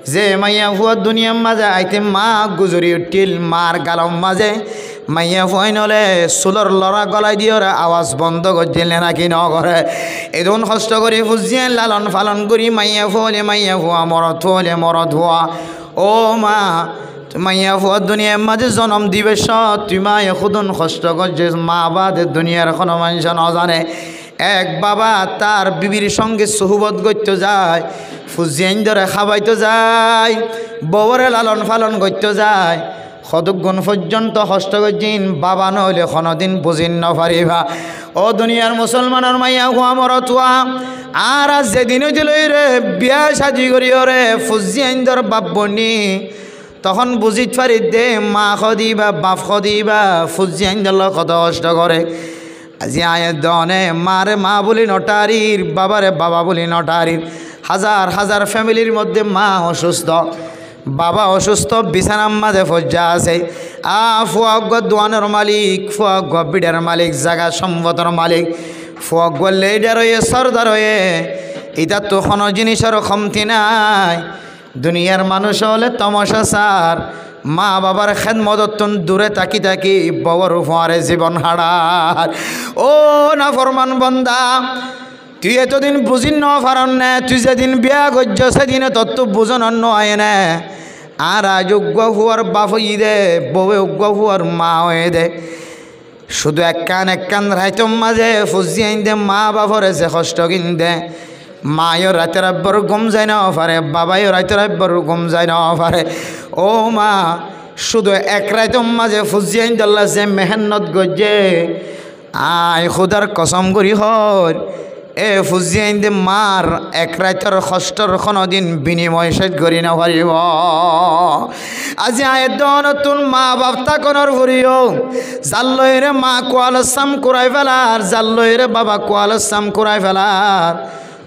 যে মাইয়া ফুয়া দুনিয়ার মাঝে আইতে মা গুজরি উঠিল মার গালম মাঝে মাইয়া ফুয়াই নলে চুলর লড়া গলাই দিয়র আওয়াজ বন্ধ করছিল নাকি নগরে এদন কষ্ট করে ফুজিয়ে লালন ফালন করি মাইয়া ফুয়া মরদ হওয়া ও মা মাইয়া ফুয়া দুনিয়ার মাঝে জন্ম দিবে তুই মা এখুদন কষ্ট করছে মা বাদে দুনিয়ার কোনো মানুষ ন জানে এক বাবা তার বিবির সঙ্গে সুহবত করতে যায় ফুজিয়াইন ধরে খাবাইতে যায় বউরে লালন ফালন করতে যায় কতক্ষণ পর্যন্ত কষ্ট করছিন বাবা নহলে কোনোদিন বুঝিন নপারিবা ও দুনিয়ার মুসলমানের মাইয়া হুয়া মরতুয়া আর যেদিন দিল রে বিয়া সাজি করি রে ফুজিয়াইন ধর বাপ বনি তখন বুঝিত পারি দে মা খদিবা বাপ খদিবা ফুজিয়াইন ধরল কত কষ্ট করে আজি আয়ের দনে মারে মা বলি নটারির বাবারে বাবা বলি নটারির হাজার হাজার ফ্যামিলির মধ্যে মা অসুস্থ বাবা অসুস্থ বিছানার মাঝে ফজ্জা আছে ফুয়াগ দোয়ানের মালিক ফুয়াগ বিডার মালিক জাগা সম্পদের মালিক ফুয়াগ লেডার হয়ে সর্দার হয়ে এটা তো কোনো জিনিসের কমতি নাই দুনিয়ার মানুষ হলে তমসা সার মা বাবার খেদমতন দূরে তাকি তাকি ববর ফুয়ারে জীবন হারার ও না ফরমান বন্দা তুই এতদিন বুঝিন ন পারন না তুই যেদিন বিয়া করছ সেদিন তোর তো বুঝন নয় না আর আজ উগ্র হুয়ার বাপ হই দে বউে উগ্র হুয়ার মা হয়ে দে শুধু এক কান রাইতম মাঝে ফুজি আইন দে মা বাপরে যে কষ্ট কিন দে মায়ও রাতের আব্বর ঘুম যায় না পারে বাবাইও রাতের আব্বর ঘুম যায় না পারে ও মা শুধু এক রাইতম মাঝে ফুজি আইন দল্লা যে মেহনত গজে আয় খুদার কসম করি হর এ ফুজিয়াইন দে মার এক রাইতর কষ্টর কোনোদিন বিনিময় শেষ করি না পারিব আজি আয়ের নতুন মা বাপ তাকনের ভরিও জাল্লইরে মা কোয়ালসাম কুরাই ফেলার জাল্লইরে বাবা কোয়ালসাম কুরাই ফেলার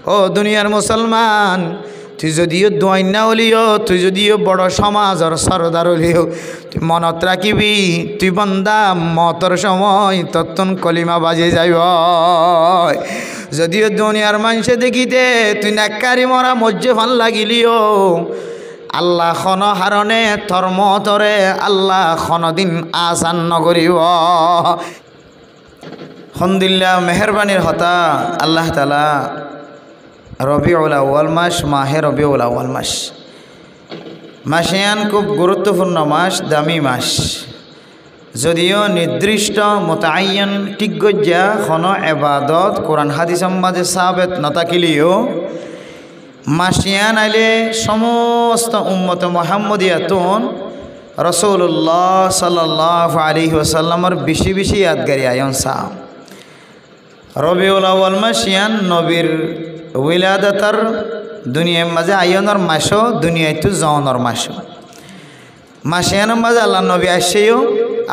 ও দুনিয়ার মুসলমান তুই যদিও দোয়াইনা হলিও তুই যদিও বড় সমাজর সরদার হলিও তুই মনত রাখিবি তুই বন্দা মতর সময় তত্তন কলিমা বাজে যাইব যদিও দুনিয়ার মানুষে দেখিতে তুই নাক্কারি মরা মজ্জে ফান লাগিলিও আল্লাহ খন হারণে ধর্ম তরে আল্লাহ দিন আসান নকরিব হন্দিল্লা মেহরবানির হতা আল্লাহ তালা রবিউল আউয়াল মাস মাহে রবিউল আউয়াল মাসিয়ান খুব গুরুত্বপূর্ণ মাস দামি মাস যদিও নির্দিষ্ট মোতায়ন টিকগজ্জা কোনো এবাদত কোরআন হাদিস মাঝে সাবেত নতাকিলিও মাসিয়ান আইলে সমস্ত উম্মত মোহাম্মদিয়াতুন রসুল্লাহ সাল্লাল্লাহু আলাইহি ওয়াসাল্লামর বেশি বেশি ইয়াদগারি আয়ন সা রবিউল আউয়াল মাসিয়ান নবীর উইলাদাতার দুনিয়ার মাঝে আয়নের মাসও দুনিয়ায় তো জওয়ানোর মাসও মাসিয়ানের মাঝে আল্লাহ নবী আসছেও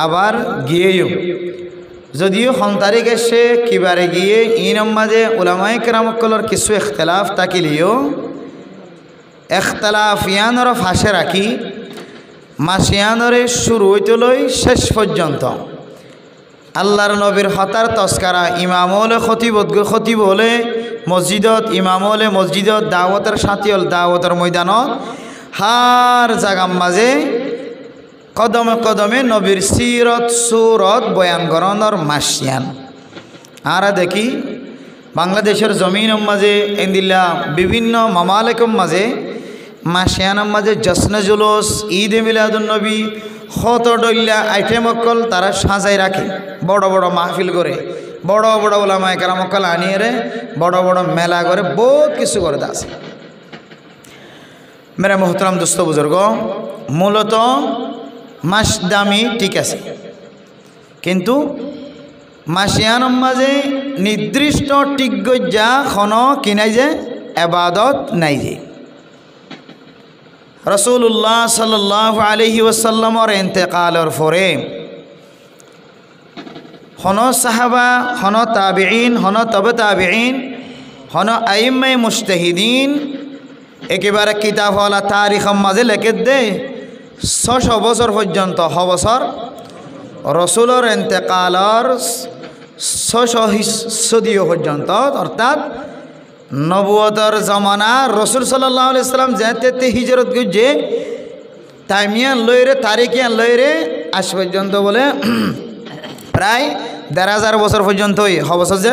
আবার গিয়েও যদিও তারিখ এসে কিবারে গিয়ে ইনম মাঝে উলামায়ে কেরামকলর কিছু ইখতিলাফ তাকিলিও ইখতিলাফ ইয়ানর ফাঁসে রাখি মাসিয়ানরে শুরু হইতে লই শেষ পর্যন্ত আল্লাহর নবীর হতার তস্কারা ইমাম হলে খতিব হলে মসজিদত ইমাম হলে মসজিদত দাওয়াতের সাথী হল দাওয়াতের ময়দানত হার জাগাম মাঝে কদমে কদমে নবীর সিরত সুরত বয়ান গরণর মাসিয়ান আর দেখি বাংলাদেশের জমিন মাঝে এন্দিল্লা বিভিন্ন মামালেকম মাঝে মাসিয়ানের মাঝে জশ্নে জুলুস ঈদ মিলাদুন নবী কত ডল্লা আইটেম অকল তারা সাজাই রাখে বড় বড় মাহফিল করে বড় বড় ওলামায়ে কেরাম অকল আনিয়ে রে বড় বড় মেলা করে বহুত কিছু করে আছে মেরা মোহতরম দোস্ত বুজুর্গ মূলত মাস দামি ঠিক আছে কিন্তু মাসিয়ানের মাঝে নির্দিষ্ট টিকগজ্জা কোনো কিনাই যে এবাদত নাই যে রসুল্লাহ সাল্লাল্লাহু আলাইহি ওয়াসাল্লামর ইন্তেকালের পরে হন সাহাবা হন তাবিঈন হন তবে তাবিঈন হন আইম্মায়ে মুজতাহিদিন একেবারে কিতাবওয়ালা তারিখের মাঝে লেখে দে 600 বছর পর্যন্ত বছর রসুলের ইন্তেকালের 600 সদীয় পর্যন্ত অর্থাৎ নবুয়তর জমানা রসুল সাল্লাল্লাহু আলাইহি সাল্লাম যেতে হিজরত করছে টাইমিয়ান লইরে তারিখিয়ান লইরে আজ পর্যন্ত বলে প্রায় ১,৫০০ বছর পর্যন্তই হবছর যে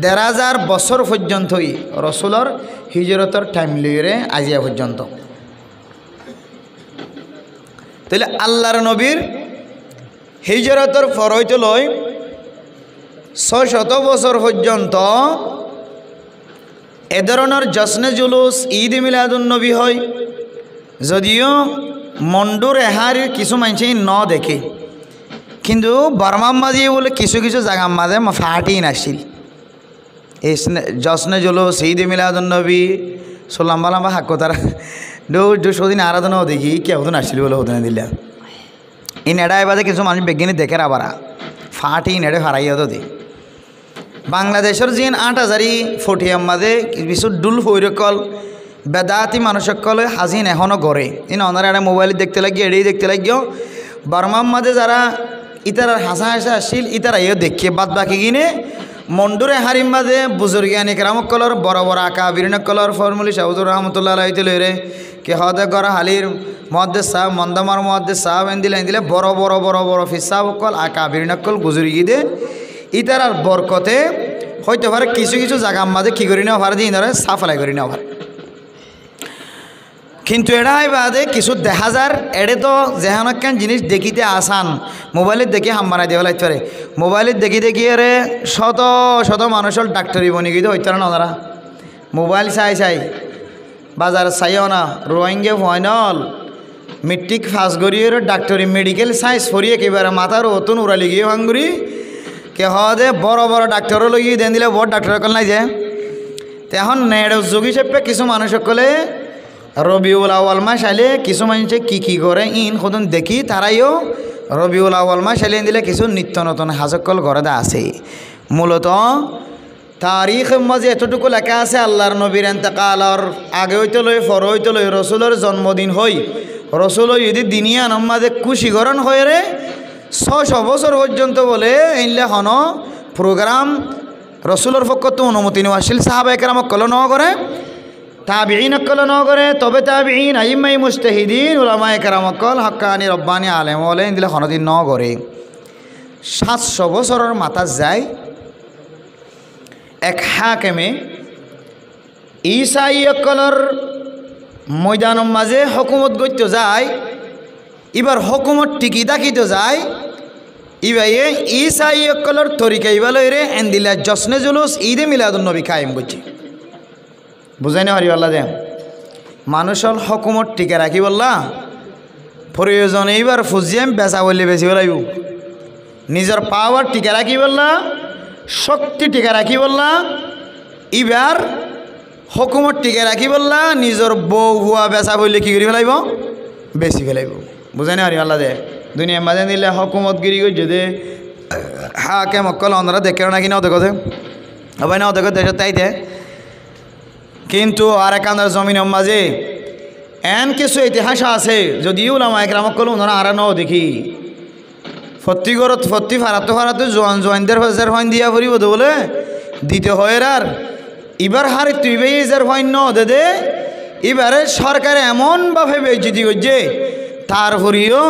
১,৫০০ বছর পর্যন্তই রসুলর হিজরতর টাইম লইরে আজিয়া পর্যন্ত। তাহলে আল্লাহর নবীর হিজরতর ফরইতে লই ৬০০ বছর পর্যন্ত এ ধরনের জশ্নে জুলুস ঈদ মিলাদুন নবী হয়, যদিও মন্ডুর এহারির কিছু মানুষই ন দেখে, কিন্তু বর্মার মাঝে বলে কিছু কিছু জায়গার মাঝে ফাটি নাছিল এই জশ্নে জুলুস ঈদ মিলাদুন নবী সোলাম্বা লাম্বা হাক্য তারা সদিন আরাধনাও দেখি কে হতো নাছিল বলে হতো না দিলে এই নেড়ায় বাজে কিছু মানুষ বিজ্ঞানী দেখে আবার ফাটি নেড়ে হারাইয়া তো দিই বাংলাদেশের যিন ৮,০০০ ফটিয়ার মাঝে কিছু ডুল হৈরকল বেদাতি মানুষকল হাজিন এখনও গড়ে ইন ওনারা একটা মোবাইল দেখতে লাগিয়ে এড়িয়ে দেখতে লাগিও বর্মার মাঝে যারা ইতারার হাসা হাসা আসছিল ইতারা ইয়ে দেখিয়ে বাদ বাকি কিনে মন্ডুরে হারিম মাঝে বুজুর্গানিক রামকলর বড় বড় আঁকা বীরনকলর ফরমুলি শাহুজুর রহমতুল্লাহ আলাইহি লইরে কে হদে গড় হালির মহাদ্দেস সাহেব মন্দামার মহাদ্দেস সাহেব এন দিলে বড় বড় বড় বড় ফিসাব কল আঁকা বীরনকল গুজুরি দে ইতারার বরকতে হইতে পারে কিছু কিছু জায়গার মাঝে কী করি নেওয়া পারে দিয়ে ধরে সাফালাই করি নেওয়া পারে, কিন্তু এড়াই বাদে কিছু দেখা যার এড়ে তো যেহানকান জিনিস দেখিতে আসান মোবাইলের দেখে হাম বানাই দেওয়া লাগতে পারে মোবাইলের দেখি দেখি এরে শত শত মানুষের ডাক্তারি বনি গিয়ে হইতে না ওনারা মোবাইল চাই চাই বাজার চাইও না রোহিঙ্গে ফাইনাল মেট্রিক পাস করিয়ে ডাক্তারি মেডিকেল সায়েন্স পড়িয়ে একেবারে মাথার অতুন উড়ালি গিয়ে ভাঙ্গুরি কে হদে বড় বড় ডাক্তারও লগিয়ে দেন দিলে বড় ডাক্তার কল নাই যে এখন নেড় যোগী হিসেবে কিছু মানুষ সকলে রবিউল আউয়াল মাস আইলে কিছু মানুষে কী করে ইন সদন দেখি তারাইও রবিউল আউয়াল মাস আইলে দিলে কিছু নিত্য নতুন হাজকল ঘরে আছে মূলত তারিখ মাঝে এতটুকু লেখা আছে আল্লাহর নবীর এন্তেকালর আগে হইতে লই পর হইতে লই রসুলের জন্মদিন হই রসুল যদি দিনিয়ান মাঝে খুশিকরণ হয়ে রে ৬০০ বছর পর্যন্ত বলে এইলে হন প্রোগ্রাম রসুলের পক্ষ তো অনুমতি নেওয়া আসছিল সাহাবা একরামক কল ন করে তাবিঈন কল ন করে তবে তাবিঈন আইম্মাই মুজতাহিদিন উলামা একরামক কল হক্কানি রব্বানি আলেম বলে দিলে হনদিন ন করে ৭০০ বছরের মাথা যায় এক হাকেমে ঈসাই অকলর ময়দানের মাঝে হকুমত গইতে যায় এবার হকুমত টিকি থাকিতে যায় ইবাইয়ে ঈসাই অকলর তরিকা ইবালরে এন্দিলা জশ্নে জুলুস ঈদে মিলাদুন নবী কায়েম করছে বুঝাই না হারিবাল্লা দে মানুষের হকুমত টিকে রাখি বললা প্রয়োজন এইবার ফুজিয়াম বেচা বললে বেশি বলাইব নিজের পাওয়ার টিকে রাখি বললা শক্তি টিকে রাখি বললা এবার হকুমত টিকে রাখি বললা নিজের বউ হুয়া বেচা বললে কী করি ফেলাইব বেশি ফেলাইব বুঝাই না হারিবাল্লা দে দুনিয়ার মাঝে নিলে হকুমতগিরি করছে যে হাকে মক্কল অন্যরা দেখে নাকি না দেখো হবে না দেখো দেশের তাইতে কিন্তু আর এক আন্দার জমিনের মাঝে এন কিছু ইতিহাস আছে যদিও উলামা একরামকল ওনারা আর নাও দেখি ফত্তি গরত ফত্তি ফারাতে জোয়ানদের হাজার ফাইন দিয়া ফুরিব তো বলে দিতে হয় আর এবার হারে তুই ভাই হাজার ফাইন ন দে এবারে সরকারে এমনভাবে বেইজ্জতি করছে তারপরেও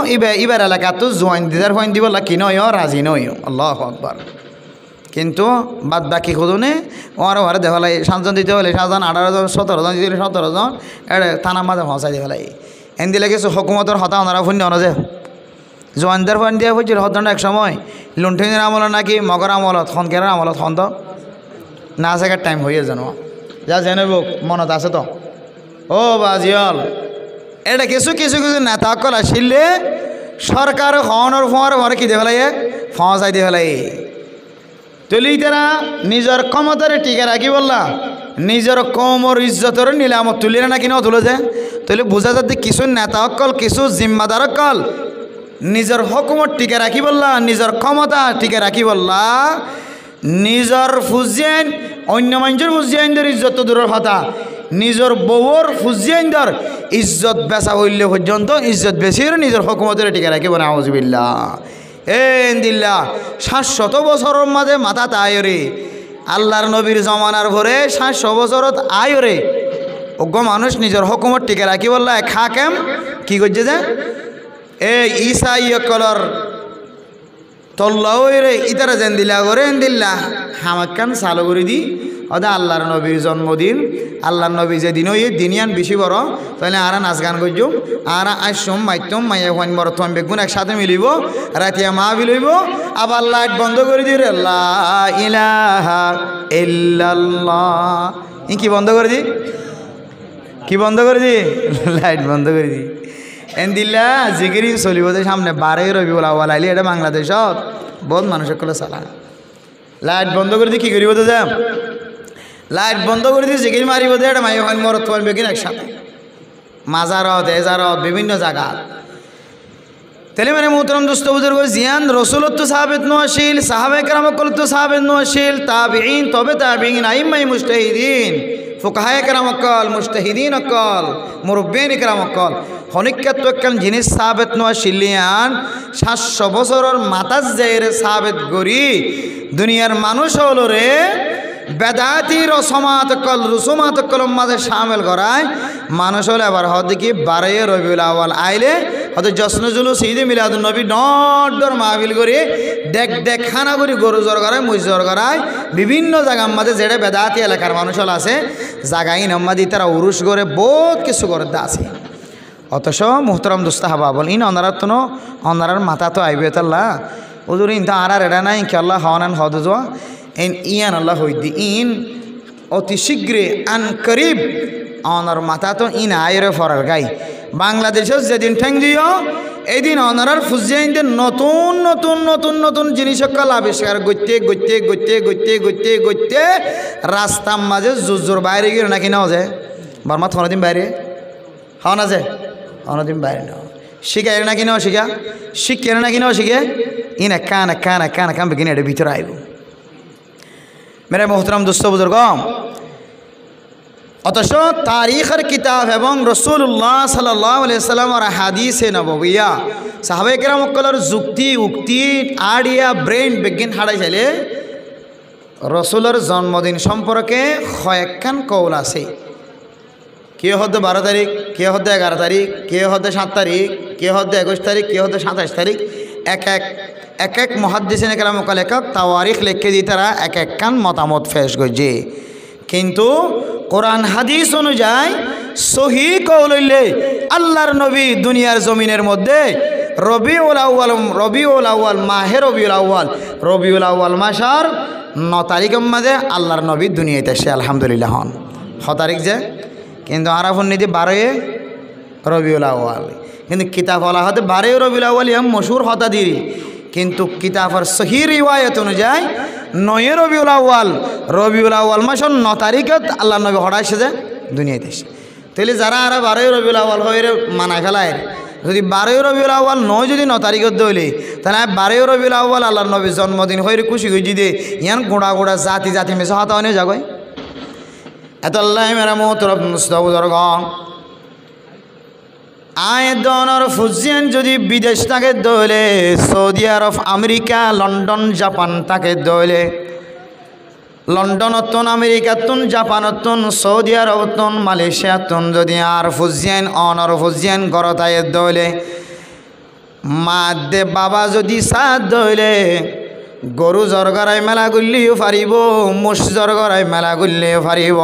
এবার এলাকা তো জোয়ান দিদার ফাইন দিব কি নয় রাজি নয় আল্লাহু আকবার কিন্তু বাদ বাকি খুদনে ওরা দেখালাই 7 জন দিতে হলে 7 জন 18 জন 17 জন দিলে 17 জন এটা থানার মাঝে ফসাই দেখালাই এন দিলে কিছু হকুমতের হতা ওনারা ফুন না যে জোয়ানদের ফাইন দিয়া হয়েছিল হতন এক সময় লুণ্ঠনের আমলত নাকি মগর আমলত খনকের আমলত খন তো না থাকার টাইম হয়ে জানো যা জেনে বুক মনত আছে তো ও বাজিয়াল এটা কিছু কিছু কিছু নেতা কল আসলে সরকার হওয়ানোর ফোয়ার কি দেখালাই ফসাই দেখালাই তলি তারা নিজের ক্ষমতারে টিকে রাখি বললা নিজের কমর ইজ্জতর নিলামত তুলি নাকি ন তুলে যে তাহলে বোঝা যাচ্ছে কিছু নেতা অকল কিছু জিম্মাদার অকল নিজের হকুমত টিকে রাখি বললা নিজের ক্ষমতা টিকে রাখি বললা নিজের ফুজিয়ান অন্য মানুষের ফুজিয়ানদের ইজ্জত দূরের কথা নিজের বউর ফুজিয়ানদের ইজ্জত বেচা হইলে পর্যন্ত ইজ্জত বেশি নিজের হকুমতের টিকে রাখিব না আউযুবিল্লাহ এ দিল্লা 700 বছরের মাঝে মাথা তাই রে আল্লাহর নবীর জমানার ভরে 700 বছরত আয়রে অজ্ঞ মানুষ নিজের হুকুমত টিকে রাখি বললা খাকেম কি করছে যে এই ঈসা ইয়কলর তল্লাওরে ইতারা যেন দিলা করে দিল্লা হামাক্কান চালু করে দি ওদা আল্লাহর নবীর জন্মদিন আল্লাহর নবী যে দিন ওই দিনিয়ান বেশি বড় তাহলে আর নাচ গান করছুম আর আসম মাইতম মাইয়া হন বর্তমান বেগুন একসাথে মিলিব রাতিয়া মা বিলইব আবার লাইট বন্ধ করে দি রে লা ইলাহা ইল্লাল্লাহ ই কি বন্ধ করে দি কি বন্ধ করে দি লাইট বন্ধ করে দি এন দিল্লা জিগিরি চলিব সামনে 12 রবিউল আউয়াল আইলি এটা বাংলাদেশত বহুত মানুষের কলে চালা লাইট বন্ধ করে দি কি করিব তো যা লাইট বন্ধ করে দিয়ে জিগির মারিব দে এটা মাই ওখানে মরত পারবে কিনা একসাথে মাজারত এজারত বিভিন্ন জায়গা তাহলে মানে মোহতরম দোস্ত বুজুর্গ জিয়ান রসুলত তো সাহাবেত নোয়াশিল সাহাবে কেরামকল তো সাহাবেত নোয়াশিল তাবিঈন তবে তাবিঈন আইম্মাই মুজতাহিদিন ফুকাহায়ে কেরামকল মুজতাহিদিন অকল মুরব্বিয়ান কেরামকল হনিকাত একখান জিনিস সাহাবেত নোয়াশিলিয়ান 700 বছরের মাতাজ যাইরে সাহাবেত গরি দুনিয়ার মানুষ হলো রে বেদাতি রসমাত কল রুসুমাত কলম মাঝে সামিল করায় মানুষ হলে আবার হয়তো কি 12 রবিউল আউয়াল আইলে হয়তো জশ্ন জুলুস ঈদে মিলাদুন নবী ডর মাহফিল করে দেখ খানা করি গরু জ্বর করায় মুই জ্বর করায় বিভিন্ন জায়গার মাঝে যেটা বেদাতি এলাকার মানুষ হল আছে জাগাই নাম্মাদি তারা উরুস করে বহুত কিছু করে আছে অথচ মুহতরম দুস্তা হাবা বল ইন অনারার তো অনারার মাথা তো আইবে তাল্লা ওজুর ইন তো আর এডা নাই কি আল্লাহ হওয়ান হদ Zoya N Ian Allah হইদি in অতি শীঘ্রে আন করিব অনার মাথা তো ইন আয়রে ফরার গাই বাংলাদেশেও যেদিন ঠেং দিও এদিন অনারার ফুজিয়াইনদের নতুন নতুন নতুন নতুন জিনিস সকল আবিষ্কার গইতে রাস্তার মাঝে জোর বাইরে গিয়ে নাকি নাও যায় বর্মা থনদিন বাইরে হওয়া না যায় অনদিন বাইরে নাও শিখা এর নাকি নাও শিখা শিখে নাকি নাও শিখে ইন কান বেগিনে এটা ভিতরে আইব মেরে মোহতরম দোস্ত বুজুর্গ অথচ তারিখের কিতাব এবং রসুল্লাহ সাল্লাল্লাহু আলাইহি সাল্লামের হাদিসে নববিয়া সাহাবায়ে কেরামকলের যুক্তি উক্তি আড়িয়া ব্রেন বিজ্ঞান হারাই চাইলে রসুলের জন্মদিন সম্পর্কে কয়েকখান কৌল আছে কে হতে 12 তারিখ কে হতে 11 তারিখ কে হতে 7 তারিখ কে হতে 21 তারিখ কে হতে 27 তারিখ এক এক মুহাদ্দিসিনে কেরাম লেখক তাওয়ারিখ লিখে দিয়ে তারা এক একখান মতামত পেশ করছে কিন্তু কোরআন হাদিস অনুযায়ী সহি কওল হইলে আল্লাহর নবী দুনিয়ার জমিনের মধ্যে রবিউল আউয়াল মাহে রবিউল আউয়াল মাসের 9 তারিখের মাঝে আল্লাহর নবী দুনিয়াতে আসে আলহামদুলিল্লাহ হন 6 তারিখ যে কিন্তু আরাফুন নীতি 12 রবিউল আউয়াল কিন্তু কিতাব বলা হতে 12 রবিউল আউয়াল এম মশহুর হতা দিরি কিন্তু কিতাবের সহি রিওয়ায়াত অনুযায়ী 9 রবিউল আউয়াল মাসের 9 তারিখে আল্লাহ নবী হঠাৎ যে দুনিয়াতে এসে তাহলে যারা আর 12 রবিউল আউয়াল হয়ে মানায় ফেলায় যদি 12 রবিউল আউয়াল 9 যদি 9 তারিখত দইলে তাহলে 12 রবিউল আউয়াল আল্লাহর নবীর জন্মদিন হয়ে খুশি খুশি দিয়ে ইয়ান গোড়া জাতি মেসে হাতা হয়ে যাগয় এত আল্লাহ মেরা মোহতরম মুস্তাবুজর্গ আয়দনর ফুজিয়ান যদি বিদেশ তাকে দইলে সৌদি আরব আমেরিকা লন্ডন জাপান তাকে দইলে লন্ডনতন আমেরিকাতন জাপানতন সৌদি আরবতন মালয়েশিয়াতন যদি আর ফুজিয়ান অনর ফুজিয়ান গরতায় দইলে মা দে বাবা যদি সাথ দইলে গরু জরগরাই মেলা গুলিও পারিব মুষ জরগরাই মেলা গুলিও পারিব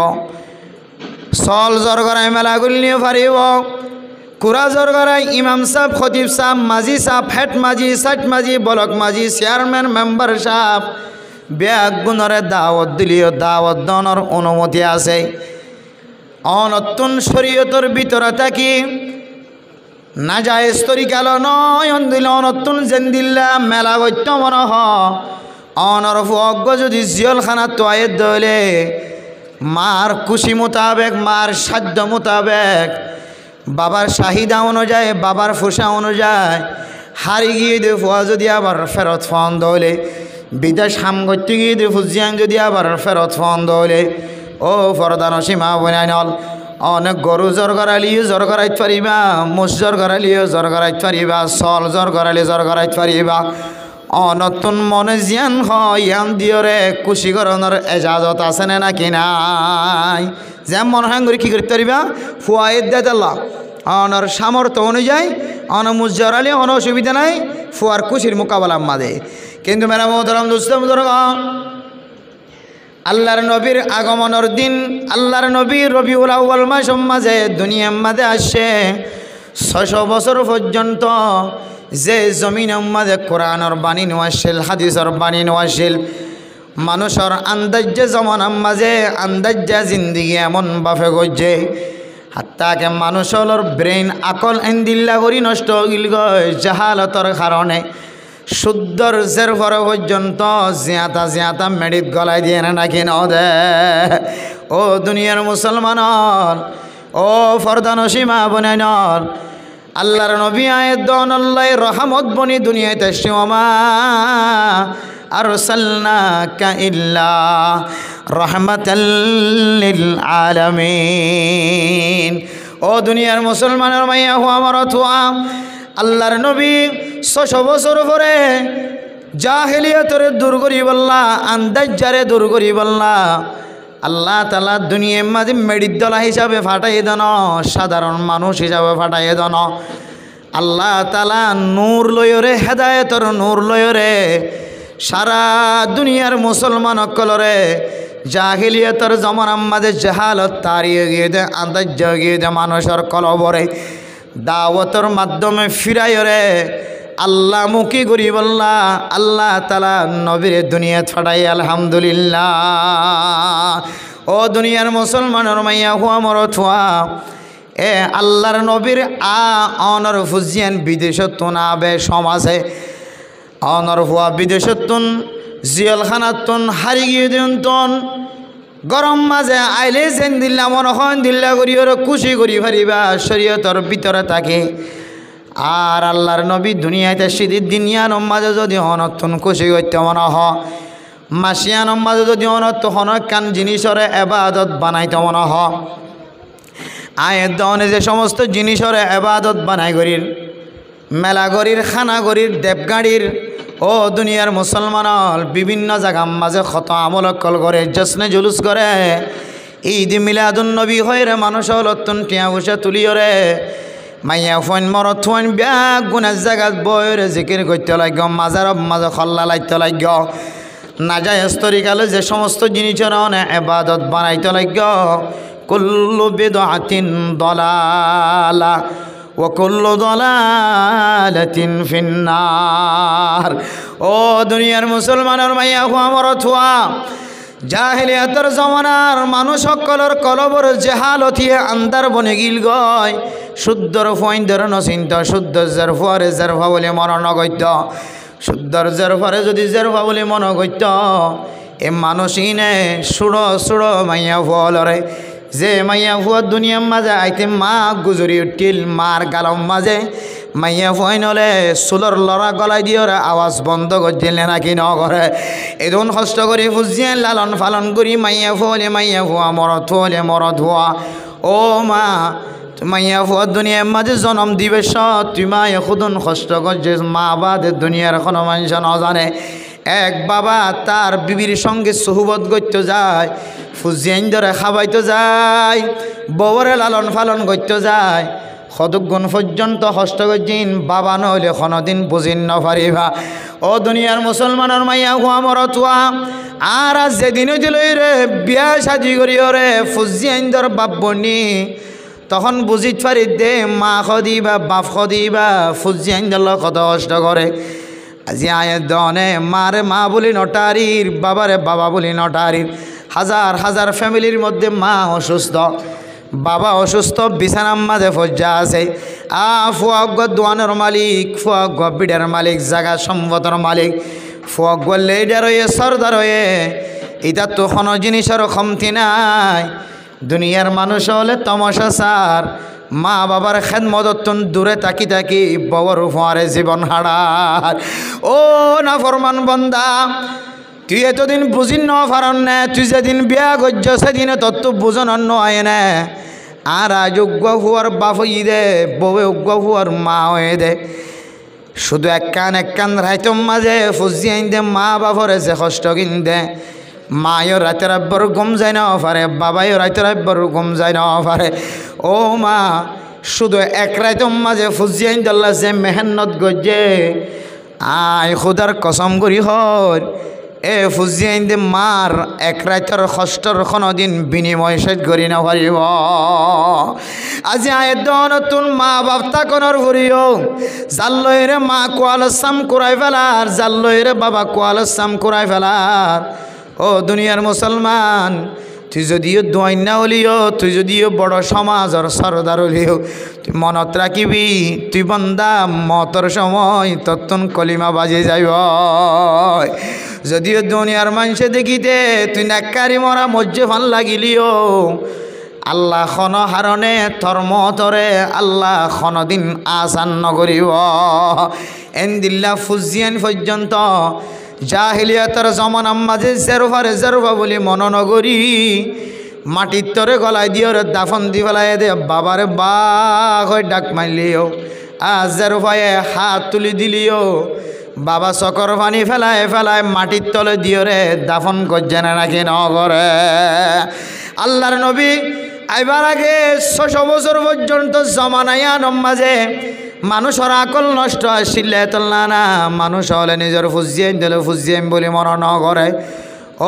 সল জরগরাই মেলা গুলিও পারিব কুরা জরগরাই ইমাম সাহেব খতিব সাহেব মাঝি সাহেব হেড মাঝি সাইট মাঝি ব্লক মাঝি চেয়ারম্যান মেম্বার সাহেব ব্যাগ গুণরে দাওয়াত দিলিও দাওয়াত দনের অনুমতি আছে অনতুন শরীয়তর ভিতরে থাকি না যায় তরিকাল নয় অন্দিল অনতুন জেন্দিল্লা মেলা গত্য মনে হ অনরফ অজ্ঞ যদি জিয়লখানা তোয়াইত দইলে মার খুশি মোতাবেক মার সাধ্য মোতাবেক বাবার চাহিদা অনুযায়ী বাবার ফুসা অনুযায়ী হারি গিয়ে দিয়ে ফুয়া যদি আবার ফেরত ফোন দইলে বিদেশ হাম করতে গিয়ে দিয়ে ফুজিয়াং যদি আবার ফেরত ফোন দইলে ও ফরদান সীমা বনাইনল অনেক গরু জ্বর গড়ালিও জ্বর গড়াইতে পারিবা মুষ জ্বর গড়ালিও জ্বর গড়াইতে পারিবা সল জ্বর গড়ালি জ্বর গড়াইতে পারিবা নতুন মনে জিয়ান হয় ইয়ান দিয়রে খুশি করানোর এজাজত আছে না নাকি নাই? যে মনে হয় করে কী করতে পারিবা ফুয়াইদ দেতাল্লাহ অনর সামর্থ্য অনুযায়ী মুজ্জার আলী অন অসুবিধা নাই ফুয়ার খুশির মোকাবেলার মাঝে। কিন্তু মেরা মোহতারাম দোস্ত আল্লাহর নবীর আগমনের দিন আল্লাহর নবী রবিউল আউয়াল মাস মাঝে দুনিয়ার মাঝে আসে 600 বছর পর্যন্ত যে জমিনের মাঝে কোরআনের বাণী নোয়াশিল হাদিসের বাণী নোয়াশিল মানুষের আন্দাজ্য জমানার মাঝে আন্দাজ্য জিন্দিগি এমন বাফে গজে হাত্তাকে মানুষের ব্রেন আকল এন্দিল্লা করি নষ্ট হইল গয় জাহালতর কারণে শুদ্ধর জের পরে পর্যন্ত জিয়াতা মেডিত গলায় দিয়ে নাকি ন দে। ও দুনিয়ার মুসলমান ও ফরদানসীমা বনাইনর আল্লাহর নবী আয়েদন আল্লাহ রহমত বনি দুনিয়াতে শিওমা আরসালনাকা ইল্লা রাহমাতাল লিল আলামিন। ও দুনিয়ার মুসলমানের মাইয়া হো আমার অথুয়া আল্লাহর নবী 600 বছর পরে জাহেলিয়াতের দূর করি বললা আন্দাজ্জারে দূর করি বললা আল্লাহ তাআলা দুনিয়ার মাঝে মেডিদ্দলা হিসাবে ফাটাই দেন সাধারণ মানুষ হিসাবে ফাটাই দেন আল্লাহ তাআলা নূর লয়রে হেদায়েতর নূর লয়রে সারা দুনিয়ার মুসলমান অকলরে জাহিলিয়াতের জমানার মাঝে জাহালত তাড়িয়ে গিয়ে দে আন্দাজ্য গিয়ে দে মানুষের কলবরে দাওয়াতের মাধ্যমে ফিরাইরে আল্লাহ মুখী করি বললা আল্লাহ তাআলা নবীর দুনিয়া ছড়াই আলহামদুলিল্লাহ। ও দুনিয়ার মুসলমানের মাইয়া হুয়া মরথুয়া এ আল্লাহর নবীর অনর ফুজিয়ান বিদেশতুন আবে সমাজে অনর হুয়া বিদেশতুন জিয়ালখানাতুন হারি গিয়ে দিন গরম মাঝে আইলে যেন দিল্লা মনে হয় দিল্লা করি ওর খুশি করি পারিবা শরীয়তর ভিতরে থাকে। আর আল্লাহর নবী দুনিয়াতে সিদির দিনিয়ান মাঝে যদি অনতুন খুশি করতে মনে হয় মাসিয়ান মাঝে যদি অনত হনকান জিনিসরে এবাদত বানাইতে মনে হয় আয়ের দনে যে সমস্ত জিনিসরে এবাদত বানাই গরির মেলা গরির খানা গরির দেবগাড়ির ও দুনিয়ার মুসলমান বিভিন্ন জায়গার মাঝে কত আমলকল করে জশ্নে জুলুস করে ঈদ মিলাদুন নবী হয় রে মানুষ লতুন টিয়া বসে তুলিওরে মাইয়া ফোন মরত ফোন ব্যাগ গুণের জায়গাত বইরে জিকির করতে লাগ মাজার মাঝে খল্লা লাগতে লাগ না যায় স্তরিকালে যে সমস্ত জিনিসের অনেক এবাদত বানাইতে লাগ কুল্লু বিদআতিন দালালা ওয়াকুল্লু দালালাতিন ফিন্নার। ও দুনিয়ার মুসলমানের মাইয়া আমার থুয়া জাহেলিয়াতের জমানার মানুষ সকলের কলবর জেহালতিয়ে আন্দার বনে গিল গয় শুদ্ধর ফইন্দর নচিন্ত শুদ্ধ জেরফারে জেরফা বলে মরণ গত্য শুদ্ধর জেরফারে যদি জেরফা বলে মন গত্য এ মানুষই নে সুড়ো সুড়ো মাইয়া ফুয়ালরে যে মাইয়া ফুয়ার দুনিয়ার মাঝে আইতে মা গুজরি উঠিল মার গালম মাঝে মাইয়া ফুয়াই নলে চুলর লড়া গলাই দিয়রে আওয়াজ বন্ধ করছিলে নাকি ন করে এদন কষ্ট করে ফুজিয়ে লালন ফালন করি মাইয়া ফুয়া মরত হওয়া ও মা মাইয়া ফুয়ার দুনিয়ার মাঝে জন্ম দিবে তুই মা এখুদন কষ্ট করছে মা বাদের দুনিয়ার কোনো মানুষ ন জানে এক বাবা তার বিবির সঙ্গে সুহবত করতে যায় ফুজিয়াইন ধরে খাবাইতে যায় বউরে লালন ফালন করতে যায় কতক্ষণ পর্যন্ত কষ্ট করছিন বাবা নহলে কোনোদিন বুঝিন নপারিবা। ও দুনিয়ার মুসলমানের মাইয়া হুয়া মরতুয়া আর যেদিন দিল রে বিয়া সাজি করি রে ফুজিয়াইন ধর বাপ বনি তখন বুঝিত পারি দে মা খদিবা বাপ খদিবা ফুজিয়াইন ধরল কত কষ্ট করে। আজি আয়ের দনে মারে মা বলি নটারির বাবারে বাবা বলি নটারির হাজার হাজার ফ্যামিলির মধ্যে মা অসুস্থ বাবা অসুস্থ বিছানার মাঝে ফজ্জা আছে ফুয়াগ দোয়ানের মালিক ফুয়াগ বিডার মালিক জাগা সম্পদের মালিক ফুয়াগ লেডার হয়ে সর্দার হয়ে এটা তো কোনো জিনিসের কমতি নাই। দুনিয়ার মানুষ হলে তমসা সার মা বাবার খেদমতন দূরে তাকি তাকি ববর ফুয়ারে জীবন হারার। ও না ফরমান বন্দা তুই এতদিন বুঝিন ন পারন না তুই যেদিন বিয়া গজ্য সেদিনে তত্ত্ব বুঝন নয় না আর আজ উগ্র হুয়ার বাপ হই দে বউে উগ্র হুয়ার মা হয়ে দে শুধু এক কান রাইতম মাঝে ফুজি আইন দে মা বাপরে যে কষ্ট কিনতে মায়ও রাতের আব্বর ঘুম যায় না পারে বাবাইও রাতের আব্বর ঘুম যায় না পারে ও মা শুধু এক রাইতম মাঝে ফুজি আইন দল্লা যে মেহনত গজে আয় খুদার কসম করি হর এ ফুজি আইন দে মার এক রাইতর কষ্টর কোনোদিন বিনিময় শেষ করি না পারিব আজি আয় নতুন মা বাপ তাকনের ভরিও জাল্লইরে মা কোয়ালসাম কুরাই ফেলার জাল্লইরে বাবা কোয়ালসাম কুরাই ফেলার ও দুনিয়ার মুসলমান তুই যদিও দোয়াইনা হলিও তুই যদিও বড় সমাজর সরদার হলিও তুই মনত রাখিবি তুই বন্দা মতর সময় তত্তন কলিমা বাজে যাইব যদিও দুনিয়ার মানুষে দেখিতে তুই নাক্কারি মরা মজ্জে ভাল লাগিলিও আল্লাহ খন হারণে ধর্ম তরে আল্লাহ খনদিন আসান নগরিব এনদিল্লা ফুজিয়ান পর্যন্ত জাহিলিয়াতর জমানার মাঝে জেরোফা বলি মন নগরী মাটির তরে গলায় দিও রে দাফন দি ফেলাই দে বাবারে বা হয়ে ডাক মারলিও আজ জেরোফায়ে হাত তুলি দিলিও বাবা চকর পানি ফেলায় মাটির তলে দিও রে দাফন করছে না নাকি নগরে আল্লাহর নবী আইবার আগে 600 বছর পর্যন্ত জমানায়ান মাঝে মানুষের আকল নষ্ট আসছিল না মানুষ হলে নিজের ফুজিয়াইন দিলে ফুজিয়াইন বলে মন ন করে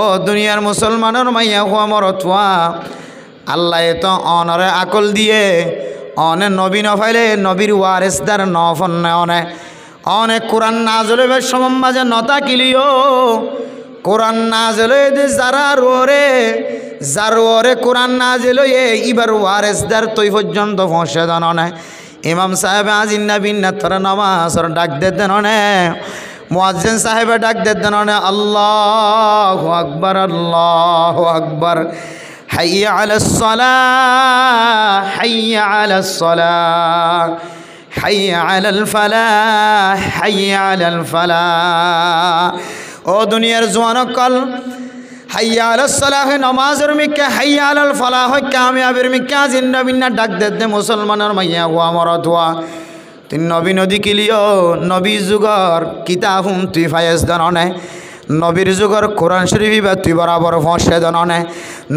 ও দুনিয়ার মুসলমানের মাইয়া হুয়া মরতুয়া আল্লাহ তো অনরে আকল দিয়ে অনে নবী নফাইলে নবীর ওয়ারেসদার নফন অনে অনেক কোরআন না জ্বলে সমম মাঝে নতা কিলিও কোরআন না জ্বলে যারা রোরে যার ওরে কোরআন না জ্বলে এবার ওয়ারেসদার তৈ পর্যন্ত পৌঁছে জান নাই ইমাম সাহেব আজিন্না বিন্না তোর নামাজর ডাক দেন নে মুয়াজ্জিন সাহেব ডাক দেন নে আল্লাহু আকবার হাইয়া আলাস সালাহ হাইয়া আলাস সালাহ হাইয়া আলাল ফালাহ হাইয়া আলাল ফালাহ ও দুনিয়ার জওয়ানকল হাইয়া আলাস সালাহ নামাজের মিকে হাইয়া আলাল ফালাহ কামিয়াবের মিকে জিন্না বিন্না ডাক দে মুসলমানের মাইয়া হুয়া মরত হুয়া তুই নবী নদী কিলিও নবী যুগর কিতাব তুই ফায়েজ দননে নবীর যুগর কোরআন শরীফ বা তুই বরাবর ফসে দননে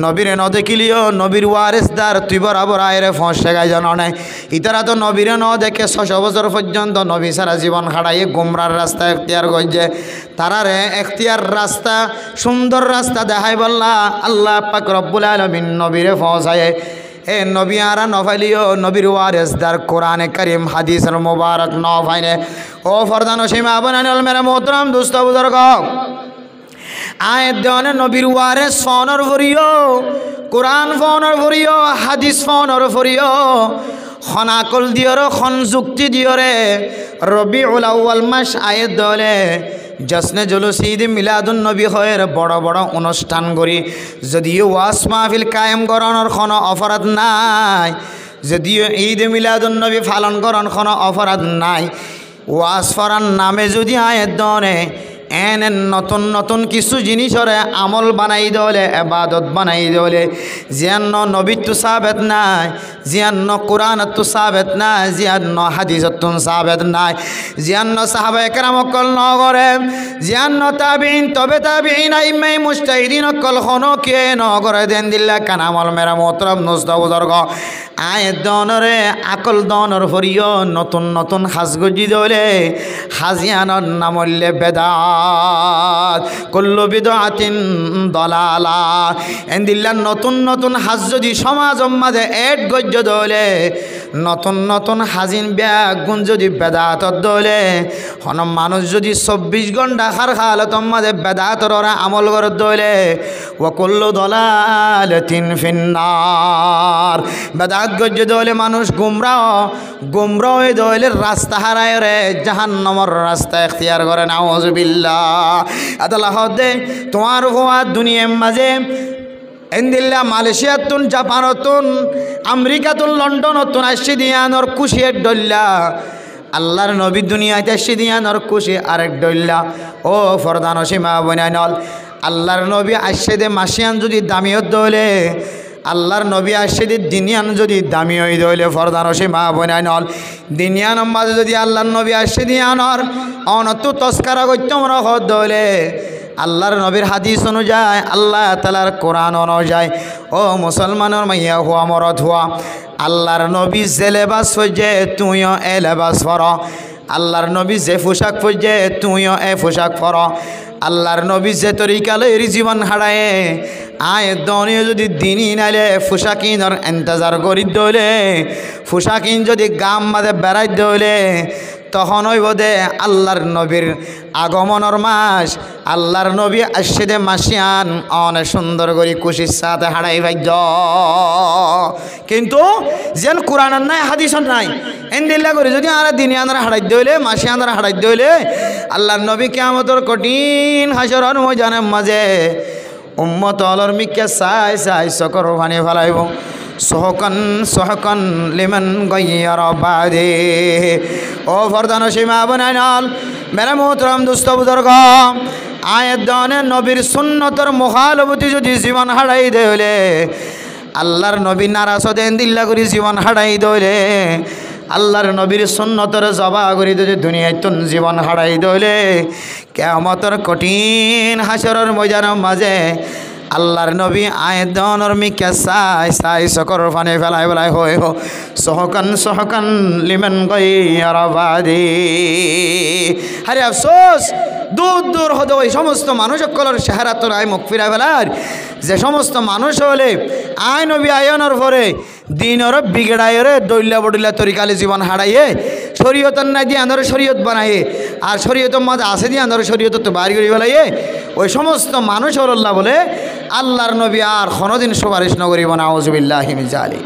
নবীর ন দেখিলিও নবীর ওয়ারেসদার তুই বরাবর আয়রে ফসে গাই জাননে ইতারা তো নবীর ন দেখে 600 বছর পর্যন্ত নবী সারা জীবন খাড়াইয়ে গুমরার রাস্তা এখতিয়ার করছে তারারে এখতিয়ার রাস্তা সুন্দর রাস্তা দেখাই বললা আল্লাহ পাক রব্বুল আলামিন নবীরে ফসায় এ নবী আরা নফাইলিও নবীর ওয়ারেসদার কোরআনে করিম হাদিসের মুবারক নফাইনে ও ফরদান সীমা বনানিল মেরা মোহতরম দোস্ত বুজুর্গ আয়াত দেওয়ানে নবীর ওয়ারেস ফোনর ভরিও কোরআন ফোনর ভরিও হাদিস ফোনর ভরিও খনাকল দিয়রে খন যুক্তি দিয়রে রবিউল আউয়াল মাস আয়াত দলে জশ্নে জুলুস ঈদ মিলাদুন নবী হয়ের বড় বড় অনুষ্ঠান করি যদিও ওয়াজ মাহফিল কায়েম করানোর কোনো অপরাধ নাই যদিও ঈদ মিলাদুন নবী পালন করার কোনো অপরাধ নাই ওয়াজ ফরান নামে যদি আয়াত দনে এনে নতুন নতুন কিছু জিনিসরে আমল বানাই দলে এবাদত বানাই দলে জিয়ান্ন নবীত্ব সাবেত নাই জিয়ান্ন কোরআনত সাবেত নাই জিয়ান্ন হাদিসত সাবেত নাই জিয়ান্ন সাহাবা একরাম কল নগরে জিয়ান্ন তাবিঈন তবে তাবিঈন আইমাই মুজতাহিদিন কল খনো কে নগরে দেন দিল্লা কানামল মেরা মোহতরম নুস্ত বুজুর্গ আয়াত দনরে আকল দনর ভরিও নতুন নতুন হাজগজি দলে হাজিয়ানর নামল্লে বেদাত কুল্লু বিদআতিন দালালা এন্দিল্লা নতুন নতুন হাজ যদি সমাজ মাঝে এড গজ্য দলে নতুন নতুন হাজিন ব্যাগুন যদি বেদাত দলে হন মানুষ যদি 24 ঘন্টা খার হালত মাঝে বেদাতর আমল করে দলে ওয়া কুল্লু দালালাতিন ফিন্নার বেদাত গজ্য দলে মানুষ গুমরাহ হয়ে দলে রাস্তা হারায় রে জাহান্নামের রাস্তা এখতিয়ার করে নাউযুবিল্লাহ আল্লাহ দে তোমার হওয়া দুনিয়ার মাঝে এন্দিল্লা মালয়েশিয়াতুন জাপানতুন আমেরিকাতুন লন্ডনতুন আসি দিয়ানোর খুশির ডল্লা আল্লাহর নবী দুনিয়াতে আসি দিয়ানোর খুশি আরেক ডল্লা ও ফরদান সীমা বনানল আল্লাহর নবী আসে দে মাসিয়ান যদি দামিয়ত দলে আল্লাহর নবী আসছে দিনিয়ান যদি দামি হই দইলে ফরদানসী মা বনাই নল দিনিয়ান মাঝে যদি আল্লাহর নবী আসছে দিয়ানর অনত তস্কারা করতাম রহত দইলে আল্লাহর নবীর হাদিস অনুযায়ী আল্লাহ তাআলার কোরআন অনুযায়ী ও মুসলমানের মাইয়া হুয়া মরদ হুয়া আল্লাহর নবী যে লেবাস পরছে তুইও এ লেবাস পর আল্লাহর নবী যে পোশাক পরছে তুইও এ পোশাক পর আল্লাহর নবী যে তরিকালে জীবন হারায় আয় দনীয় যদি দিনই নাইলে পোশাকিনর ইন্তজার করি দইলে পোশাকিন যদি গাম মাঝে বেড়াই দইলে তখন হইব দে আল্লাহর নবীর আগমনের মাস আল্লাহর নবী আসছে দে মাসিয়ান অনেক সুন্দর করে খুশির সাথে হারাই ভাগ্য কিন্তু যেন কোরআনের নাই হাদিসের নাই এন্দিল্লা করে যদি আর দিনে আনারা হারাই দইলে মাসি আনারা হারাই দইলে আল্লাহর নবী কিয়ামতের কঠিন হাসরের ময়দানের মাঝে উম্মত অলর মিকে চাই চাই চকর ভানি ফেলাইব সহকন সহকন লিমন গইয়ার বাদে ও ফরদান সীমা বনাই নল মেরা মোহতরম দুস্থ বুজুর্গ আয়ের দনে নবীর সুন্নতর মুখালবতী যদি জীবন হারাই দেলে আল্লাহর নবী নারাজ দেন দিল্লা করি জীবন হারাই দইলে আল্লাহর নবীর সুন্নতর জবা করি যদি দুনিয়ায় তুন জীবন হারাই দইলে কিয়ামতের কঠিন হাসরের ময়দানের মাঝে আল্লাহর নবী আয়দনর মিকে চাই চাই চকর ফানে ফেলাই ফেলাই হয়ে হো সহকান সহকান লিমেন গইয়ার বাদে আরে আফসোস দূর দূর হতে ওই সমস্ত মানুষ সকলের চেহারা তোর আয় মুখ ফিরাই ফেলার যে সমস্ত মানুষ হলে আয় নবী আয়নের পরে দিনর বিগড়াইরে দৈল্লা বডিল্লা তরিকালে জীবন হারাইয়ে শরীয়তর নাই দিয়ে আন্দর শরীয়ত বানাইয়ে আর শরীয়তের মাঝে আসে দিয়ে আন্দর শরীয়ত তো বাড়ি করে ফেলাইয়ে ওই সমস্ত মানুষ হল্লা বলে আল্লাহর নবী আর কোনোদিন সুপারিশ নগরিব না আউযুবিল্লাহি মিন যালিক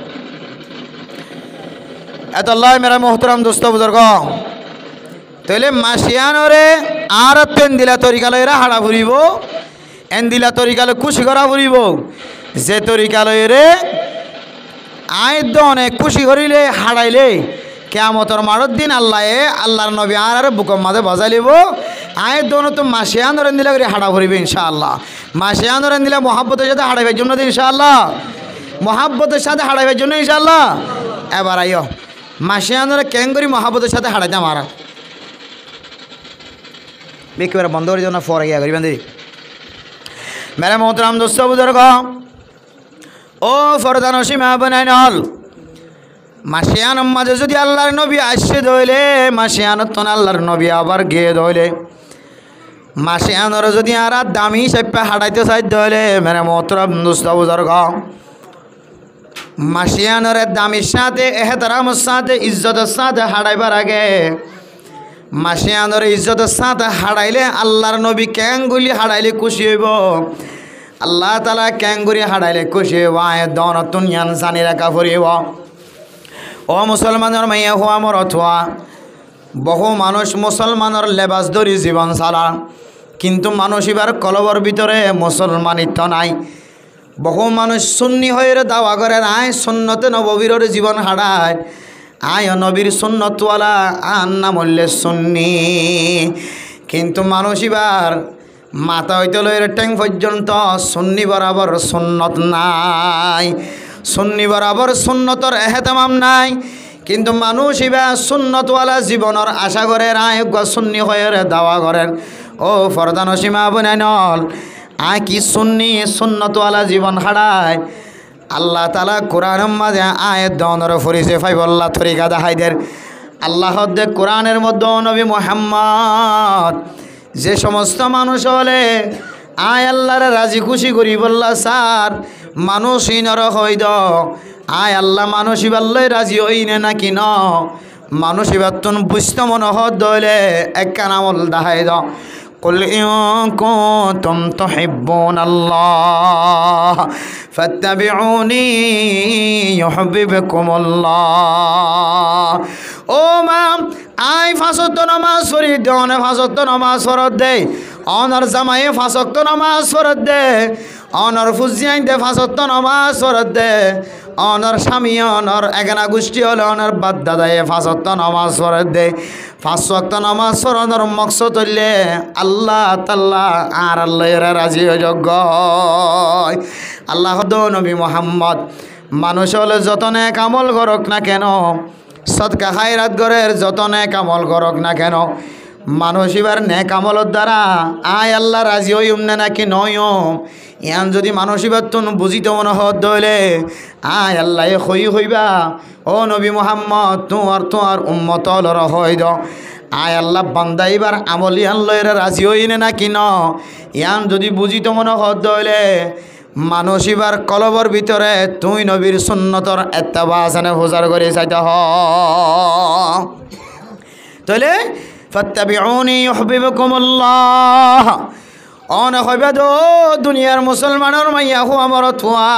এত আল্লাহ মেরা মোহতরম দোস্ত বুজুর্গ তাহলে মাসিয়ানরে আর তেন্দিলা তরিকালে এরা হাড়া ফুরিব এন্দিলা তরিকালে খুশি করা ফুরিব যে তরিকালে রে আয় অনেক খুশি করিলে হারাইলে কিয়ামতের মারত দিন আল্লাহর নবী আর বুকম মাঝে বজাইলিব আয় দোন তো মাসিয়ান দিলা করে হাড়া ফুরিবে ইনশাআল্লাহ মাসিয়ান দিলা মহাব্বতের সাথে হারাইবার জন্য ইনশাআল্লাহ মহাব্বতের সাথে হারাইবার জন্য ইনশাআল্লাহ এবার আইও মাসিয়ানরা কেন করি মহাব্বতের সাথে হারাইতাম আর একেবারে বন্ধ করে জন্য ফর গিয়া করিবেন দিদি মেরে মোহতরাম দোস্ত বুজুর্গ ও ফরদান সীমা বনাই নল মাসিয়ান মাঝে যদি আল্লাহর নবী আসছে দইলে মাসিয়ানত তো আল্লাহর নবী আবার গিয়ে দইলে মাসিয়ানর যদি আর দামি সেপে হাঁটাইতে চাই দইলে মেরে মোহতরাম দোস্ত বুজুর্গ মাসিয়ানর দামির সাথে এহতরামের সাথে ইজ্জতের সাথে হাঁটাইবার আগে মাসিয়ানর ইজ্জতের সাথে হারাইলে আল্লাহর নবী ক্যাঙ্গুলি হারাইলে খুশি হইব আল্লাহ তাআলা ক্যাঙ্গুরি হারাইলে খুশি হইব আয় দনতুন জানি রাখা ফুরিব ও মুসলমানের মাইয়া হুয়া মরত হুয়া বহু মানুষ মুসলমানের লেবাস ধরি জীবন চালা কিন্তু মানুষ এবার কলবর ভিতরে মুসলমানিত্ব নাই বহু মানুষ সুন্নি হয়ে দাওয়া করে আয় সুন্নতে নববীর জীবন হারায় আয় নবীর সুন্নতওয়ালা আর না মূল্যে সুন্নি কিন্তু মানুষ এবার মাথা হইতে লইয়ের ট্যাং পর্যন্ত সুন্নি বরাবর সুন্নত নাই সুন্নি বরাবর সুন্নতর এহতেমাম নাই কিন্তু মানুষ এবার সুন্নতওয়ালা জীবনের আশা করে আয় সুন্নি হয়ে দাওয়া করেন ও ফরদান সীমা বনাই নল আয় কি সুন্নি সুন্নতওয়ালা জীবন হারায় আল্লাহ তাআলা কোরআনের মাঝে আয়াত দনর ফরিসে ফাইবল্লাহ তরিকা দেখাইদের আল্লাহ দে কোরআনের মধ্যে নবী মুহাম্মদ যে সমস্ত মানুষ হলে আয় আল্লাহর রাজি খুশি করি বললা স্যার মানুষ ইনর হইদ আয় আল্লাহ মানুষ ইবাল্লাই রাজি হইনে নাকি ন মানুষ ইবার তুন বুঝতে মনে হদ দইলে এক কানামল দেখাই দ قل إن كنتم تحبون الله فاتبعوني يحببكم الله ও মা আই ফাঁসত্ব নামাজ পড়ি দনে ফাঁসত্ব নামাজ ফরত দে অনর জামাইয়ে ফাঁসত্ব নামাজ ফরত দে অনর ফুজিয়াই দে ফাঁসত্ব নামাজ ফরত দে অনর স্বামী অনর এগানা গোষ্ঠী হলে অনর বাদ দাদায় 5 ওয়াক্ত নামাজ পড়ে দে 5 ওয়াক্ত নামাজ পড়ানোর মকসদ হইলে আল্লাহ তাআলা আর আল্লাহর রাজি যোগ্য আল্লাহ নবী মুহাম্মদ মানুষ হলে যতনে কামল করক না কেন সদকা খায়রাত গরের যতনে কামল করক না কেন মানুষ এবার নেক আমলের দ্বারা আয় আল্লাহ রাজি হইম না নাকি নয়ম ইয়ান যদি মানুষ এবার তুন বুঝিত মনে হত হইলে আয় আল্লাহ হইবা ও নবী মুহাম্মদ তোমার উম্মত লর হই দ আয় আল্লাহ বান্দা এবার আমল ইয়ান লয়ের রাজি হইনে নাকি ন ইয়ান যদি বুঝিত মনে হত হইলে মানুষ এবার কলবর ভিতরে তুই নবীর সুন্নতর এত্তেবা আসানে হুজার করে চাইতে হ তাহলে ফাত্তাবিউনি ইউহিব্বুকুমুল্লাহ অন হইবা দো দুনিয়ার মুসলমানের মাইয়া হো আমার থুয়া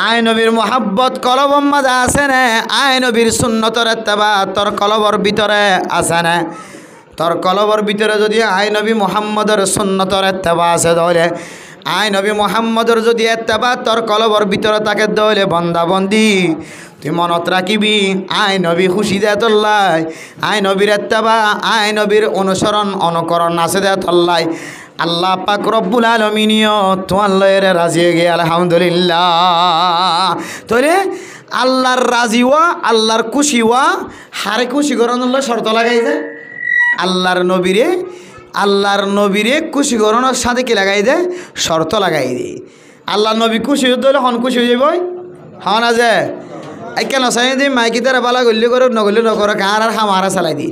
আয় নবীর মোহাব্বত কলবর মাঝে আছে না আয় নবীর সুন্নতর এত্তেবা তোর কলবর ভিতরে আছে না তোর কলবর ভিতরে যদি আয় নবী মুহাম্মদের সুন্নতর এত্তেবা আছে তাহলে আয় নবী মুহাম্মদের যদি এত্তেবা তোর কলবর ভিতরে তাকে দইলে বন্দা বন্দি তুই মনত রাখিবি আয় নবী খুশি দে তোল্লাই আয় নবীর এত্তেবা আয় নবীর অনুসরণ অনুকরণ আছে দে তোল্লাই আল্লাহ পাক রব্বুল আলামিনিও তোমার লয়ের রাজি হয়ে গিয়ে আলহামদুলিল্লাহ তোরে আল্লাহর রাজি হওয়া আল্লাহর খুশি হওয়া হারে খুশি করানোর শর্ত লাগাই যায় আল্লাহর নবীরে খুশি করানোর সাথে কি লাগাই দে শর্ত লাগাই দে আল্লাহর নবী খুশি হতে হলে হন খুশি হয়ে যাবই হওয়া না যায় কেন চাই দি মাইকি তারা বালা গল্লি করে নগল্লি নকরে কার আর হামারা চালাই দি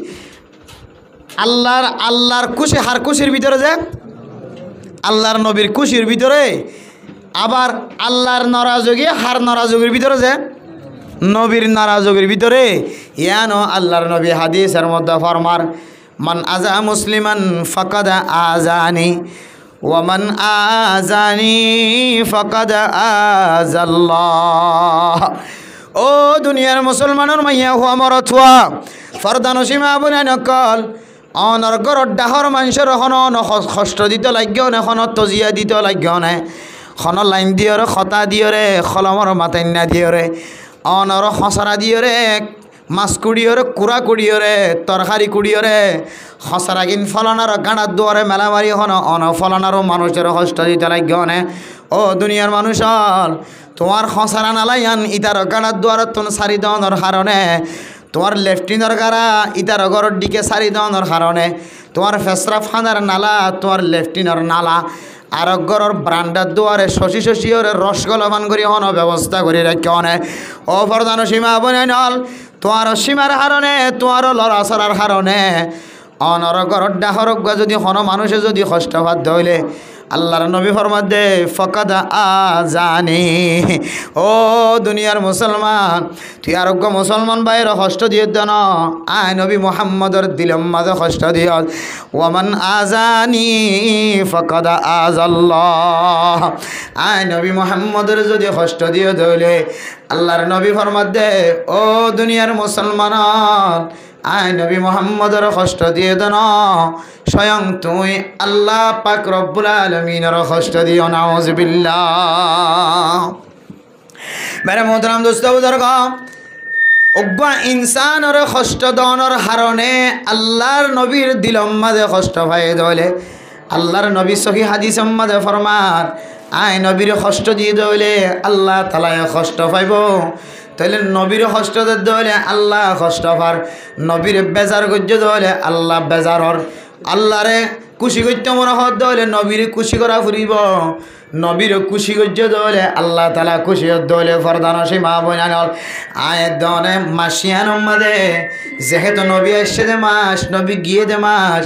আল্লাহর খুশি হার খুশির ভিতরে যে আল্লাহর নবীর খুশির ভিতরে আবার আল্লাহর নারাজগি হার নারাজগির ভিতরে যে নবীর নারাজগির ভিতরে ইয়ানো আল্লাহর নবী হাদিসের মধ্যে ফরমার মান আজা মুসলিমান ফাকাদ আজানি ওয়ামান আজানি ফাকাদ আজাল্লাহ ও দুনিয়ার মুসলমানের মাইয়া হুয়া মর থুয়া ফরদানসীমা বুনা নকল অনর গরর ডাহর মানুষের এখন কষ্ট দিতে লাগিও না এখন তজিয়া দিতে লাগিও না খন লাইন দিয়রে খতা দিয়রে খলমর মাতান্না দিয়রে অনর খসরা দিয়রে মাছ কুড়িয়রে কুড়া কুড়িয়রে তরকারি কুড়িয়রে খসরা কিন ফলনার গাঁড়ার দুয়ারে মেলা মারি এখন অন ফলনারও মানুষের কষ্ট দিতে লাগিও না ও দুনিয়ার মানুষ তোমার খসরা নালাইয়ান ইতার গাঁড়ার দুয়ারে তোন সারি দেওয়ানোর কারণে তোমার লেফটিনের গাড়া ইতার ঘরের দিকে সারি দেওয়ানোর কারণে তোমার ফেসরা ফাঁদার নালা তোমার লেফটিনের নালা আর ঘরের ব্রান্ডার দুয়ারে শশী শশীরে রসগোলমান করি হন ব্যবস্থা করে রাখি অনে ও প্রধান সীমা বনে নল তোমার সীমার হারণে তোমার লড়াচড়ার হারণে অনর ঘরের ডাহরক যদি হন মানুষে যদি কষ্ট বাধ্য হইলে আল্লাহর নবী ফরমাত দে ফকাদ আজানি ও দুনিয়ার মুসলমান তুই আরোগ্য মুসলমান ভাইয়ের কষ্ট দিয়ে দেন আয় নবী মুহাম্মদের দিলম মাঝে কষ্ট দিও ওয়ামান আজানি ফকাদ আজাল্লাহ আয় নবী মুহাম্মদের যদি কষ্ট দিয়ে দইলে আল্লাহর নবী ফরমাত দে ও দুনিয়ার মুসলমান আয় নবী মুহাম্মদের কষ্ট দিয়ে দেন স্বয়ং তুই আল্লাহ পাক রব্বুল আলামিনের কষ্ট দিও নাউযুবিল্লাহ মেরে মোহতারাম দোস্ত বুজুর্গ অজ্ঞা ইনসানের কষ্ট দনের হারণে আল্লাহর নবীর দিলম মাঝে কষ্ট পাই দলে আল্লাহর নবী সহি হাদিস মাঝে ফরমার আয় নবীর কষ্ট দিয়ে দলে আল্লাহ তাআলা কষ্ট পাইব তাহলে নবীর কষ্ট দলে আল্লাহ কষ্ট পার নবীর বেজার গজ্য দলে আল্লাহ বেজারর আল্লাহরে খুশি করতে মনে হত দলে নবীর খুশি করা ফুরিব নবীর খুশি গজ্য দলে আল্লাহ তাআলা খুশি দলে ফরদান সীমা বনাল আয় দনে মাসিয়ান মাদে যেহেতু নবী আসছে যে মাস নবী গিয়ে দে মাস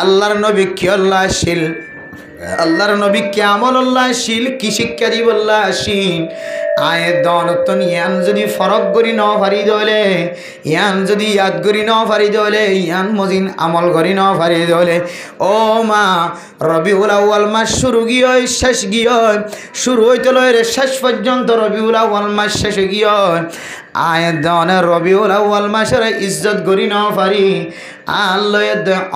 আল্লাহর নবী কি আল্লাহ শিল আল্লাহর নবী কেমন আল্লাহ শিল কি শিক্ষা দিব আল্লাহ শিল আয় দনতন ইয়ান যদি ফরক করি ন পারি দলে ইয়ান যদি ইয়াদ করি ন পারি দলে ইয়ান মজিন আমল করি ন পারি দলে ও মা রবিউল আউয়াল মাস শুরু গিয়ে শেষ গিয়ে শুরু হইতে লয় শেষ পর্যন্ত রবিউল আউয়াল মাস শেষ গিয়ে আয় দনে রবিউল আউয়াল মাসের ইজ্জত করি ন পারি আল্লাহ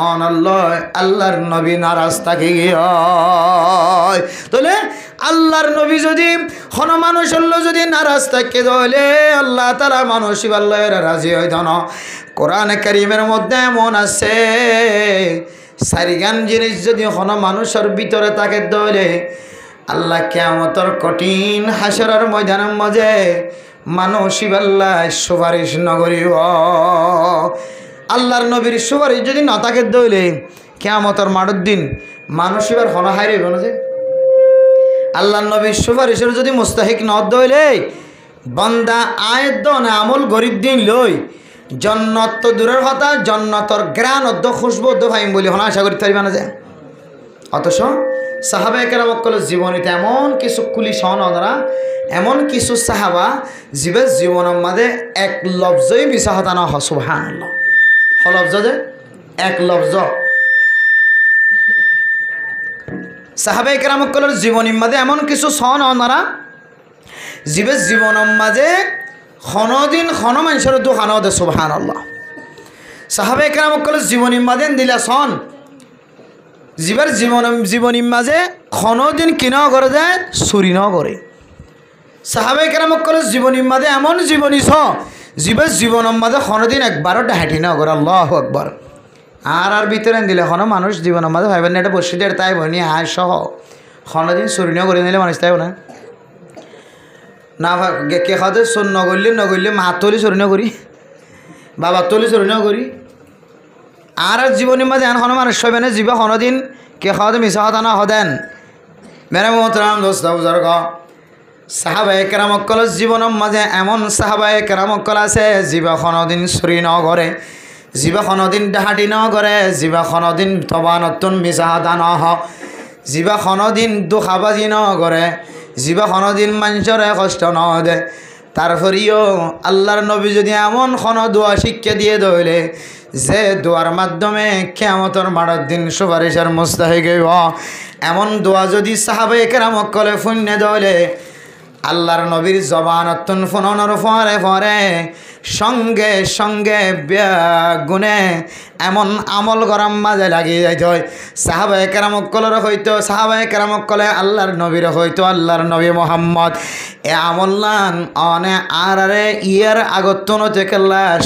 অনল্লাহ আল্লাহর নবী নারাজ থাকি গিয়ে তাহলে আল্লাহর নবী যদি কোন মানুষ হলো যদি নারাজ থাকে তাহলে আল্লাহ তাআলা মানুষ আল্লাহর রাজি হইতো না। কোরআন কারীমের মধ্যে এমন আছে সারিগান জিনিস যদি কোন মানুষের ভিতরে থাকে তাহলে আল্লাহ কিয়ামতের কঠিন হাসরের ময়দানের মাঝে মানুষ আল্লাহ সুপারিশ নগরিব। আল্লাহর নবীর সুপারিশ যদি না থাকে তাহলে কিয়ামতের মাঠের দিন মানুষ এবার হন হাইরে না যে আল্লাহর নবীর সুপারিশের যদি মুস্তাহিক ন দইলে বান্দা আয়ের দন আমল গরিব দিন লই জন্নত তো দূরের কথা জন্নতর গ্রান অদ্দ খুশবু অদ্দ ভাইম বলি হন আশা করি পারিবা না যে। অথচ সাহাবায়ে কেরামের জীবনীতে এমন কিছু কুলি সহনরা এমন কিছু সাহাবা জীবের জীবনের মাঝে এক লফজই মিশা হতা না সুবহানাল্লাহ লফজ যে এক লফজ সাহাবায়ে কেরামের জীবনীর মাঝে এমন কিছু সহনরা জীবের জীবনের মাঝে ক্ষণদিন ক্ষণ মানুষের দোকান দে সুবহানাল্লাহ। সাহাবায়ে কেরামের জীবনীর মাঝে দিলা সন জীবের জীবনীর মাঝে ক্ষণদিন কিনা করে যায় চুরি ন করে। সাহাবায়ে কেরামের জীবনীর মাঝে এমন জীবনী জীবের জীবনের মাঝে ক্ষণদিন একবারও ডাহাটি ন করে আল্লাহু আকবার। আর ভিতরে দিলে কোনো মানুষ জীবনের মাঝে ভাইবেন না এটা বসে দেয় তাই বনি আয় সহ ক্ষণদিন চুরি ন করে নিলে মানুষ তাই না না কে খাতে চোর নগরলে মাত তলি চুরি ন করি বাবা তলি চুরি ন করি। আর জীবনের মাঝে এন কোনো মানুষ হবে না জীবা কোনোদিন কে খাওয়াতে মিশা হতা না হদেন মেরে মোহতরাম দোস্ত বুজুর্গ। সাহাবায়ে কেরামের জীবনের মাঝে এমন সাহাবায়ে কেরামের আছে জীবা কোনোদিন চুরি ন করে জীবা কোনোদিন ডাহাটি ন করে জীবা কোনোদিন তবা নতুন মিশা হতা ন জীবা কোনোদিন দুখাবাজি ন করে জীবা কোনোদিন মানুষরে কষ্ট ন দে। তারপরেও আল্লাহর নবী যদি এমন কোনো দোয়া শিক্ষা দিয়ে দইলে যে দোয়ার মাধ্যমে কিয়ামতের মাঠের দিন সুপারিশের মুস্তাহিক হইব এমন দোয়া যদি সাহাবায়ে কেরামের ফুন্নে দইলে আল্লাহর নবীর জবানতন ফোনর ফরে ফরে সঙ্গে সঙ্গে গুণে এমন আমল গরম মাঝে লাগিয়ে যাইত হয়। সাহাবায়ে কেরামের হইতো সাহাবায়ে কেরামের আল্লাহর নবীর হইতো আল্লাহর নবী মোহাম্মদ এ আমল্লান অনে আরে ইয়ার আগতন থেকে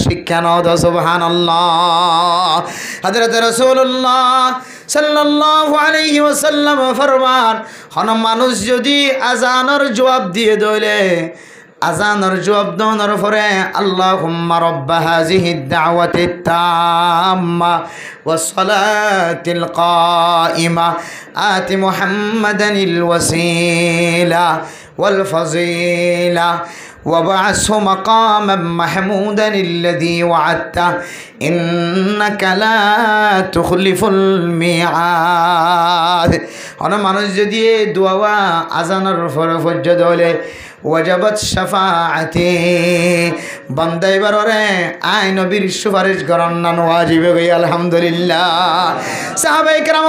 শিক্ষা নদ সুবহানাল্লাহ। হযরত রাসূলুল্লাহ সাল্লাল্লাহু আলাইহি ওয়াসাল্লাম ফরমান হন মানুষ যদি আজানের জবাব দিয়ে দইলে আজানের জবাব দেওয়ার পরে আল্লাহুম্মা রাব্বা হাযিহিদ দাওয়াতিত তাম্মা ওয়াস সালাতিল কাইমা আতি মুহাম্মাদানিল ওয়াসিলা ওয়াল ফাযিলা وابعثه مقاما محمودا الذي وعدته إنك لا تخلف الميعاد। هنا মানুষ যদি দোয়া আজানের পরে ফজর হলে ওয়াজাবাত শাফাআতি বান্দা এবারে আয় নবীর সুপারিশ করার নান ওয়াজিব হই আলহামদুলিল্লাহ। সাহাবায়ে কেরাম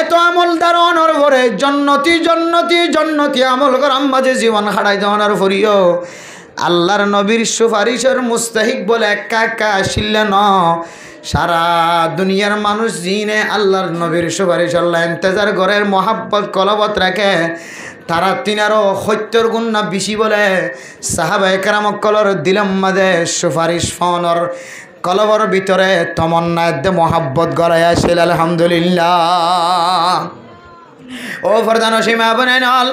এত আমল দারোয়ানোর পরে জন্নতি জন্নতি জন্নতি আমল করার মাঝে জীবন হারাই দেওয়ার পরিও আল্লাহর নবীর সুপারিশের মুস্তাহিক বলে একা একা আসিল না সারা দুনিয়ার মানুষ জিনে আল্লাহর নবীর সুপারিশ আল্লাহ ইন্তজার ঘরের মহাব্বত কলবত রাখে তারা তিনারও সত্যর গুণ না বেশি বলে সাহাবায়ে কেরামের দিলম মাঝে সুপারিশ ফোনর কলবর ভিতরে তমন্না দে মহাব্বত গড়াই আসিল আলহামদুলিল্লাহ। ও ফরদান সীমা বনেনাল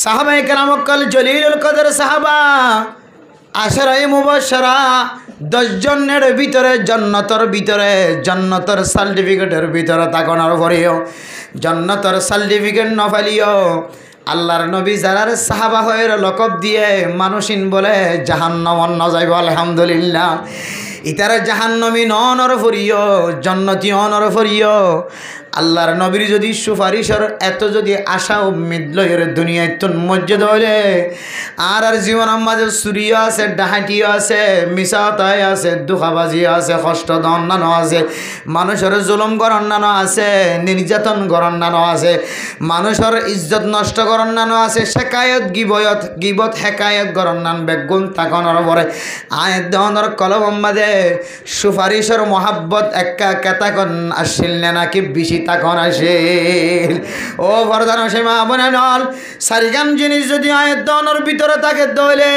সাহাবায়ে কেরামের জলিলুল কদর সাহাবা আশরায়ে মুবাশশারা 10 জনের ভিতরে জান্নাতের সার্টিফিকেটের ভিতরে তাকানোর পরেও জান্নাতের সার্টিফিকেট ন পালিও আল্লাহর নবী যারার সাহাবা হয়ে লকব দিয়ে মানুষিন বলে জাহান্নাম ন যাইব আলহামদুলিল্লাহ। ইতারা জাহান্নামী নর ফরিও জান্নাতি অনর ফরিও আল্লাহর নবীর যদি সুপারিশের এত যদি আশা উম্মিদ লয়ের দুনিয়ায় তুন মসজিদ হইলে আর জীবনের মাঝে চুরিও আছে ডাহাটিও আছে মিশাতাই আছে দুঃখাবাজি আছে কষ্ট দন্নানো আছে মানুষের জুলুম গরন্নানো আছে নির্যাতন গরন্নানো আছে মানুষের ইজ্জত নষ্ট গরন্নানো আছে শেকায়ত গিবত হেকায়ত গরন্নান বেগুন তাকনের পরে আয়াত দেওয়ানোর কলম মাঝে সুপারিশের মহাব্বত একা কেতাকন আসছিল নাকি বেশি তখন আসিল। ও বরদান সীমা বনে নল সারিগান জিনিস যদি আয়ের দনের ভিতরে থাকে দলে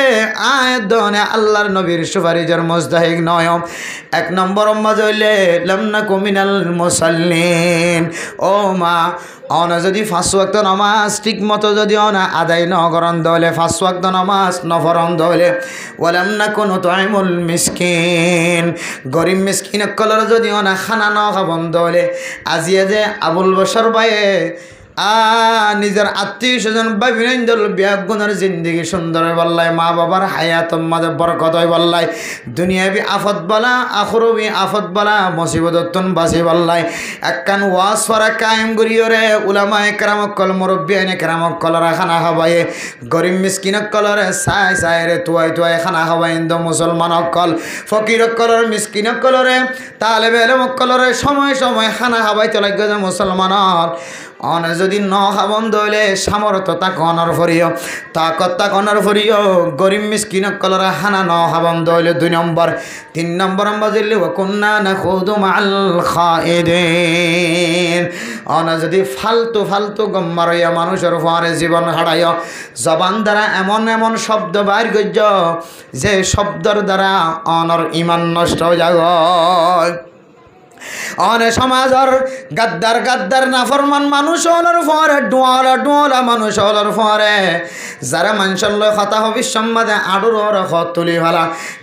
আয়ের দনে আল্লাহর নবীর সুপারিশের মুস্তাহিক নয়। এক নম্বর মাঝে হইলে লামনা কুমিনাল মুসাল্লিন। ও মা অনা যদি 5 ওয়াক্ত নামাজ ঠিক মতো যদি অনা আদায় ন করন দলে 5 ওয়াক্ত নামাজ নফরন দলে ওয়ালাম না কোনো তাইমুল মিসকিন গরিব মিসকিন কলর যদি অনা খানা ন খাবন দলে আজিয়া যে আবুল বশর ভাইয়ে নিজের আত্মীয় স্বজন বা বিনন্দল ব্যাগুনের জিন্দগি সুন্দর বললাই মা বাবার হায়াত মাঝে বরকত হয় বললাই দুনিয়াবি আফত বলা আখরবি আফত বলা মুসিবতন বাসি বললাই একখান ওয়াজ ফরা কায়েম করিয়রে উলামা একরামক কল মুরব্বী একরামক কলরা খানা খাবায়ে গরিব মিসকিনক কলরে সাই সাইরে তুয়াই তুয়াই খানা খাবাই ইন্দো মুসলমানক কল ফকিরক কলর মিসকিনক কলরে তালেবে এলমক কলরে সময় সময় খানা খাবাই চলাইগে যে মুসলমানর অনে যদি ন খাবন দইলে সামর্থ্য তাকনের ফরিও তাকত তাকনের ফরিও গরিব মিসকিনক কলরা হানা ন খাবন দইলে 2 নম্বর 3 নম্বর বাজিলে ওয়াকুন্না নাখুদু মাল খাইদিন অনে যদি ফালতু ফালতু গম্মারইয়া মানুষের ফারে জীবন হারায় জবান দ্বারা এমন এমন শব্দ বাইর গজ্জ যে শব্দর দ্বারা অনর ঈমান নষ্ট হয়ে যায়। অনে সমাজর গাদ্দার গাদ্দার নাফরমান মানুষ হলার পরে ডোয়ালা মানুষ হলার পরে যারা মানুষের লয় কথা হবি সম্মাদে আড়ুর তুলি ভালা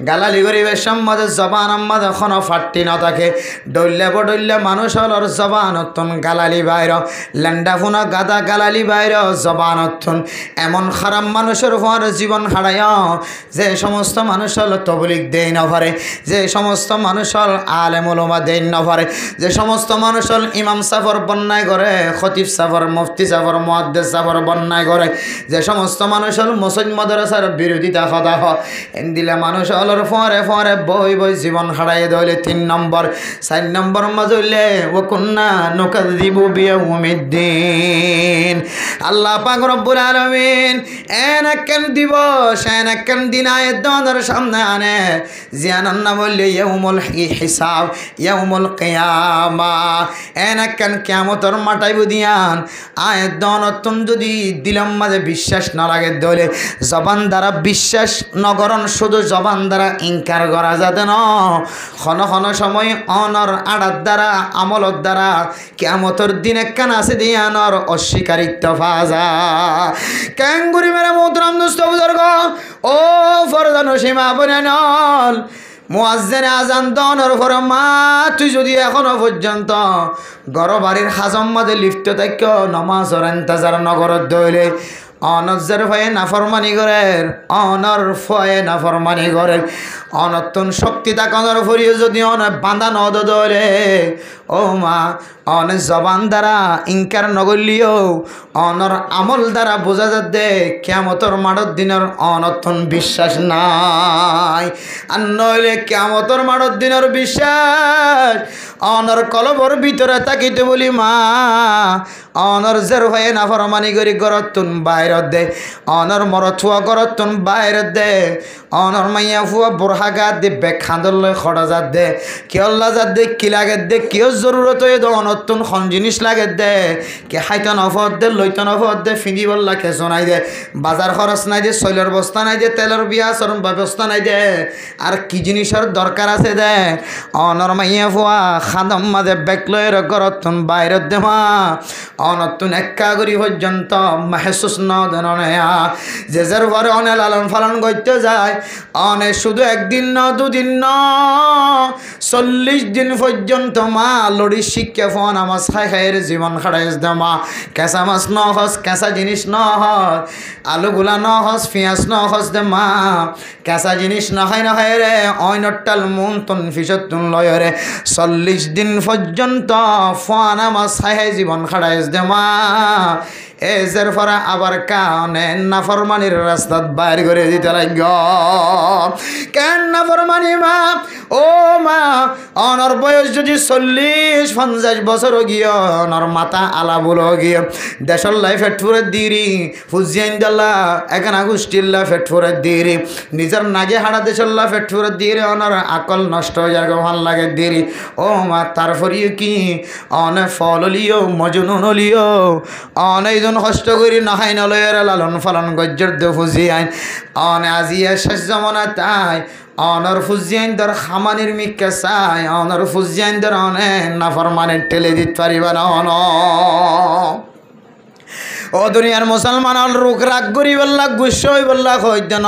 গালালি গরিবের সম্মাদে জবান আম্মাদে এখনো ফাট্টি না থাকে ডইলে বডইলে মানুষ হলার জবানতন গালালি বাইর লেন্ডা ফুনা গাদা গালালি বাইর জবানতন এমন খারাপ মানুষের পরে জীবন হারায় যে সমস্ত মানুষ হল তবলিগ দেই না পারে যে সমস্ত মানুষ হল আলেম উলামা দেই না পারে যে সমস্ত মানুষ হল ইমাম সাফর বন্যায় করে খতিব সাফর মুফতি সাফর মুহাদ্দিস সাফর বন্যায় করে যে সমস্ত মানুষ হল মুসলিম মাদ্রাসার বিরোধিতা কথা দিলে মানুষ হলর ফরে ফরে বই বই জীবন হারাই দইলে 3 নম্বর 4 নম্বর মাজলে ওয়াকুন্না নুকাযিবু বিয়াউমিদ্দিন আল্লাহ পাক রব্বুল আলামিন এনাকান দিবস এনাকান দিন আয়াত দনের সামনে আনে জিয়ানান না বললে ইয়াউমুল হিসাব ইয়াউমুল কিয়ামা এনাকান কিয়ামতের মাটাই বুদিয়ান আয়াত দনতন যদি দিলাম মাঝে বিশ্বাস না লাগে দলে জবান দ্বারা বিশ্বাস নগরণ শুধু জবান দ্বারা ইনকার করা যাতে ন ক্ষণ ক্ষণ সময় অনর আড়ার দ্বারা আমলত দ্বারা কিয়ামতের দিন একখান আছে দিয়ানর অস্বীকারিত্ব ফাজা ক্যাঙ্গুরি মেরে মোহতরম দোস্ত বুজুর্গ ও ফরদান সীমা বনানল মুয়াজ্জিন আজান দনের পরে মা তুই যদি এখনো পর্যন্ত ঘর বাড়ির হাজম মাঝে লিপ্ত থাক নামাজের ইন্তজার নগরত দইলে অনজ্জের ভয়ে নাফরমানি করেন অনর ফয়ে নাফরমানি করেন অনতন শক্তি তাকানোর ফরিয়ে যদি অন বাঁধা নদ দলে ও মা অন জবান দ্বারা ইনকার নগলিও অনর আমল দ্বারা বোঝা যাচ্ছে কিয়ামতের মাঠের দিনের অনতন বিশ্বাস নাই আর নইলে কিয়ামতের মাঠের দিনের বিশ্বাস অনর কলবর ভিতরে তাকিতে বলি মা অনর জের হয়ে নাফরমানি করি গরতুন বাইরত দে অনর মরথুয়া গরতুন বাইরত দে অনর মাইয়া ফুয়া বুরহাগা দে বেখান্দর লয় খড়া যাত দে কিয়ল্লা যাত দে কি লাগে দে কিয় জরুরত হয়ে দে অনতুন খন জিনিস লাগে দে কে হাইতন অফত দে লইতন অফত দে ফিঁদি বললা খেসো নাই দে বাজার খরচ নাই দে শৈলের বস্তা নাই দে তেলের বিয়া চরণ ব্যবস্থা নাই দে আর কি জিনিসের দরকার আছে দে অনর মাইয়া ফুয়া খাদম মাঝে বেকলয়ের গরতুন বাইরত দে মা অনতুন একা করি পর্যন্ত মাহেসুস নয়া যে যার ঘরে অনে লালন পালন করতে যায় অনে শুধু একদিন ন দুদিন ন 40 দিন পর্যন্ত মা লড়ি শিক্ষা ফোন আমার খাই খাইয়ের জীবন খাড়াইস দে মা কেঁচা মাছ ন হস কেঁচা জিনিস ন হস আলুগুলা ন হস পেঁয়াজ ন হস দে মা কেঁচা জিনিস না খাই রে অইনটাল মন তন ফিসত তুন লয় রে 40 দিন পর্যন্ত ফোন আমার খাই জীবন খাড়াইস দে মা এজের ফরা আবার কানে নাফরমানির রাস্তাত বাইর করে দিতে লাগ কেন নাফরমানি মা ও মা অনর বয়স যদি 40-50 বছর গিয়ে অনর মাথা আলাবুল গিয়ে দেশর লাই ফেটফুরে দিরি ফুজিয়াইন দাল্লা এখান আগুস্টিল্লা ফেটফুরে দিরি নিজের নাগে হাড়া দেশল্লা ফেটফুরে দিরি অনর আকল নষ্ট হয়ে যায় ভাল লাগে দিরি ও মা তারপরেও কি অনে ফল লিও মজনুন লিও অনেকজন কষ্ট করি নহাই নলয়ের লালন ফালন গজ্জর দে ফুজিয়াইন অনে আজিয়া শেষ জমানা তাই অনর ফুজিয়াইন দর খামানির মিক্কা চাই অনর ফুজিয়াইন দর অনে নাফরমানের ঠেলে দিতে পারিবা না অন ও দুনিয়ার মুসলমান রোগ রাগ করি বললা গুস্স হই বললা হইতে ন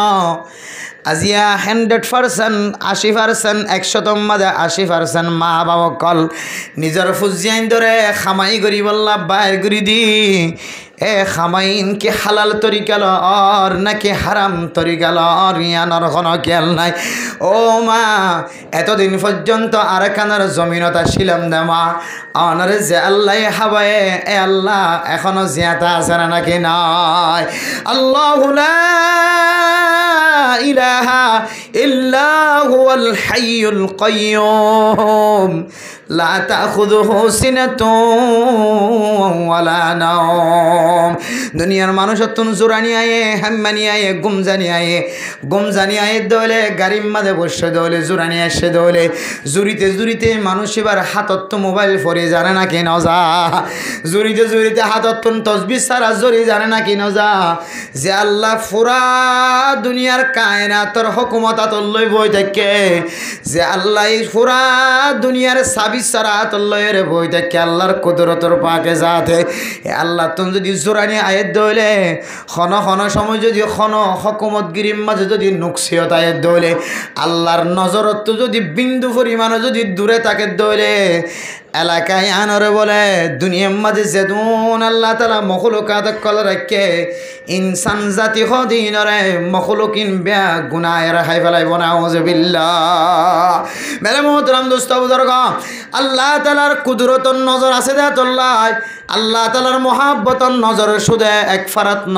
আজিয়া 100% 80% 100 মাঝে 80% মা বাবা কল নিজের ফুজিয়াইন ধরে খামাই করি বললা বাইর করি দি এ খামাইন কি হালাল তরিকাল আর নাকি হারাম তরিকাল আর ইয়ানোর কোনো খেয়াল নাই ও মা এতদিন পর্যন্ত আর কানার জমিনত ছিলাম দে মা অনারে যে আল্লাহ হাবায়ে এ আল্লাহ এখনো জিয়াতা আছে না নাকি নাই আল্লাহু লা ইলাহা ইল্লা হুয়াল হাইয়ুল কাইয়্যুম লা তাখুযুহু সিনাতুন ওয়ালা নাওম দুনিয়ার মানুষ তুন জোরানি আয়ে হাম্মানি আয়ে গুমজানি আয়ে দলে গাড়ির মাঝে বসে দলে জোরানি আসে দলে জুরিতে মানুষ এবার হাতত তো মোবাইল ফরে জানে না কি নজা জুরিতে হাতত তুন তসবিহ সারা জরি জানে না কি নজা যে আল্লাহ পুরা দুনিয়ার কায়নাতর হুকুমত লই বই থাকে যে আল্লাহ পুরা দুনিয়ার সাবিস সারা লয়ের বই থাকে আল্লাহর কুদরতর পাকে যাতে আল্লাহ তুমি যদি জোরানি আয়াত দইলে খন সময় যদি খন হকুমতগিরির মাঝে যদি নুকসিয়ত আয়াত দইলে আল্লাহর নজরত যদি বিন্দু পরিমাণে যদি দূরে থাকে দইলে এলাকায় আনরে বলে দুনিয়ার মাঝে যেদুন আল্লাহ তালা মখলুকাত কল রাখে ইনসান জাতি হদিনরে মখলুকিন বেয়া গুনায় রাখাই ফেলাই বনাউযুবিল্লাহ মেরে মোহতরম দোস্ত বুজুর্গ আল্লাহ তালার কুদরতর নজর আছে দে তোল্লাই আল্লাহ তালার মহাব্বতর নজরের শুধু এক ফারাত ন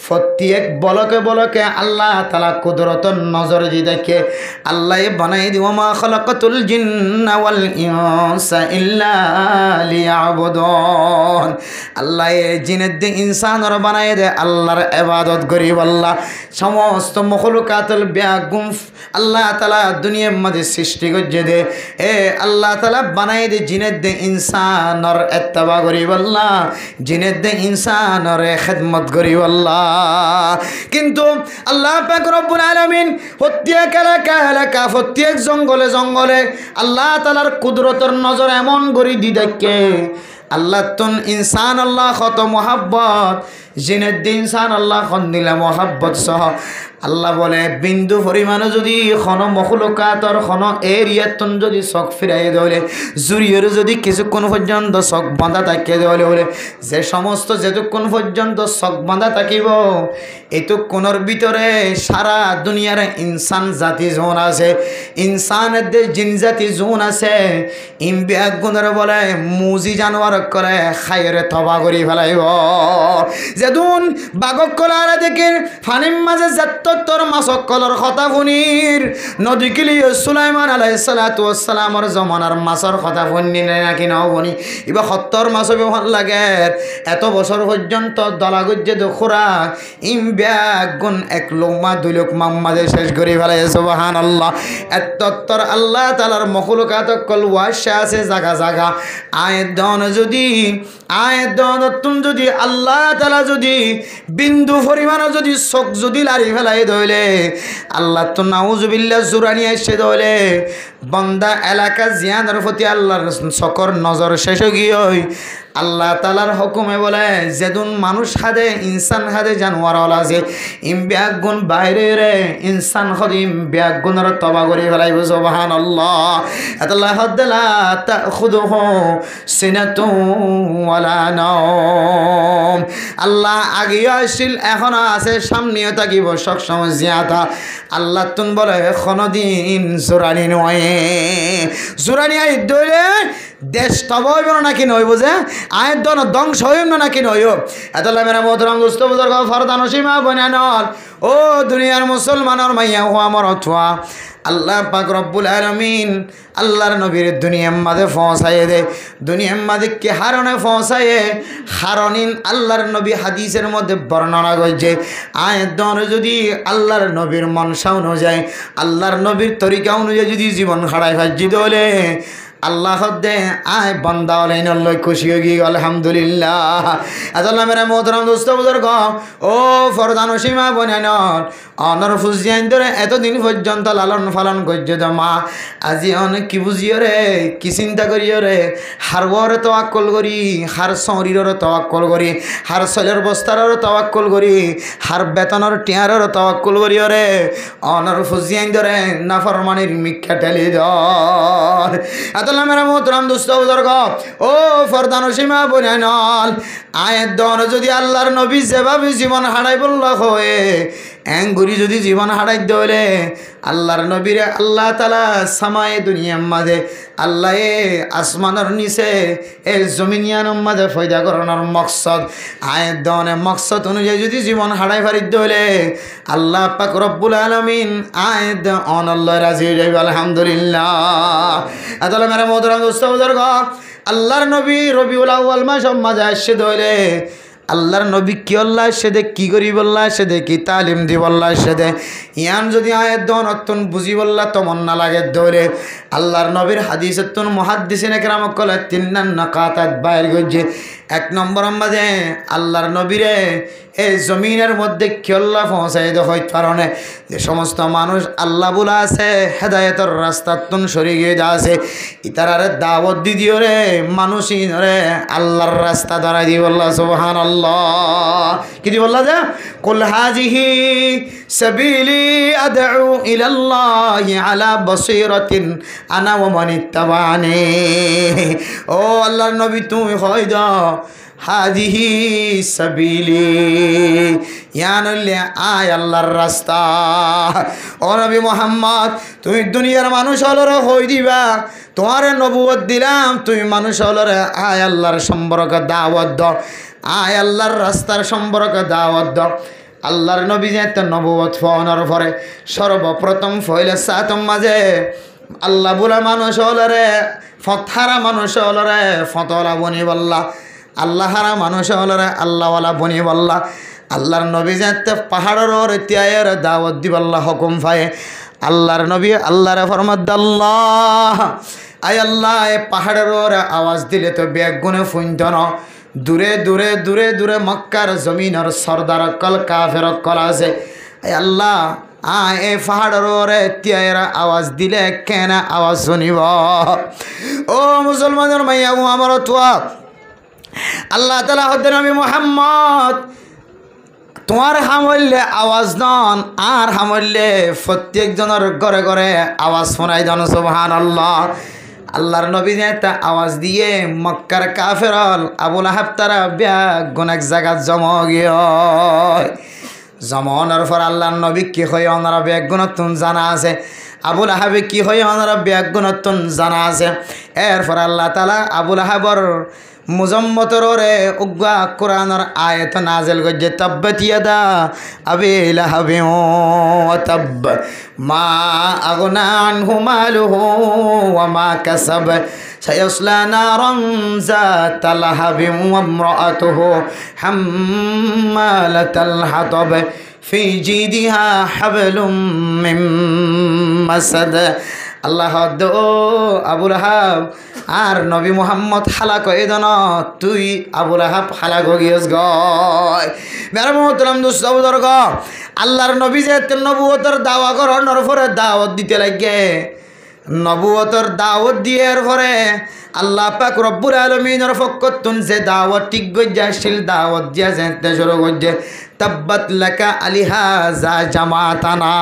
প্রত্যেক বলকে আল্লাহ তালা কুদরতর নজর দি দেখে আল্লাহ বানাই দিব মা খালাকাতুল জিন্না ওয়াল ইনসা ইল্লা লিয়াবুদুন আল্লাহ জিনের দিন ইনসানর বানাই দে আল্লাহর ইবাদত করি আল্লাহ সমস্ত মখলুকাতুল বিয়াগুম আল্লাহ তালা দুনিয়ার মধ্যে সৃষ্টি করছে দে এ আল্লাহ তালা বানাই দে জিনের দিন ইনসানর ইত্তেবা করি আল্লাহ জিনের দিন ইনসানর খিদমত করি আল্লাহ কিন্তু আল্লাহ পাক রব্বুল আলামিন প্রত্যেক এলাকা প্রত্যেক জঙ্গলে আল্লাহ তাআলার কুদরতের নজর এমন গরি দি দেখে আল্লাহ তুন ইনসান আল্লাহ কত মোহাব্বত জিনের দিন ইনসান আল্লাহ খন দিলা মোহাব্বত সহ আল্লাহ বলে বিন্দু পরিমাণে যদি খন মখলুকাতর খন এরিয়াতন যদি চক ফিরাই দেলে জুরিয়ের যদি কিছুক্ষণ পর্যন্ত চক বাঁধা থাকিয়ে দেলে বলে যে সমস্ত যেতক্ষণ পর্যন্ত চক বাঁধা থাকিব এতক্ষণের ভিতরে সারা দুনিয়ার ইনসান জাতি জোন আছে ইনসানের জিন জাতি জোন আছে ইমবিয়াগুণের বলে মুজি জানোয়ার করে খাইরে তবা করি ফেলাইব যেদুন বাগক কলার দেখে ফানির মাঝে তোর মাসকলর কথা শুনির নদী কিলিয়ে সুলাইমান আলাইহিস সালাতু ওয়াস সালামর জমানার মাছর কথা শুনি নাকি নাও বনি এবার 70 মাছ ভাল লাগে এত বছর পর্যন্ত দলা গজ্জে দখরা ইমবিয়াগুন এক লোকমা দুই লোকমা মাঝে শেষ করে ফেলাই সুবহানাল্লাহ এতত্তর আল্লাহ তাআলার মখলুকাত কল ওয়াশা আছে জায়গা আয়দন যদি তুম যদি আল্লাহ তাআলা যদি বিন্দু পরিমাণ যদি চোখ যদি লারি ফেলাই দইলে আল্লাহ তো নাউজুবিল্লাহ জুরানি আসছে দইলে বন্দা এলাকা জিয়ানের প্রতি আল্লাহর চকর নজর শেষ গিয়ে আল্লাহ তালার হুকুমে বলে যেদুন মানুষ হাদে ইনসান হাদে জানোয়ার আছে ইমবিয়াগুন বাইরে রে ইনসান হদ ইমবিয়াগুনের তবা করে ফেলাইব সুবহানাল্লাহ আল্লাহ হাদালা তাখুদুহু সিনাতুন ওয়ালা নাওম আল্লাহ আগেও আসছিল এখনো আছে সামনেও থাকিব সবসময় জিয়াতা আল্লাহ তুন বলে কোনদিন জোরানি নয় জোরানি আই দইলে দেশ তব হইব নাকি নইব যে আয়ের দন ধ্বংস হইব নাকি নইব এতলা মেরা মোহতরম দোস্ত বুজুর্গ ফরদান সীমা বনানল ও দুনিয়ার মুসলমানের মাইয়া হওয়া আমার অথবা আল্লাহ পাক রব্বুল আলামিন আল্লাহর নবীর দুনিয়ার মাঝে পৌঁছায় দে দুনিয়ার মাঝে কে হারণে পৌঁছায় হারণিন আল্লাহর নবী হাদিসের মধ্যে বর্ণনা করছে আয়ের দন যদি আল্লাহর নবীর মনসা অনুযায়ী আল্লাহর নবীর তরিকা অনুযায়ী যদি জীবন হারায় ভাজি দলে আল্লাহ দে আয় বান্দা লই খুশি হয়ে গিয়ে আলহামদুলিল্লাহ আল্লাহ মেরা মোহতরম দোস্ত বুজুর্গ ও ফরদান সীমা বনানন অনর ফুজিয়ান ধরে এতদিন পর্যন্ত লালন পালন করছে তো মা আজি অনেক কি বুঝিও রে কি চিন্তা করিও রে হারবরে তওয়াক্কুল করি হার শরীরের তওয়াক্কুল করি হার শৈলের বস্তারের তওয়াক্কুল করি হার বেতনের টিয়ারের তওয়াক্কুল করিও রে অনর ফুজিয়ান ধরে নাফরমানির মিথ্যা ঠেলি দর আল্লাহ মেরা মোহতরম দোস্ত বুজুর্গ ও ফরদান সীমা বনানল আয়ের দন যদি আল্লাহর নবী যেভাবে জীবন হারাই বললা হয়ে এঙ্গুরি যদি জীবন হারাই দলে আল্লাহর নবীরে আল্লাহ তালা সামায় দুনিয়ার মাঝে আল্লাহ আসমানের নিচে এ জমিনিয়ানোর মাঝে ফয়দা করানোর মকসদ আয়ের দনে মকসদ অনুযায়ী যদি জীবন হারাই ফারি দলে আল্লাহ পাক রব্বুল আলামিন আয়েদ অনল্লাহ রাজি যাইব আলহামদুলিল্লাহ আল্লাহ মেরা মোহতরম দোস্ত বুজুর্গ আল্লাহর নবী রবিউল আউয়াল মাস মাঝে আসছে দলে আল্লাহর নবী কি আল্লাহ সেদে কি করি বললা সেদে কি তালিম দি বললা সেদে ইয়ান যদি আয়ের দন অত্যন বুঝি বললা তমন না লাগে দৌড়ে আল্লাহর নবীর হাদিসের মুহাদ্দিসিন একরাম কলে তিন্নান নাকাতাত বাইর গজ্জে এক নম্বর মাঝে আল্লাহর নবীরে এই জমিনের মধ্যে কি আল্লাহ পৌঁছাই দেয় কারণে যে সমস্ত মানুষ আল্লাহ বলা আছে হেদায়েতের রাস্তার তুন সরে গিয়ে যা আছে ইতারারে দাওয়াত দি দিও রে মানুষই রে আল্লাহর রাস্তা ধরাই দি বললা সুবহানাল্লাহ কি দি বললা যে কুল হাজিহি সাবিলি আদউ ইলাল্লাহি আলা বাসীরাতিন আনা ওয়া মান ইত্তাবানি ও আল্লাহর নবী তুমি কই দাও হাদিহি সাবিলি ইয়ানুল্লে আয় আল্লাহর রাস্তা ও নবী মুহাম্মদ তুমি দুনিয়ার মানুষ হলরে হই দিবা তোমার নবুয়ত দিলাম তুমি মানুষ হলরে আয় আল্লাহর সম্পর্কে দাওয়াত দাও আয় আল্লাহর রাস্তার সম্পর্কে দাওয়াত দাও আল্লাহর নবী যে একটা নবুয়ত পাওয়ার পরে সর্বপ্রথম ফইলে সাতম মাঝে আল্লাহ বলা মানুষ হলরে ফতহারা মানুষ হলরে ফতলা বনি বললা আল্লাহারা মানুষ হলরে আল্লাহওয়ালা বনি বললা আল্লাহর নবী যে পাহাড়ের তিয়ায়ের দাওয়াত দিবাল্লা হুকুম পায়ে আল্লাহর নবী আল্লাহরে ফরমাদ আল্লাহ আয় আল্লাহ এ পাহাড়ের আওয়াজ দিলে তো ব্যাগ গুনে ফুঞ্জ ন দূরে দূরে দূরে দূরে মক্কার জমিনের সর্দার কল কাফের কল আছে আয় আল্লাহ এ পাহাড়ের তিয়ায়ের আওয়াজ দিলে কেন আওয়াজ শুনিব ও মুসলমানের মাইয়া আমার তোয়া আল্লাহ তাআলা হদ্দের নবী মুহাম্মদ তোমার হামল্যে আওয়াজ দন আর হামল্যে প্রত্যেকজনের ঘরে ঘরে আওয়াজ শোনাই দন সুবহানাল্লাহ আল্লাহর নবী একটা আওয়াজ দিয়ে মক্কার কাফেরল আবুল আহাব তারা ব্যাগুন এক জায়গা জমা গিয়ে জমানোর পর আল্লাহর নবী কি হয় ওনারা ব্যাগুণতুন জানা আছে আবুল আহাবে কি হয় ওনারা ব্যাগুণতুন জানা আছে এরপর আল্লাহ তাআলা আবুল আহাবর মুজম্মতরে উগ্গা কোরআনের আয়াত নাজিল গজে তাব্বাত ইয়াদা আবি লাহাবিন ওয়া তাব মা আগনা আনহু মালুহু ওয়া মা কাসাব সায়াসলা নারান যাতা লাহাবিন ওয়া ইমরাআতুহু হাম্মালাতাল হাতাব ফি জিদিহা হাবলুম মিন মাসাদ আল্লাহ দো আবুল আহাব আর নবী মুহাম্মদ হালাক এদন তুই আবুল আহাব হালাক গিয়েস গয় মেরা মোহতরম দোস্ত বুজুর্গ আল্লাহর নবী যে নবুয়তের দাওয়া করানোর পরে দাওয়াত দিতে লাগে নবুয়তের দাওয়াত দিয়ার পরে আল্লাহ পাক রব্বুল আলামিনের পক্ষতুন যে দাওয়াত ঠিক গজ্জাশীল দাওয়াত দিয়া যেতে শুরু করছে তাব্বাত লাকা আলিহাযা জামাতানা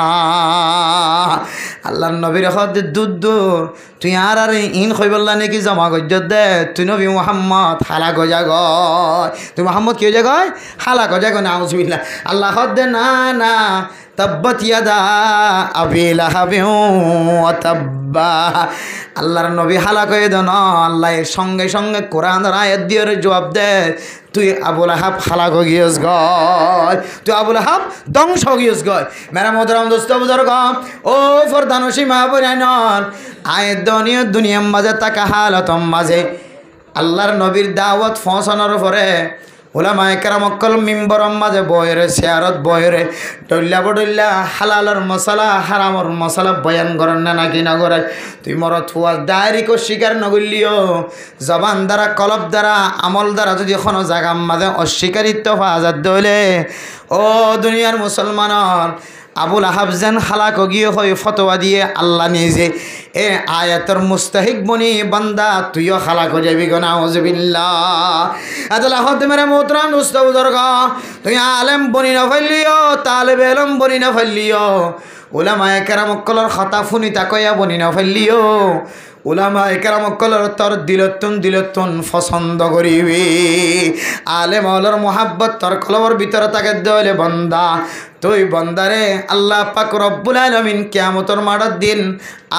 আল্লাহর নবীর হদ দূর তুই আর ইন কইবল্লা নাকি জমা গজ্জ দে তুই নবী মুহাম্মদ হালা গজা গয় তুই মুহাম্মদ কি হয়ে গয় হালা গজা গয় নাউজুবিল্লাহ আল্লাহ হদ দে না না তাব্বাত ইয়াদা আবি লাহাবিন ওয়া তাব হাব্বা আল্লাহর নবী হালাক হয়ে দেন আল্লাহ সঙ্গে সঙ্গে কোরআনের আয়াত দিয়ে জবাব দে তুই আবুল আহাব হালাক হয়ে গিয়েস গয় তুই আবুল আহাব ধ্বংস হয়ে গিয়েস গয় মেরা মোহতারাম দোস্ত বুজুর্গ ও ফরদানসি মা বোনেন আয়াত দনিয়া দুনিয়ার মাঝে তাকা হালাতম মাঝে আল্লাহর নবীর দাওয়াত পৌঁছানোর পরে ওলামায়ে কেরাম অক্কল মিম্বরম মাঝে বয়রে শেয়ারত বয়রে ডল্লা বডল্লা হালালর মশলা হারামর মশলা বয়ান করেন না নাকি না করে তুই মর থুয়া ডায়েরিকে স্বীকার নগলিও জবান দ্বারা কলব দ্বারা আমল দ্বারা যদি কোনো জায়গার মাঝে অস্বীকারিত্ব পাওয়া যাত দলে ও দুনিয়ার মুসলমানর আবুল আহাব যেন হালাক গিয়ে হয়ে ফতোয়া দিয়ে আল্লাহ নিজে এ আয়াতর মুস্তাহিক বনি বান্দা তুইও হালাক হয়ে যাবি গো নাউজুবিল্লাহ আদাল্লাহ মেরে মোহতরাম দোস্ত বুজুর্গ তুই আলেম বনি না ফেললিও তালেব এলম বনি না ফেললিও উলামায়ে কেরাম অক্কলর কথা ফুনিতা কয়া বনি না ফেললিও উলামায়ে কেরাম অক্কলর তোর দিলতুন পছন্দ করিবি আলেম ওলর মোহাব্বত তোর কলবর ভিতরে তাকে দলে বান্দা তুই বন্দারে আল্লাহ পাক রব্বুল আলামিন কিয়ামতের মাঠের দিন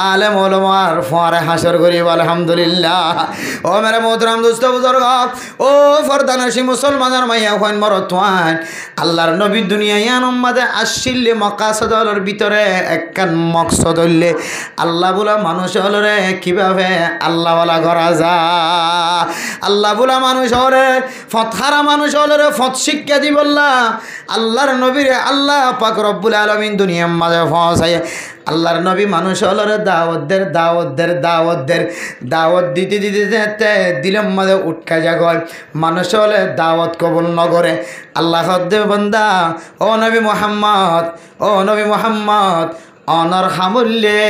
আলেম ওলামার ফোয়ারে হাসর করিব আলহামদুলিল্লাহ ও মেরে মোহতরাম দোস্ত বুজুর্গ ও ফরদানসি মুসলমানের মাইয়া হইন মরতওয়ান আল্লাহর নবী দুনিয়ায় আনম্মাদে আসিলে মাকাসদলের ভিতরে একখান মকসদ হইলে আল্লাহ বলা মানুষ হলরে কিভাবে আল্লাহ ওয়ালা করা যায় আল্লাহ বলা মানুষ হলে ফতহারা মানুষ হলরে ফত শিক্ষা দিবল্লা আল্লাহর নবীরে আল্লাহ পাক রব্বুল আলামিন দুনিয়ার মাঝে পৌঁছায় আল্লাহর নবী মানুষ হলরে দাওয়াত দিতে দিতে দিলের মাঝে উঠকা জাগয় মানুষ হলে দাওয়াত কবুল নগরে আল্লাহ দে বান্দা ও নবী মোহাম্মদ অনর হামুল্লে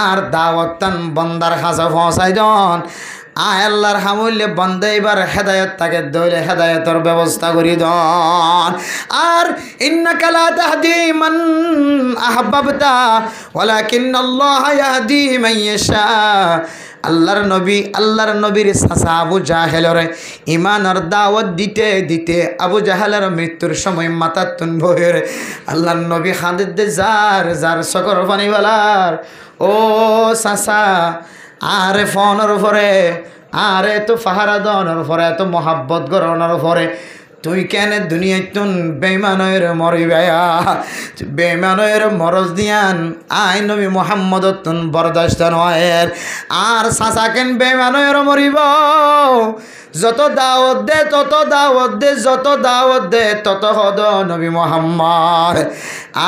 আর দাওয়াতান বন্দার কাছে পৌঁছাই দন আল্লাহর হামুল্লে বন্দে এবার হেদায়ত তাকে দইলে হেদায়তের ব্যবস্থা করি দন আর ইন্নাকা লা তাহদি মান আহবাবতা ওয়ালাকিন্নাল্লাহা ইয়াহদি মান ইয়াশা আল্লাহর নবীর চাচা আবু জাহেলরে ইমানের দাওয়াত দিতে দিতে আবু জাহেলের মৃত্যুর সময় মাথার তুন ভয়ের আল্লাহর নবী খাঁদের দে যার সকর পানিওয়ালার ও চাচা আরে ফোনের উপরে আরে তো ফাহারা দনের পরে এত মহাব্বত গরনের পরে তুই কেন দুনিয়ায় তুন বেইমানের মরিবায়া বেইমানের মরজ দিয়ান আই নবী মোহাম্মদ তুন বরদাস্ত নয়ের আর চাচা কেন বেইমানের মরিব যত দাওয়াত দে তত হদ নবী মোহাম্মদ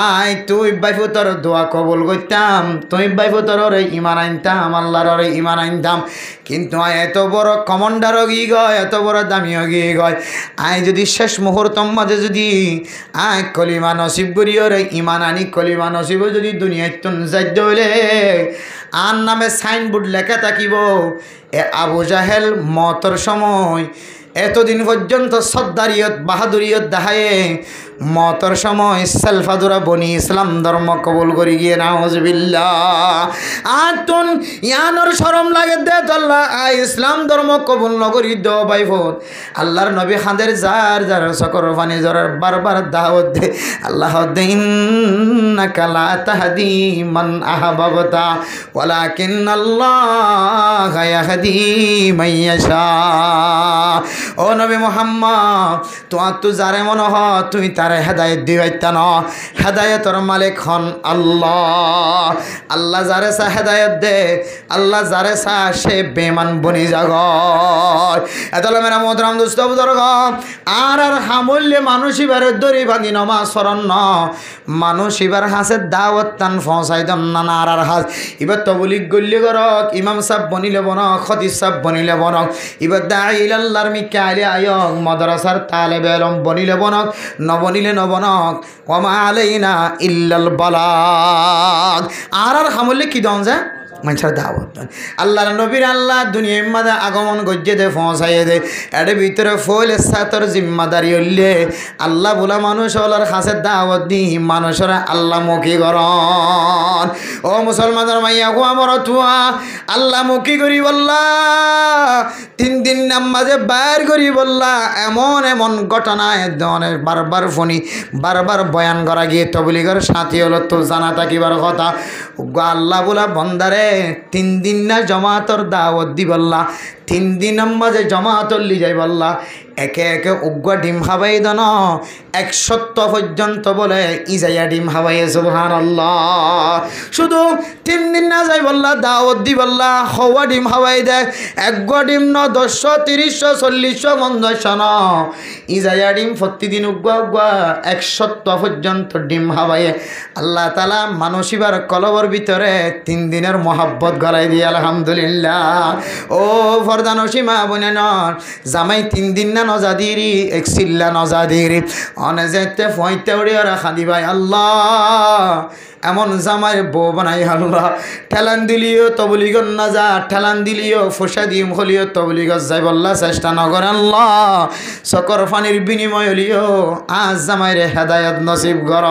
আই তুই বাইফুতর দোয়া কবুল করতাম তুই বাইফুতর ইমান আনতাম আল্লাহর ইমান আনতাম কিন্তু আই এত বড় কমান্ডারও গিয়ে গয় এত বড় দামিও গিয়ে গয় আই যদি শেষ মুহূর্তর মাঝে যদি আই কলিমা নসিব করিও রে ইমান আনি কলিমা নসিব যদি দুনিয়ায় তুন যাইতে হইলে আর নামে সাইনবোর্ড লেখা থাকিব এ আবু জাহেল মতর সময় এতদিন পর্যন্ত সদ্দারিয়ত বাহাদুরিয়ত দেখায়ে মতর সময় সেলফাদুরা বনি ইসলাম ধর্ম কবুল করি গিয়ে নাউজুবিল্লাহ আর তুন ইয়ানোর শরম লাগে দে আল্লাহ ইসলাম ধর্ম কবুল নগরী দ বাইফত আল্লাহর নবী খাদের যার সকর ফানি জরার বারবার দাওয়াত দে আল্লাহ দে ইন্নাকা লা তাহদি মান আহবাবতা ওয়ালাকিন্নাল্লাহা ইয়াহদি মান ইয়াশা ও নবী মুহাম্মদ তো যারে মনে হ তুই তারে হেদায়েত দিবাইতা ন হেদায়েতর মালিক হন আল্লাহ যারে চা হেদায়েত দে আল্লাহ যারে চা সে বেমান বনি জাগয় এতলে মেরা মোহতরাম দোস্ত বুজুর্গ আর হামুল্যে মানুষ এবারে দড়ি ভাঙি নমা শরণ ন মানুষ এবার হাসে দাওয়াত টান পৌঁছাই দম না আর হাস এবার তবলিগ গল্লি করক ইমাম সাহেব বনিলে বনক খতিব সাহেব বনিলে বনক এবার দাঈল আল্লাহর মিকাইলে আয়ক মাদ্রাসার তালেবে ইলম বনিলে বনক নবনিলে নবনক ওমা আলাইনা ইল্লাল বালাগ আর হামুল্যে কি দন যা মানুষের দাওয়াত আল্লাহর নবীর আল্লাহ দুনিয়ার মাঝে আগমন গজ্জে দে পৌঁছাইয়ে দে এর ভিতরে ফলে সাতর জিম্মাদারি হইলে আল্লাহ বলা মানুষ হলার কাছে দাওয়াত দি মানুষের আল্লাহ মুখী করন ও মুসলমানের মাইয়া গো আমার তুয়া আল্লাহ মুখী করি বললা 3 দিন নামাজে বাইর করি বললা এমন ঘটনা ধরনের বারবার ফোনি বারবার বয়ান করা গিয়ে তবলিগের সাথী হলো তো জানা থাকিবার কথা আল্লাহ বলা বন্দারে তিন দিন না জমাতর দাওয়াত দিবল্লা 3 দিনের মাঝে জমাতর লি যাই বললা একে একে উগ্র ডিম খাবাই দন 100 পর্যন্ত বলে ইজাইয়া ডিম খাবাই সুবহানাল্লাহ শুধু 3 দিন না যাই বললা দাওয়াত দি বললা হওয়া ডিম খাবাই দেয় 1 ডিম ন 10 30 40 50 ন ইজাইয়া ডিম প্রতিদিন উগ্র 100 পর্যন্ত ডিম খাবাই আল্লাহ তাআলা মানসিবার কলবর ভিতরে 3 দিনের মহব্বত গলাই দিয়ে আলহামদুলিল্লাহ ও ফরদান সীমা বনেন জামাই 3 দিন না নজাদিরি এক সিল্লা নজাদিরি অনে যেতে ফইতে উড়িয়ে রাখা দিবাই আল্লাহ এমন জামাই বউ বানাই আল্লাহ ঠেলান দিলিও তবলিগন না যা ঠেলান দিলিও ফসা দিম হলিও তবলিগত যাই বললা চেষ্টা নগর আল্লাহ সকর ফানির বিনিময় হলিও আজ জামাইরে হেদায়ত নসিব কর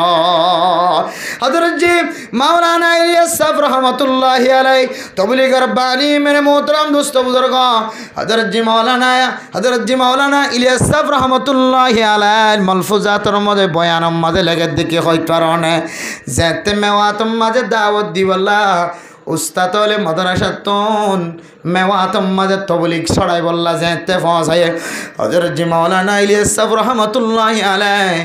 হযরত জি মাওলানা ইলিয়াস সাহেব রহমাতুল্লাহি আলাইহি তবলিগর বাণী মেরে মোহতরম দোস্ত বুজুর্গ হযরত জি মাওলানা ইলিয়াস সাহেব রহমাতুল্লাহি আলাইহি মালফুজাতের মধ্যে বয়ানের মধ্যে লেগে দেখি হয় কারণে যেতে মেওয়াতম মাঝে দাওয়াত দিবল্লা উস্তাদ হলে মাদ্রাসাতুন মেওয়াতম মাঝে তবলিগ ছড়াই বললা যেতে পৌঁছায় হযরত জি মাওলানা ইলিয়াস সাহেব রহমাতুল্লাহি আলাইহি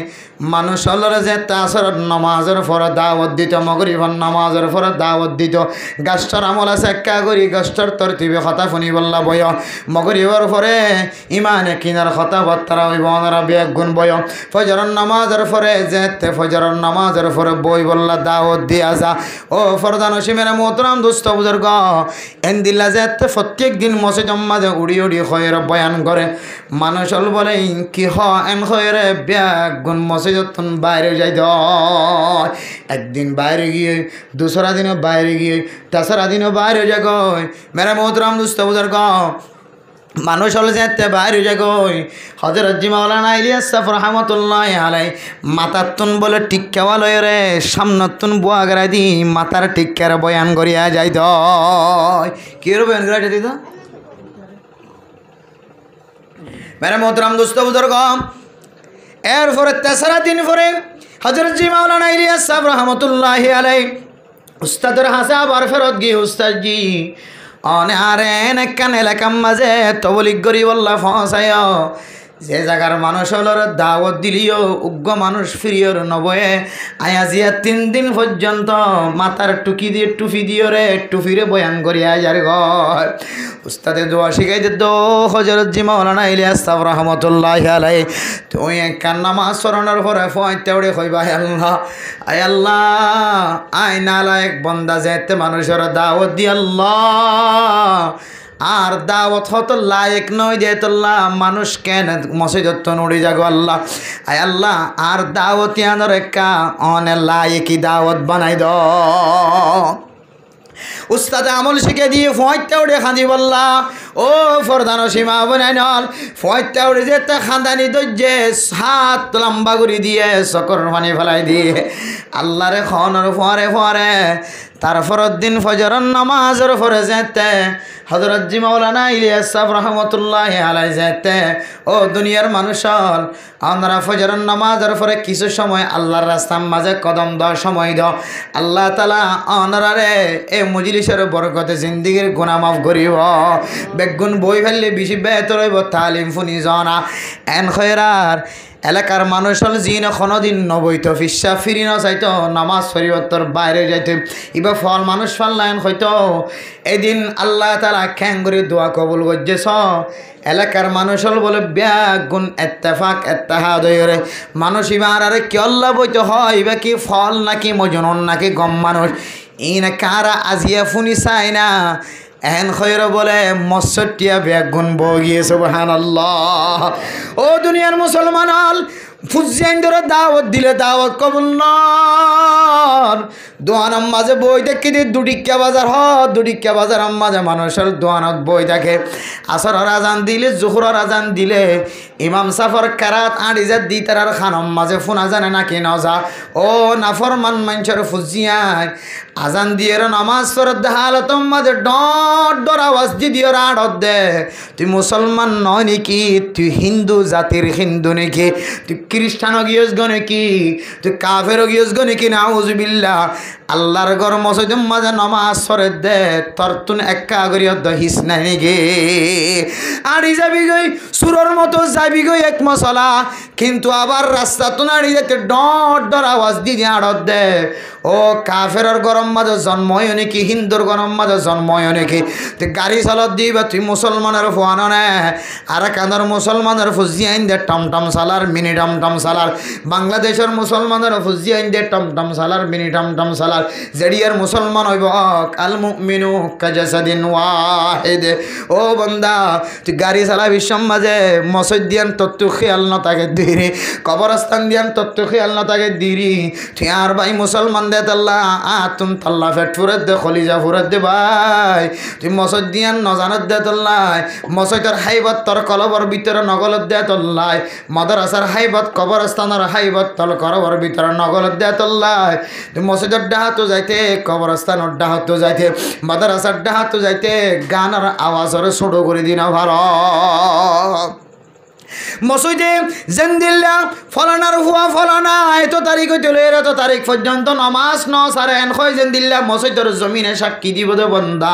মানুষ হলরে যেতে আসরের নামাজের পরে দাওয়াত দিত মগরিবের নামাজের পরে দাওয়াত দিত গাছটার আমল আছে একা করি গাছটার তরতিবে কথা শুনি বললা বয় মগরিবের পরে ইমানে কিনার কথা বার্তারা হইব ওনারা বেগুন বয় ফজরের নামাজের পরে যেতে ফজরের নামাজের পরে বই বললা দাওয়াত দিয়া যা ও ফরদান সিমের মোহতরম দোস্ত বুজুর্গ এন্দিল্লা যেতে প্রত্যেক দিন মসজিদের মাঝে উড়ি উড়ি খয়ের বয়ান করে মানুষ হল বলে কি হ এন খয়েরে বেগুন মসজিদ যতন বাইরে যাই একদিন বাইরে গিয়ে দুসরা দিনও বাইরে গিয়ে তেসরা দিনও বাইরে যাগ মেরা মোহতরম দোস্ত বুজুর্গ মানুষ হল যেতে বাইরে যাগ হযরত জি মাওলানা ইলিয়াস সাহেব রহমাতুল্লাহি আলাইহি মাতাতুন বলে টিক্কাওয়া লয় রে সামনতুন বুয়া গড়াই দি মাতার টিক্কার বয়ান করিয়া যাই দ কি রে বয়ান করিয়া যাই দ মেরা মোহতরম দোস্ত বুজুর্গ এরপরে তেসরা দিন পরে হযরত জি মাওলানা ইলিয়াস সাহেব রহমাতুল্লাহি আলাইহি উস্তাদের হাসা আবার ফেরত গিয়ে উস্তাদ জি অনে আরে একান এলাকার মাঝে তবলিগ করি বললা ফসায় যে জায়গার মানুষ হলর দাওয়াত দিলিও উগ্র মানুষ ফিরিয়র নবয়ে আয়াজিয়া 3 দিন পর্যন্ত মাথার টুপি দিয়ে রে টুপিরে বয়ান করিয়া যার ঘর উস্তাদে দোয়া শিখাই দে দো হযরত জি মাওলানা ইলিয়াস সাহেব রহমাতুল্লাহি আলাইহি তুই একখান নামাজ পড়ানোর পরে ফয়তে উড়ে কইবা আল্লাহ আয় আল্লাহ আয় নালায়েক বান্দা যেতে মানুষের দাওয়াত দি আল্লাহ আর দাওয়াত হতো লায়েক নয় যে তোল্লা মানুষ কেন মসজিদত নড়ি যাগো আল্লাহ আয় আল্লাহ আর দাওয়াতি আনর একা অনে লায়েকি দাওয়াত বানাই দ উস্তাদ আমল শিখে দিয়ে ফয়তে উড়ে খাঁদি বললা ও ফরদান সীমা বনাই নল ফয়তে উড়ে যেতে খাঁদানি দইজে হাত লম্বা করে দিয়ে সকর পানি ফেলাই দিয়ে আল্লাহরে খনর ফরে ফরে তারপর দিন ফজরের নামাজের পরে যেতে হযরত জি মাওলানা ইলিয়াস সাহেব রহমাতুল্লাহি আলাইহি যেতে ও দুনিয়ার মানুষ আমরা ফজরের নামাজের পরে কিছু সময় আল্লাহর রাস্তার মাঝে কদম দেওয়ার সময় দাও আল্লাহ তাআলা অনরারে এই মজলিসের বরকতে জিন্দেগীর গুনাহ মাফ করিব বেগুন বই ফেললে বেশি বেহতর হইব তালিম ফুনি জানা এন খয়রার এলাকার মানুষ হল জিন কোনোদিন নবইত ফিসা ফিরি না চাইতো নামাজ পরিবর্তন বাইরে যাইতে এবার ফল মানুষ ফাল্লায়ন হইতো এদিন আল্লাহ তাআলা খ্যাঙ্গুরি দোয়া কবুল করছেছ এলাকার মানুষ হল বলে ব্যাগুন এত্তেফাক এত্তেহাদ হয়ে মানুষ এবার আরে কি আল্লাহ বইতে হয় এবার কি ফল নাকি মজনুন নাকি গম মানুষ এই না কারা আজিয়া ফুনি চায় না এহেন খয়র বলে মৎস্যটিয়া বেগুন বগিয়ে সুবহানাল্লাহ ও দুনিয়ার মুসলমান হল ফুজিয়ান ধরে দাওয়াত দিলে দাওয়াত কবুল নর দোয়ানার মাঝে বই দেখি দিয়ে দুটিকা বাজার মাঝে মানুষের দোয়ানত বই দেখে আসরের আজান দিলে জোহরের আজান দিলে ইমাম সাফর কারাত আড়িজাত দি তার খানম মাঝে ফোনা জানে নাকি নজা ও নাফরমান মানুষের ফুজিয়ায় আজান দিয়ে নামাজ পড়ত হালতম মাঝে ডট ডর আওয়াজ দিয়ে আড়ত দে তুই মুসলমান নয় নাকি, তুই হিন্দু জাতির হিন্দু নাকি, তুই খ্রিস্টান গিয়েছ গো নাকি, তুই কাফের গিয়েছ গো নাকি, নাউজুবিল্লাহ। আল্লাহর ঘর মসজিদের মাঝে নামাজ পড়ে দে তোর তুন একা করিয়ত হিস নাই নাকি, আড়ি যাবি গই সুরর মতো যাবি গই এক মশলা, কিন্তু আবার রাস্তা তো নাড়ি যেতে ডট ডর আওয়াজ দিয়ে আড়ত দে ও কাফের গরম মাঝে জন্ময় নাকি, হিন্দুর গরম মাঝে জন্ময় নাকি, তুই গাড়ি চালত দিবা তুই মুসলমানের ফোয়ানো নে আর কানার মুসলমানের ফুজি আইন দে টমটম সালার মিনি টমটম সালার, বাংলাদেশের মুসলমানের ফুজি আইন দে টমটম সালার মিনি টমটম সালার, জেডিয়ার মুসলমান হইব আল মুমিনু কাজাসাদিন ওয়াহিদ। ও বন্দা তুই গাড়ি চালাবি মাঝে মসজিদ দিয়ান তত্ত্ব খেয়াল না তাকে দিরি, কবরস্থান দিয়ান তত্ত্ব খেয়াল না তাকে দিরি, তুই আর ভাই মুসলমান দে তাল্লা আতুন তাল্লা ফেট ফুরেত দে খলিজা ফুরেত দে ভাই, তুই মসজিদ দিয়ান নজানত দে তল্লাই, মসজিদের হাইবত তোর কলবর ভিতরে নগলত দে তল্লাই, মাদ্রাসার হাইবত কবরস্থানের হাইবত তল করবর ভিতরে নগলত দে তল্লাই, তুই মসজিদের ডাহাতো যাইতে কবরস্থানের ডাহাতো যাইতে মাদ্রাসার ডাহাতো যাইতে গানের আওয়াজের ছোটো করে দিন ভার মসজিদে জেন্দিল্লা ফলানার হুয়া ফলানা এত তারিখ হইতে এত তারিখ পর্যন্ত নামাজ ন সারে এন হয় জেন্দিল্লা মসজিদের জমিনে সাক্ষী দিব দে বন্দা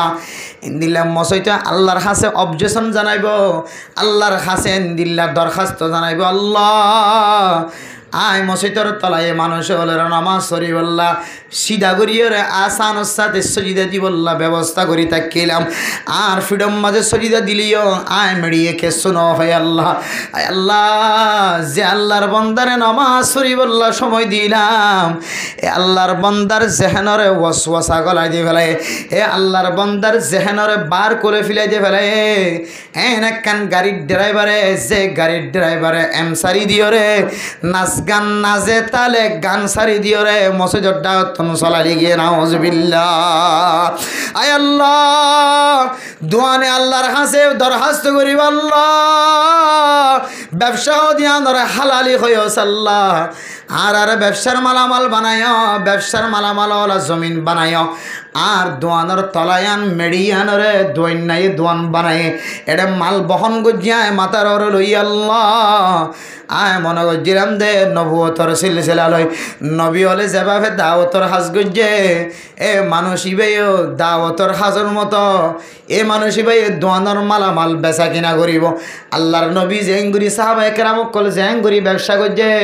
ইন্দিল্লা মসজিদে আল্লাহর হাসে অবজেকশন জানাইব, আল্লাহর হাসে ইন্দিল্লা দরখাস্ত জানাইব, আল্লাহ আয় মসজিদের তলায় মানুষ বলে নামাজ সরি বললা সিধা করিয়ে আসান সাথে সজিদা দি বললা ব্যবস্থা করি তাকিলাম, আর ফ্রিডম মাঝে সজিদা দিলিও আয় মেড়িয়ে খেসো ন হয় আল্লাহ, আয় আল্লাহ যে আল্লাহর বন্দারে নামাজ সরি বললা সময় দিলাম, এ আল্লাহর বন্দার জেহেনরে ওয়াসওয়াসা গলায় দিয়ে ফেলে, এ আল্লাহর বন্দার জেহেনরে বার করে ফেলাই দিয়ে ফেলে, এন একখান গাড়ির ড্রাইভারে যে গাড়ির ড্রাইভারে এম সারি দিও রে নাচ গান নাজে তালে গান সারি দিও রে মসজিদের ডাকত চলালি গিয়ে নাউজুবিল্লাহ। আয় আল্লাহ দোয়ানে আল্লাহর হাসে দরখাস্ত করিব আল্লাহ ব্যবসাও দিয়া ধরে হালালি হইস আল্লাহ, আর ব্যবসার মালামাল বানায়, ব্যবসার মালামাল ওলা জমিন বানায়, আর দোয়ানোর তলায়ান মেডিয়ানরে দোয়ান নাই দোয়ান বানায় এটা মাল বহন গজিয়ায় মাতার ওর লই আল্লাহ আয় মনে গজিরাম দে নবুয়তর সিলসিলা লই নবী হলে যেভাবে দাওয়াতর হাজ গজে এ মানুষ ইবেও দাওয়াতর হাজর মতো এ মানুষ ইবে দোয়ানোর মালামাল বেচা কিনা করিব। আল্লাহর নবী জেঙ্গুরি সাহাবা একরাম কল জেঙ্গুরি ব্যবসা গজে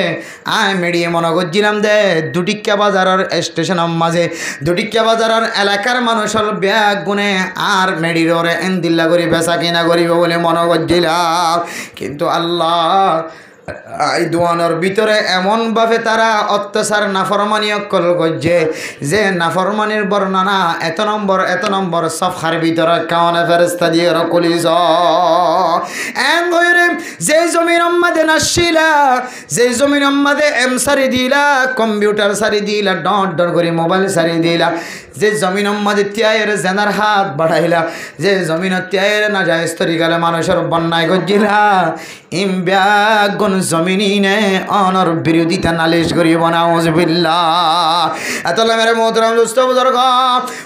আয় মেডিয়ে মনে গজিরাম দে দুটিকা বাজারের স্টেশনের মাঝে দুটিকা বাজারের এলাকার মানুষের ব্যাগ গুনে আর মেডির ওরে এন্দিল্লা করি বেচা কিনা করিব বলে মনে করছিলাম, কিন্তু আল্লাহ এই দোয়ানোর ভিতরে এমনভাবে তারা অত্যাচার নাফরমানি অকল করছে যে নাফরমানির বর্ণনা এত নম্বর সফার ভিতরে কাওয়ানে ফেরেস্তা দিয়ে রকলিস এন গয়রে যে জমিন আমাদের নাসিলা যে জমিন আমাদের এম সারি দিলা কম্পিউটার সারি দিলা ডট করে মোবাইল সারি দিলা যে জমিন আমাদের ত্যায়ের জেনার হাত বাড়াইলা যে জমিন ত্যায়ের না যায় স্তরিকালে মানুষের বন্যায় গজিলা ইম ব্যাগুন জমিনি নে অনর বিরোধিতা নালিশ করিব নাউজুবিল্লাহ। এতলা মেরে মোহতরম দোস্ত বুজুর্গ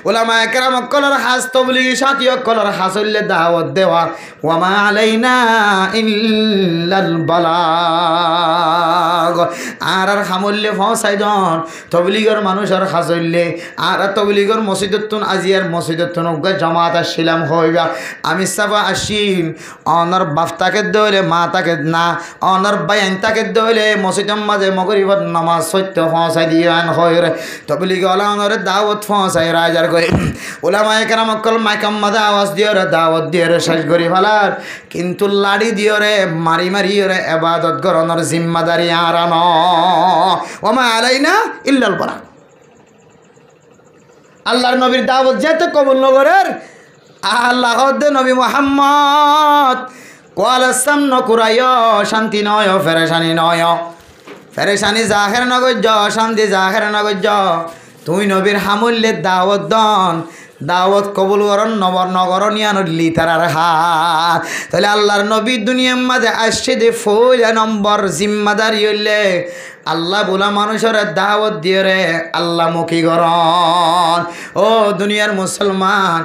উলামা একরাম কলর হাস তবলিগি সাথী কলর হাসলে দাওয়াত দেওয়া ওয়া মা আলাইনা ইল্লাল বালাগ আর হামুল্লে ফসাইদন তবলিগর মানুষের হাসলে আর তবলিগর মসজিদতুন আজিয়ার মসজিদতুন জামাত আসছিলাম হইবা আমি সাবা আসিন অনর বাফতাকে দইলে মা তাকে না অনর বাইন তাকে দইলে মসজিদের মাঝে মগরিবত নামাজ সত্য ফসাই দিয়ান হয় রে তবলিগ ওলামারে দাওয়াত ফসাই রাজার করে ওলামা একরাম কল মাইকাম মাদা আওয়াজ দিও রে দাওয়াত দিয়ে রে শেষ করি ফেলার, কিন্তু লাড়ি দিও রে মারি রে ইবাদত করনের জিম্মাদারি আর ন ওয়া মা আলাইনা ইল্লাল বালাগ। আল্লাহর নবীর দাওয়াত যেতে কবুল নগরের আল্লাহ নবী মুহাম্মদ কোয়ালাসাম নকুরায় শান্তি নয় ফেরেশানি নয় ফেরেশানি জাহের নগজ শান্তি জাহের নগজ তুই নবীর হামুল্যে দাওয়াত দন দাওয়াত কবুল করন নবর নগর নিয়ানলি তারার হাত তাহলে আল্লাহর নবী দুনিয়ার মাঝে আসছে যে ফৌজা নম্বর জিম্মাদারি হইলে আল্লাহ বলা মানুষের দাওয়াত দিয়ে রে আল্লাহ মুখী গরন। ও দুনিয়ার মুসলমান,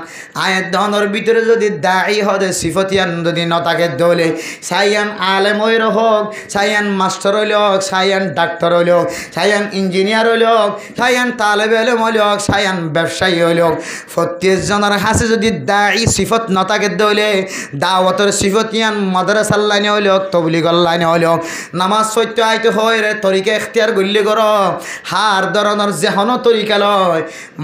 আয়ের ধনের ভিতরে যদি দায়ী হদে সিফতিয়ান যদি নতাকে দলে সাইয়ান আলেম হইল হোক, সাইয়ান মাস্টার হইল হোক, সাইয়ান ডাক্তার হইল হোক, সাইয়ান ইঞ্জিনিয়ার হইল হোক, সাইয়ান তালেব এলেম হইল হোক, সাইয়ান ব্যবসায়ী হইল হোক, প্রত্যেকজনের হাসে যদি দায়ী সিফত নতাকে দলে দাওয়াতের সিফতিয়ান মাদ্রাসার লাইনে হইল হোক, তবলিগর লাইনে হইল হোক, নামাজ সত্য আইতে হয় রে তরিকা এখতিয়ার গল্লি কর হার ধরনের যেহনো তরিকা লয়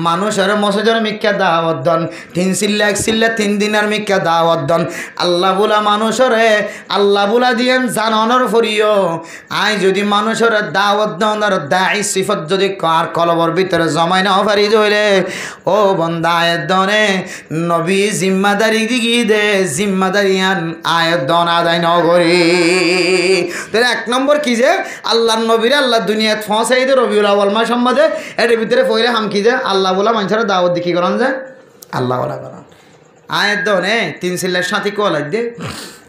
মানুষের মসজিদের মিক্কা দাওয়াত দন 3 চিল্লা 1 চিল্লা 3 দিনের মিক্কা দাওয়াত দন আল্লাহ বলা মানুষরে আল্লাহ বলা দিয়েন জাননের ফরিও আই যদি মানুষের দাওয়াত দনের দায়ী সিফত যদি কার কলবর ভিতরে জমাই না পারি ধরে ও বন্দা আয়াত দনে নবী জিম্মাদারি দিগি দে জিম্মাদারি আন আয়াত দন আদায় ন করি। তাহলে 1 নম্বর কি যে আল্লাহর নবীরে আল্লাহ দুনিয়াত পৌঁছাই দে রবিউল আউয়াল মাস সম্বন্ধে এর ভিতরে পয়লা হাম কি যে আল্লাহ বলা মানুষের দাওয়াত দি কি করেন যে আল্লাহ বলা করেন আয়াত দনে 3 চিল্লার সাথী কোলাই দে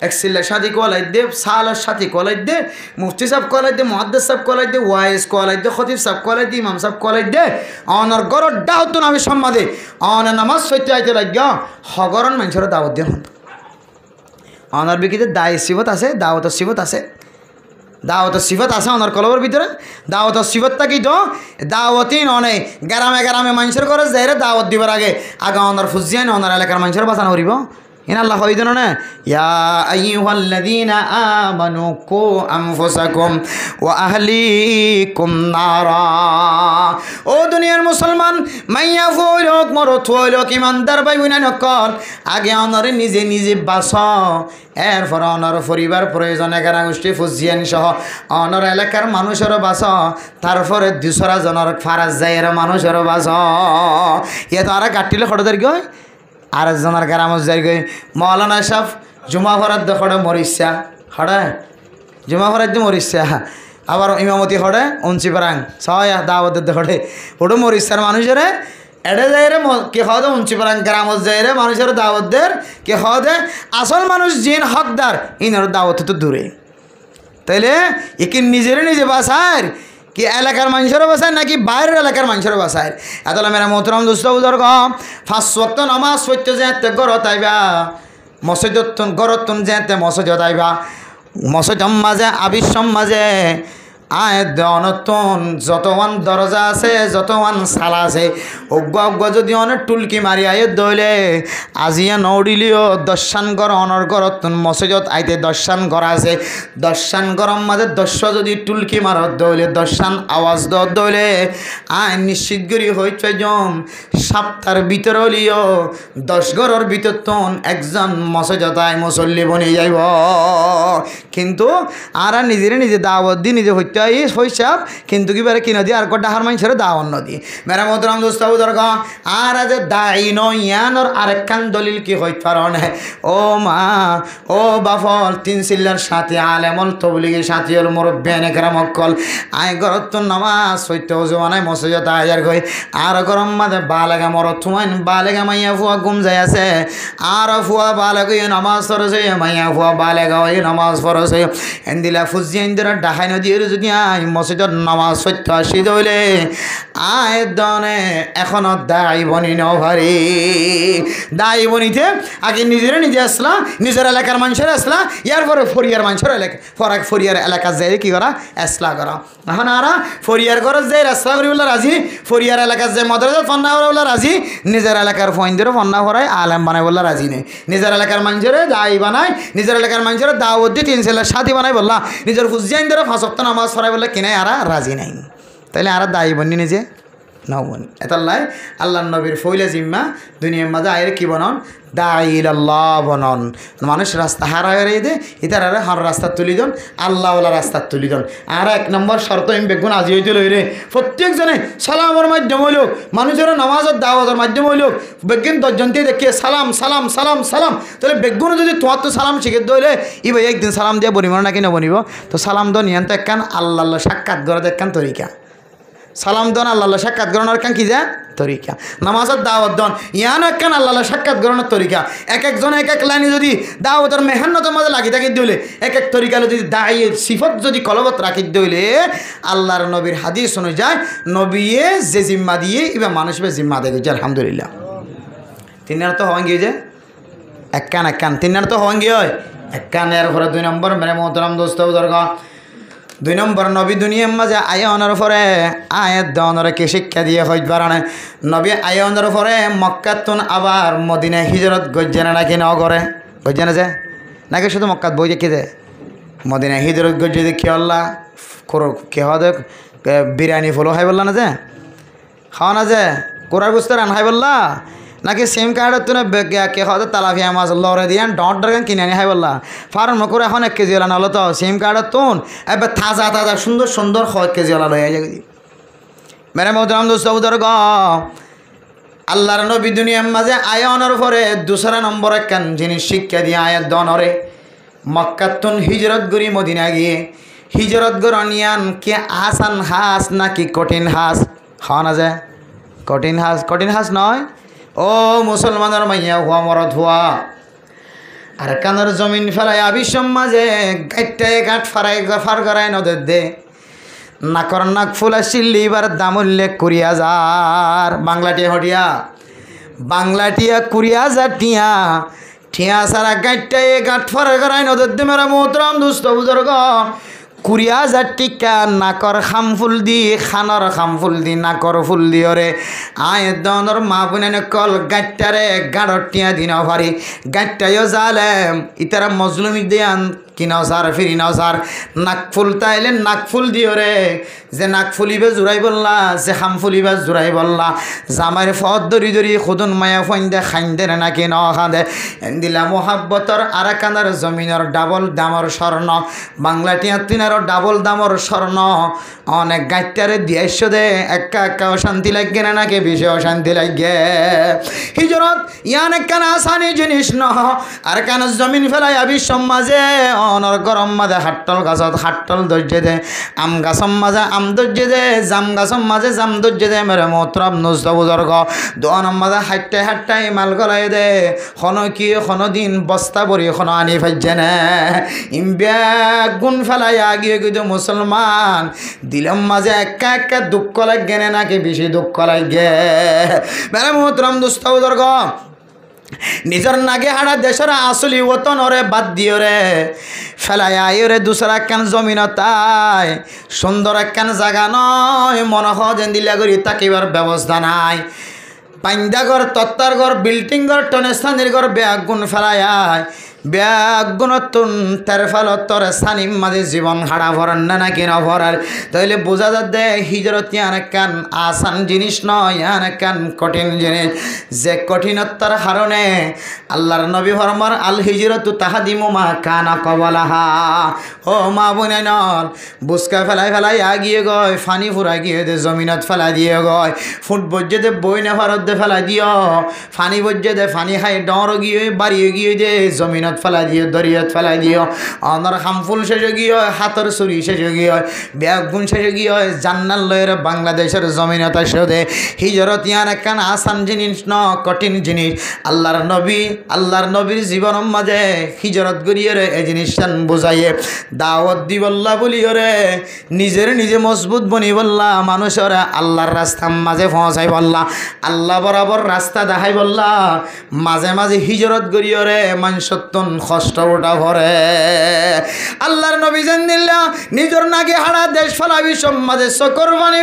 1 চিল্লার সাথী কোলাই দে সালার সাথী কোলাই দে মুফতি সাহেব কোলাই দে মুহাদ্দিস সাহেব কোলাই দে ওয়াইজ কোলাই দে খতিব সাহেব কোলাই দে ইমাম সাহেব কোলাই দে অনর গরর দাওয়াত আমি সম্মাদে অন নামাজ সইতে আইতে লাগিয়া হগরন মানুষের দাওয়াত দিয়ে হন অনর বিকিতে দায়ী সিফত আছে দাওয়াতের সিফত আছে দাওয়াতের সিফত আছে অনার কলবের ভিতরে দাওয়াতের সিফতটা কি তো দাওয়াতই নয় গ্রামে গ্রামে মানুষের ঘরে যাই দাওয়াত দিবার আগে আগে অনার ফুজিয়ান অনার এলাকার মানুষের বাঁচানো করিব ইন আল্লাহ হই দেন না ইয়া আইয়ুহাল্লাযীনা আমানু কু আনফুসাকুম ওয়া আহলিকুম নারা। ও দুনিয়ার মুসলমান মাইয়া ফুইলক মরত হইলক ইমানদার ভাই বোন নকল আগে অনারে নিজে নিজে বাঁচ এরপর অনার পরিবার প্রয়োজন 11 গোষ্ঠী ফুজিয়ান সহ অনার এলাকার মানুষেরও বাঁচ তারপরে 200 জনের ফারাজ যাইয়ের মানুষেরও বাঁচ ইয়ে তো আর গাটিলে খড়দের গয় আর একজনের গ্রামত যাই গই মৌলানা সাহেব জুমা ভরাত দেখে মরিষা হড়ে জুমা ভরাত দিয়ে মরিষা আবার ইমামতি হড়ে উঞ্চি পারাং ছয় দাওয়াতের দেখে ওটা মরিষার মানুষের এড়ে যাই রে কে খাওয়া দে উঞ্চি পারাং গ্রামত যাই রে মানুষের দাওয়াতদের কে খাওয়া দে আসল মানুষ জিন হকদার ইনার দাওয়াত তো দূরে তাইলে একে নিজের নিজে বাসার কি এলাকার মানুষেরও বাসায় নাকি বাইরের এলাকার মানুষেরও বাসায় এতলা মেরা মোহতরম দোস্ত বুজুর্গ 5 ওয়াক্ত নামাজ পড়তে যেতে গরত আইবা মসজিদত গরত যেতে মসজিদ আইবা মসজিদম মাঝে আবিশ্বম মাঝে আয় অনতন যতওয়ান দরজা আছে যতওয়ান সালা আছে অজ্ঞা অজ্ঞা যদি অনেক টুলকি মারি আয় দইলে আজিয়া নৌডিলিও দর্শন ঘর অনর ঘরত মসজিদত আইতে দর্শন ঘর আছে দর্শন গরম মাঝে দর্শ যদি টুলকি মারত দইলে দর্শন আওয়াজ দইলে আয় নিশ্চিত করি হইছে জম সপ্তাহের ভিতর হলিও 10 ঘরের ভিতর তন একজন মসজিদত আয় মুসল্লি বনে যাইব কিন্তু আর নিজের নিজে দাওয়াত দি নিজে হইতে হইসাব কিন্তু কি বারে কিনা দিয়ে আর ডাহার মানুষের দাওয়াত নদী মেরা মোহতরম দোস্ত বুজুর্গ আর আজ দায়ী নয়ানোর আরেকখান দলিল কি হইতে পারন ও মা ও বাফল 3 চিল্লার সাথে আলেমল তবলিগের সাথে হল মুরব্বিয়ান একরাম অকল আয় গরত নামাজ হইতে জমানায় মসজিদত আয়ার গই আর গরম মাঝে বালেগা মরত থুমাইন বালেগা মাইয়া ফুয়া ঘুম যায় আছে আর ফুয়া বালেগ নামাজ ফরজ হয়ে মাইয়া ফুয়া বালেগা ওই নামাজ ফরজ হয়ে এন্দিলা ফুজি ইন্দিরা ডাহাই নদী যদি আয় মসজিদত নামাজ সত্য আসি দইলে আয় দনে এখনো দায়ী বনি নভারি দায়ী বনিতে আগে নিজের নিজে আসলা নিজের এলাকার মানুষের আসলা ইয়ার পরে ফরিয়ার মানুষের এলাকা ফরিয়ার এলাকা যাই কি করা আসলা করা এখন আর ফরিয়ার ঘর যাই রাস্তা করি বলে রাজি ফরিয়ার এলাকার যে মদ্রাসা ফন্না করে বলে রাজি নিজের এলাকার ফইনদেরও ফন্না করায় আলেম বানায় বললে রাজি নেই নিজের এলাকার মানুষের দায়ী বানায় নিজের এলাকার মানুষের দাওয়াত দিয়ে 3 ছেলের সাথী বানায় বললা নিজের হুজিয়ানদের 5 ওয়াক্ত নামাজ পড়ায় বললে কিনে আর রাজি নাই তাইলে আর দায়ী বনি নিজে নাও বনি এতাল্লাই আল্লাহ নবীর ফইলা জিম্মা দুনিয়ার মাঝে আয়ের কি বনন দায়ী আল্লাহ বনন মানুষ রাস্তা হারায় দে ইতার আরে হর রাস্তা তুলি দন আল্লাহওয়ালা রাস্তা তুলি দন আর 1 নম্বর শর্ত আমি বেগুন আজি হইতে লইরে প্রত্যেকজনে সালামের মাধ্যম হইল মানুষের নামাজের দাওয়াতের মাধ্যম হইল বেগুন 10 জনতে দেখিয়ে সালাম সালাম সালাম সালাম তাহলে বেগুন যদি তোমার তো সালাম শিখে দইলে ই ভাই একদিন সালাম দিয়ে বনিব নাকি না বনিব তো সালাম দন ইয়ান্ত একখান আল্লাহ সাক্ষাৎ করে একখান তরিকা সালাম দন আল্লাহ সাক্ষাৎ গ্রহণের কান কি যা তরিকা নামাজের দাওয়াত দন ইয়ান একখান আল্লাহ সাক্ষাৎ গ্রহণের তরিকা এক একজন এক এক লাইনে যদি দাওয়াতের মেহান্নতের মাঝে লাগি থাকি দিলে এক এক তরিকা যদি দায়ের সিফত যদি কলবত রাখি দিলে আল্লাহর নবীর হাদিস অনুযায়ী নবীয়ে যে জিম্মা দিয়ে এবার মানুষের জিম্মা দেয় আলহামদুলিল্লাহ তিনার তো হওয়া গিয়ে যে এক কান তিনার তো হওয়া গিয়ে হয় এক কান এর পরে 2 নম্বর মেরে মোহতরম দোস্ত দরকার 2 নম্বর নবী দুনিয়ার মাঝে আয়নের পরে আয়াত দনরকে শিক্ষা দিয়ে হইত বাড়ানে নবী আয়নের পরে মক্কাতুন আবার মদিনায় হিজরত গজ্জেনা নাকি ন করে গজ্জেনা যে নাকি শুধু মক্কাত বই দেখে যে মদিনায় হিজরত গজ্জে দেখি আল্লাহ কে হদে বিরিয়ানি ফুলো খাই বললা না যে খাওয়া না যে কোরার বুঝতে রান খাই বললা নাকি সিম কার্ডের তুনে কে হতে তালাফিয়া মাছ লড়ে দিয়ে ডর কিনে আনি খাই বললা ফার্ম করে এখন 1 কেজি ওলা নলো তো সিম কার্ডের তুন এবার তাজা সুন্দর সুন্দর 1 কেজি ওলা লয়ে যায় মেরে মোহতরম দোস্ত উদর গ আল্লাহর নবী দুনিয়ার মাঝে আয়নের পরে 2 নম্বর একখান জিনিস শিক্ষা দিয়ে আয়াত দনরে মক্কাতুন হিজরত গরি মদিনা গিয়ে হিজরত গরনিয়ান কে আসান হাস নাকি কঠিন হাস খাওয়া না যায় কঠিন হাস নয় ও মুসলমানের মাইয়া হুয়া মরদ হুয়া আর কানের জমিন ফেলাই আবিসম মাঝে গাইটায় গাঁট ফার করায় নদের দে নাকর নাক ফুলা শিল্লি এবার দাম উল্লেখ 20,000 বাংলাটিয়া হটিয়া বাংলাটিয়া 20,000 টিয়া সারা গাইটায় গাঁট ফার করায় নদের দে মেরা মোহতরম দুস্থ বুজুর্গ 20,000 টিকা নাকর খাম ফুল দি খানর খাম ফুল দি নাকর ফুল দিও রে আয় দনর মা বুনে কল গাইটারে গাড়র টিয়া দিন ভারি গাইটাইও জালেম ইতারা মজলুমি দিয়ান কিনাও সার ফিরি নাও সার নাক ফুল তাইলে নাক ফুল দিও রে যে নাক ফুলিবে জোড়াই বললা যে খাম ফুলিবে জোড়াই বললা জামাইর ফদ দরি দরি খুদুন মায়া ফইন্দে খাইন্দে নাকি ন খাঁদে দিলা মোহাব্বতর আরাকানার জমিনের ডাবল দামর স্বর্ণ বাংলাটিয়া তিনারও ডাবল দামর স্বর্ণ অনেক গাইটারে দিয়েছ দে একা একা অশান্তি লাগবে না নাকি বেশি অশান্তি লাগবে হিজরত ইয়ান একখান আসানি জিনিস ন আর কেন জমিন ফেলাই আবি সমাজে অনর গরম মাঝে হাট্টল গাছত হাট্টল ধৈর্য দে আম গাছম মাঝে আম ধৈর্য দে জাম গাছম মাঝে জাম ধৈর্য দে মেরে মোহতরম নুস্ত বুজুর্গ দোয়ানম মাঝে হাট্টাই মাল গলাই দে খন দিন বস্তা বরি খন আনি ফাইছে নে ইমব্যাগ গুণ ফেলাই আগিয়ে কিন্তু মুসলমান দিলম মাঝে একা একা দুঃখ লাগে না নাকি বেশি দুঃখ লাগে মেরে মোহতরম দুস্ত বুজুর্গ নিজের নাগে হাড়া দেশের আসলি ওতন ওরে বাদ দিও রে ফেলাই আই রে দুসরা একখান জমিন তাই সুন্দর একখান জায়গা নয় মনে যেন দিলা করি তাকিবার ব্যবস্থা নাই পাইন্দা ঘর তত্তার ঘর বিল্ডিং ঘর টনেস্থানের ঘর ব্যাগ গুণ ফেলাই আয় ব্যাগ গুণতুন তার ফলত তোর সানিম মাঝে জীবন হাড়া ভরান না নাকি না ভরার তাইলে বোঝা যাচ্ছে হিজরত ইয়ান একখান আসান জিনিস নয় ইয়ান একখান কঠিন জিনিস যে কঠিনতার কারণে আল্লাহর নবী ফরমান আল হিজরতু তাহাদিমু মা কানা কবলাহা ও মা বোনে নল বুসকা ফেলাই আগিয়ে গয় ফানি ফুরা গিয়ে দে জমিনত ফেলা দিয়ে গয় ফুট বজ্জে দে বই না ভারত দে ফেলা দিও ফানি বজ্জে দে ফানি খাই ডর গিয়ে বাড়িয়ে গিয়ে দে জমিনত ফেলা দিও দরিয়াত ফেলা দিও অনর খামফুল শেষে গিয়ে হাতর ছুরি শেষে গিয়ে ব্যাগ গুণ শেষে গিয়ে জান্নাল লয়ের বাংলাদেশের জমিনত এসে হিজরত ইয়ান একখান আসান জিনিস ন কঠিন জিনিস আল্লাহর নবীর জীবন মাঝে হিজরত করিয়ে রে এই জিনিসটান বুঝাইয়ে দাওয়াত দি বল্লা বলিও রে নিজে মজবুত বনি বললা মানুষের আল্লাহর রাস্তার মাঝে পৌঁছাই বললা আল্লাহ বরাবর রাস্তা দেখাই বললা মাঝে মাঝে হিজরত করিও রে মানুষত্বন কষ্ট ওটা ভরে আল্লাহর নবী জান দিল্লা নিজের নাকি হারা দেশ ফেলাবি সমাজে চকর পানি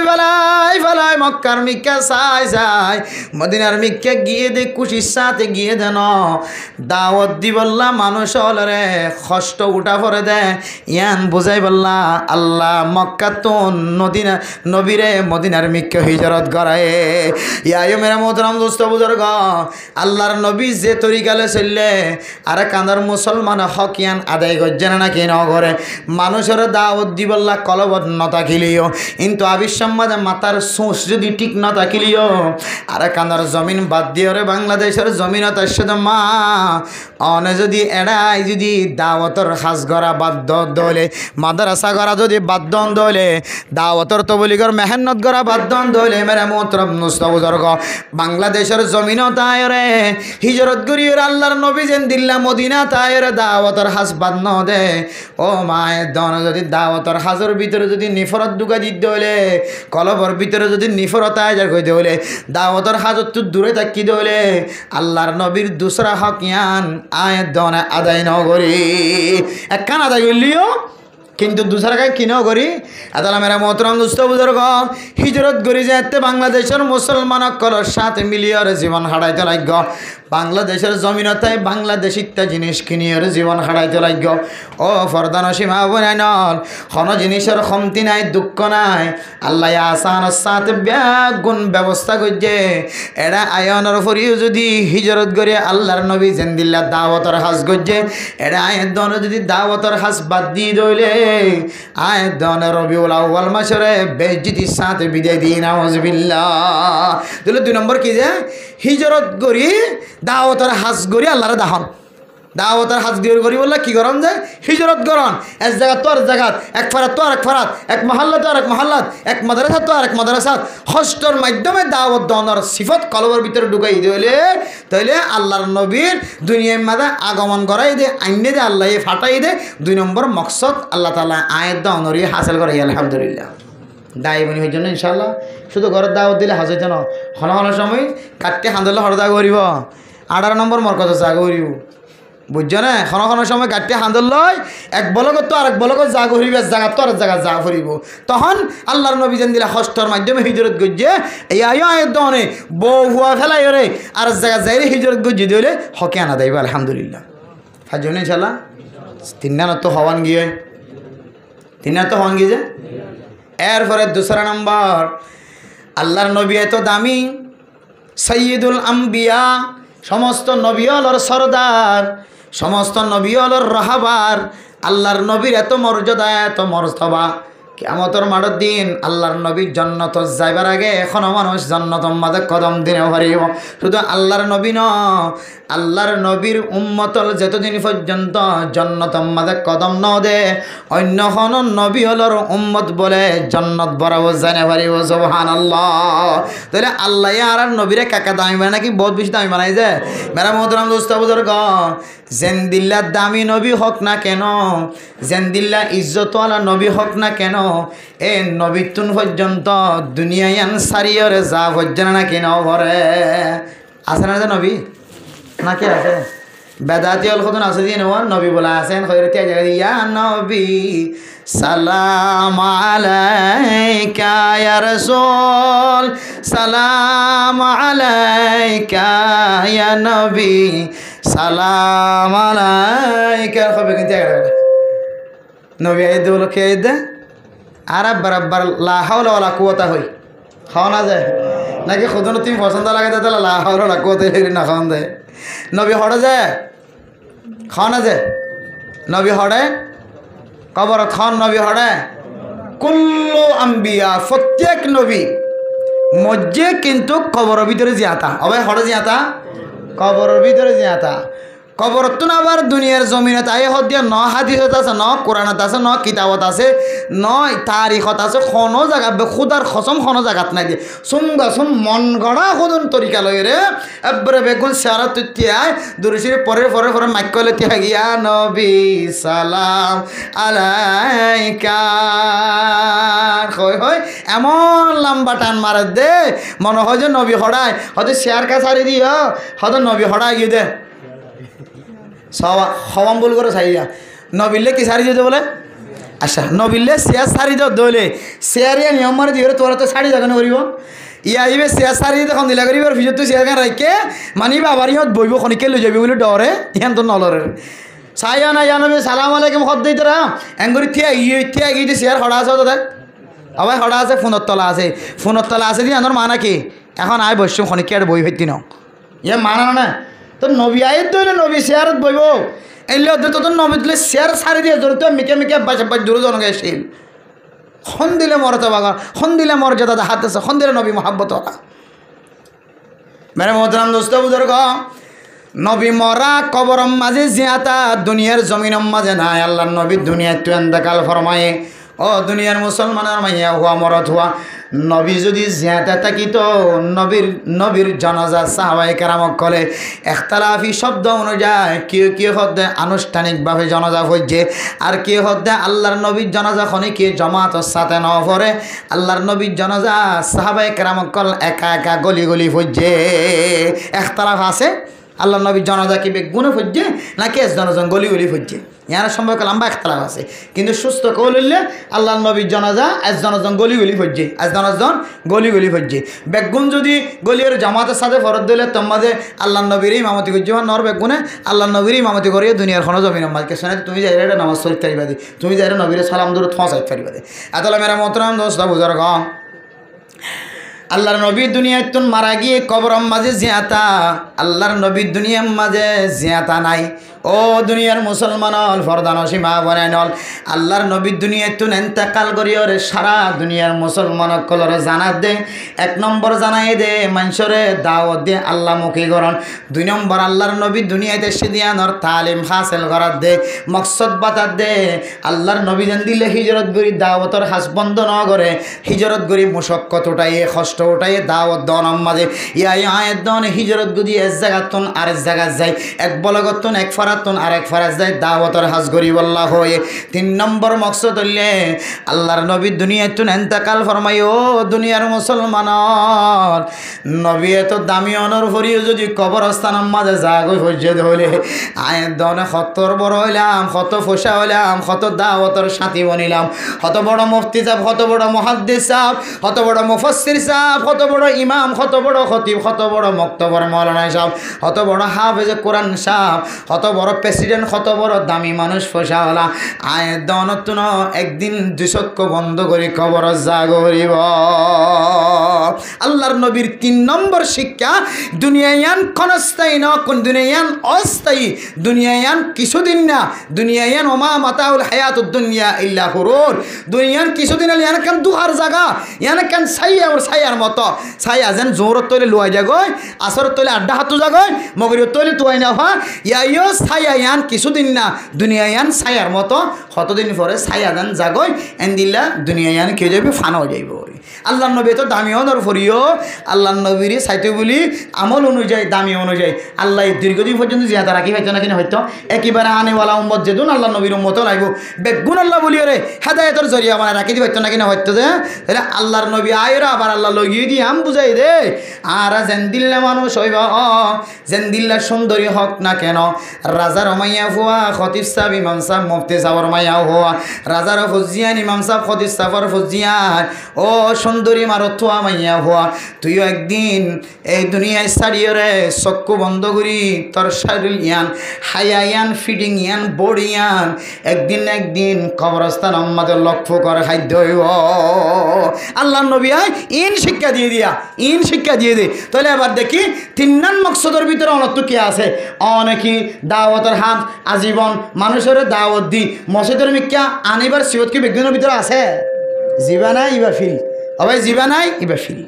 ফেলাই মক্কার মিক্কা চাই মদিনার মিক্কা গিয়ে দে খুশির সাথে গিয়ে দেন দাওয়াত দি বললা মানুষ রে কষ্ট উঠা পরে দে ইয়ান বুঝাই বললা আল্লাহ মক্কা তো নবীরে মদিনার মিক্কা হিজরত করায় ইয়া মেরা মোহতরম দোস্ত বুজুর্গ আল্লাহর নবী যে তরিকালে চললে আর কান কান্দার মুসলমান হকিয়ান আদায় করছে না কি নগরে মানুষের দাওয়াত দিবল্লা কলবত নতা খিলিও কিন্তু আবিসম্মাদে মাতার সোঁস যদি ঠিক নতা খিলিও আর কান্দার জমিন বাদ দিয়ে রে বাংলাদেশের জমিনত সাথে মা অনে যদি এড়াই যদি দাওয়াতর হাজ গড়া বাধ্য দলে মাদ্রাসা গড়া যদি বাধ্য দলে দাওয়াতর তবলিগর মেহনত গড়া বাধ্য দলে মেরে মোহতরম নুস্তাবুজর্গ বাংলাদেশের জমিনত আয়রে হিজরত গরিয়র আল্লাহর নবী যেন দিল্লা মদিনা তায়রে দাওয়াতর হাজ বাধ্য দে ও মায়ের দন যদি দাওয়াতর হাজর ভিতরে যদি নিফরত দুগা দিতে হলে কলবর ভিতরে যদি নিফরত আয়ার কইতে হলে দাওয়াতর হাজর তো দূরে থাকি দলে আল্লাহর নবীর দুসরা হক ইয়ান আয়ের দনে আদায় ন করি একখান আদায় করলিও কিন্তু দুসরা কাজ কিনেও করি আদালা মেরা মোহতরম দুস্থ বুজুর্গ হিজরত করি যেতে বাংলাদেশের মুসলমান কলর সাথে মিলিয়র জীবন হারাইতে লাগ্য বাংলাদেশের জমিনতায় বাংলাদেশিতা জিনিস কিনিয়র জীবন হারাইতে লাগ্য ও ফরদান সীমা বনাইনল কোনো জিনিসের কমতি নাই দুঃখ নাই আল্লাহ আসানোর সাথে ব্যাগুণ ব্যবস্থা করছে এরা আয়নের ফরিও যদি হিজরত করে আল্লাহর নবী জেন্দিল্লা দাওয়াতর হাজ করছে এরা আয়ের দনে যদি দাওয়াতর হাজ বাদ দিয়ে দইলে আয়ের দনে রবিউল আউয়াল মাসরে বেজ্জিতির সাথে বিদায় দিই নাউজুবিল্লাহ তাহলে 2 নম্বর কি যে হিজরত করি দাওয়াতর হাজ করি আল্লাহর দাহন দাওয়াতর হাজ করি বললে কি গরম যায় হিজরত গরম এক জায়গা তো আর জায়গা এক ফারাত তো আর এক ফারাত এক মহল্লা তো আর এক মহল্লাত এক মাদ্রাসা তো আর এক মাদ্রাসাত হস্টর মাধ্যমে দাওয়াত দনের সিফত কলবের ভিতরে ঢুকাই দিলে তাইলে আল্লাহর নবীর দুনিয়ার মাঝে আগমন করাই দে আইনে দে আল্লাহ ফাটাই দে 2 নম্বর মকসদ আল্লাহ তাআলা আয়াত দনরি হাসিল করে আলহামদুলিল্লাহ দায়ী বনি হয়ে জন্য ইনশাআল্লাহ শুধু ঘরের দাওয়াত দিলে হাজ হইতে না হন সময় কাটতে হাঁদলে হরদা করিব 18 নম্বর মরকজ যা করিব বুঝছো না খন সময় কাটতে হাঁদল লয় এক বলগত তো আরেক বলগত যা করিবে জায়গা তো আর জায়গা যা করিব তখন আল্লাহর নবী যেন দিলে হস্তর মাধ্যমে হিজরত গজ্জে এই আয়ের দনে বউ হুয়া ফেলাই রে আর জায়গা যাইলে হিজরত গজ্জে দিলে হকে আনা দেবে আলহামদুলিল্লাহ হাজ জন্য ইনশাআল্লাহ 3 নাম তো হওয়ান গিয়ে 3 নাম তো হওয়ান গিয়ে যে এরপরে 2 নম্বর আল্লাহর নবী এত দামি সৈয়দুল আম্বিয়া সমস্ত নবী হলর সরদার সমস্ত নবী হলর রাহাবার আল্লাহর নবীর এত মর্যাদা এত মর্তবা কিয়ামতের মাঠের দিন আল্লাহর নবীর জান্নাত যাইবার আগে এখনো মানুষ জান্নাতের মাঝে কদম দিনে পারিব শুধু আল্লাহর নবী ন আল্লাহর নবীর উম্মতল যতদিন পর্যন্ত জান্নাতের মাঝে কদম ন দে অন্য কোনো নবী হলর উম্মত বলে জান্নাত বরাবর জানে পারিব সুবহানাল্লাহ তাহলে আল্লাহ আর নবীরে কাকা দামি বানায় নাকি বহুত বেশি দামি বানাই যে মেরা মোহতরম দোস্ত বুজুর্গ জেন্দিল্লা দামি নবী হোক না কেন জেন্দিল্লা ইজ্জতওয়ালা নবী হোক না কেন এ নবীতুন পর্যন্ত দুনিয়ায়ান সারিয়রে যা পর্যন্ত না কেন ঘরে আছে না যে নবী নাকি আছে বেদাতি হল কত আছে দিয়ে নেওয়ার নবী বলা আছেন খৈরতি ইয়া নবী সালাম আলাইকা ইয়া রাসূল সালাম আলাইকা ইয়া নবী সালাম আলাইকা কবে কিন্তু নবী আইদে বলো কে আইদে আর বরাবর লা হাওলা ওয়ালা কুওয়াতা হই খাওয়া না যায় নাকি খুদন তুমি পছন্দ লাগে তাহলে লা হাওলা ওয়ালা কুওয়াতা হেরি না খাওয়া যায় নবী হড়ে যায় খাওয়া না যায় নবী হড়ে কবর খান নবী হড়ে কুল্লু আম্বিয়া প্রত্যেক নবী মজ্জে কিন্তু কবরের ভিতরে জিয়াতা অবে হড়ে জিয়াতা কবরের ভিতরে জিয়াতা কবর তো না আবার দুনিয়ার জমিনত আয় হদিয়া ন হাদিসত আছে ন কোরআনত আছে ন কিতাবত আছে ন তারিখত আছে কোনো জায়গা খুদার খসম কোনো জায়গাত নাই দিয়ে সুম মন গড়া সদন তরিকা লয় রে একবারে বেগুন সারা তুতিয়ায় দুরুশির পরে পরে পরে মাইকলে তিয়া গিয়া নবী সালাম আলাইকা হয় এমন লম্বা টান মারে দে মনে হয় যে নবী হড়ায় হয়তো শেয়ার কা সারি দিও হয়তো নবী হড়ায় গিয়ে দে হওয়াম বল করে সারিয়া নবিল্লে কি সারি দিতে বলে আচ্ছা নবিল্লে শেয়ার সারি দাও দলে শেয়ারিয়া নিয়ম মানে দিয়ে তোরা তো শাড়ি দেখানো করিব ইয়া আইবে শেয়ার সারি দেখুন দিলা করিব আর ভিজত শেয়ার গান রাখকে মানি বাবার ইহত বইব খনিকে লৈ যাবি বলে ডরে ইহান তো নলরে সাইয়া না জানবে সালাম আলাইকুম খদ দিতে রা এঙ্গুরি থিয়া গিয়ে শেয়ার হড়া আছে দাদা আবার হড়া আছে ফোনের তলা আছে দিয়ে আনোর মানা কি এখন আয় বসছো খনিকে আর বই ভেতি নাও ইয়া মানা না তো নবী আয়ত দইলে নবী শেয়ারত বইব এলে ওদের তো নবী দিলে শেয়ার সারি দিয়ে জড়িত মিকে মিকে বাস দূর জনকে আসিল খন দিলে মর্যাদা খন দিলে মর্যাদা হাতেছে খন দিলে নবী মহাব্বত ওরা মেরে মোহতরাম দোস্ত বুজুর্গ নবী মরা কবরম মাঝে জিয়াতা দুনিয়ার জমিনম মাঝে নাই আল্লাহ নবী দুনিয়ায় তুই এন্তেকাল ফরমায়ে ও দুনিয়ার মুসলমানের মাইয়া হুয়া মরত হুয়া নবী যদি জিয়াতা থাকিত নবীর জানাজা সাহাবায়ে কেরামক কলে ইখতিলাফি শব্দ অনুযায়ী কেউ হদ্দে আনুষ্ঠানিকভাবে জানাজা হইছে আর কেউ হদ্দে আল্লাহর নবীর জানাজা খনিকে জমাতের সাথে ন পড়ে আল্লাহর নবীর জানাজা সাহাবায়ে কেরামক কল একা একা গলি গলি হইছে ইখতিলাফ আছে আল্লাহ নবীর জানাজা কি বেগুনে ফুজছে নাকি এস জনজন গলি গলি ফুজছে ইয়ার সম্পর্কে লম্বা ইখতিলাফ আছে কিন্তু সুস্থ কৌল হইলে আল্লাহ নবীর জানাজা এস জনজন গলি গলি ফুজছে এস জনজন গলি গলি ফুজছে বেগুন যদি গলির জামাতের সাথে ফরত দিলে তোমাদের আল্লাহ নবীর ইমামতি করছে নর বেগুনে আল্লাহ নবীর ইমামতি করিয়ে দুনিয়ার কোনো জমিন মালকে শোনে তুমি যাই এটা নামাজ শরীফ পারিবা দি তুমি যাই নবীর সালাম দূর ফসাইতে পারিবা দি এতলা মেরা মোহতরাম দোস্ত বুজুর্গ আল্লাহর নবীর দুনিয়ায় তুন মারা গিয়ে কবরম মাঝে জিয়াতা আল্লাহর নবীর দুনিয়ার মাঝে জিয়াতা নাই ও দুনিয়ার মুসলমান হল ফরদান সীমা বনাই নল আল্লাহর নবীর দুনিয়ায় তুন এন্তেকাল করিও রে সারা দুনিয়ার মুসলমান কলরে জানাত দে এক নম্বর জানাই দে মানুষরে দাওয়াত দে আল্লাহ মুখী করণ দুই নম্বর আল্লাহর নবীর দুনিয়াতে সিদিয়ানর তালিম হাসিল করার দে মকসদ বাতার দে আল্লাহর নবী যেন দিলে হিজরত গরি দাওয়াতর হাস বন্ধ ন করে হিজরত গরি মুশক্কত উঠাইয়ে কষ্ট উঠাইয়ে দাওয়াত দন মাঝে ইয়াই আয়ের দন হিজরত গুদি এক জায়গাতন আরেক জায়গা যায় এক বলগতন এক ফারাতন আরেক ফারাজ যায় দাওয়াতর হাস গরিব আল্লাহ হয়ে তিন নম্বর মকসদ হইলে আল্লাহর নবীর দুনিয়ায় তুন এন্তেকাল ফরমাই ও দুনিয়ার মুসলমান নবী এত দামি অনর ভরিও যদি কবরস্থানের মাঝে জাগই হইছে হইলে আয়ের দনে কতর বড় হইলাম কত ফসা হইলাম কত দাওয়াতর সাথী বনিলাম কত বড় মুফতি সাহেব কত বড় মুহাদ্দিস সাহেব কত বড় মুফাসসির সাহেব কত বড় ইমাম কত বড় খতিব কত বড় মক্তবর মাওলানা সাহেব কত বড় হাফেজ কোরআন সাহেব কত বড় প্রেসিডেন্ট কত বড় দামি মানুষ ফসাওয়ালা আয়ের দনতুন একদিন দুচক্ষ বন্ধ করে কবর জাগরিব আল্লাহর নবীর তিন নম্বর শিক্ষা দুনিয়ায়ান ক্ষণস্থায়ী ন কোন দুনিয়ায়ান অস্থায়ী দুনিয়ায়ান কিছুদিন না দুনিয়ায়ান ওমা মাতাউল হায়াতুদ দুনিয়া ইল্লা হুরুর দুনিয়ান কিছুদিন ইয়ান কান দুহার জায়গা ইয়ান কান ছাইয়া ওর ছায়ার মতো ছায়া যেন জোরত তৈলে লুয়াই যাগয় আসর তৈলে আড্ডা হাতু যাগয় মগরির তৈলে তুয়াই না হা ইয়াইও ছায়া ইয়ান কিছুদিন না দুনিয়ায়ান ছায়ার মতো কতদিন পরে ছায়া দেন জাগয় এন্দিল্লা দুনিয়ায়ান কে যাবে ফানো যাইব আল্লাহ নবী তো দামি অনর ফরিও আল্লাহ নবীর সাইতে বলি আমল অনুযায়ী দামি অনুযায়ী আল্লাহ দীর্ঘদিন পর্যন্ত জিয়াদা রাখি হয়তো না কিনা হয়তো একেবারে আনেওয়ালা উম্মত যেদুন আল্লাহ নবীর উম্মত লাগব বেগুন আল্লাহ বলি রে হেদায়তর জরিয়া মানে রাখি হয়তো না কিনা হয়তো যে তাহলে আল্লাহর নবী আয়রা আবার আল্লাহ লগিয়ে দিয়ে আম বুঝাই দে আর যেন দিল্লা মানুষ হইব যেন দিল্লা সুন্দরী হক না কেন রাজার মাইয়া হওয়া খতিব সাহেব ইমাম সাহেব মুফতি সাহেবর মাইয়া হওয়া রাজার ফজিয়ান ইমাম সাহেব খতিব সাহেবর ফজিয়ান ও সুন্দরী মারথুয়া মাইয়া হওয়া তুইও একদিন এই দুনিয়ায় ছাড়িয়ে রে চক্ষু বন্ধ করি তোর শরীর ইয়ান হায়া ইয়ান ফিডিং ইয়ান বডি ইয়ান একদিন কবরস্থান আমাদের লক্ষ্য করে খাদ্য হইব আল্লাহ নবী ইন শিক্ষা দিয়ে দে তাহলে এবার দেখি তিন মকসদের ভিতরে অনত্ব কে আছে অনেকি দাওয়াতের হাত আজীবন মানুষের দাওয়াত দি মসজিদের মিক্কা আনিবার সিবত কি বিজ্ঞানের ভিতরে আছে জিবা নাই ইবা ফিল অবাই জিবা নাই ইবা ফিল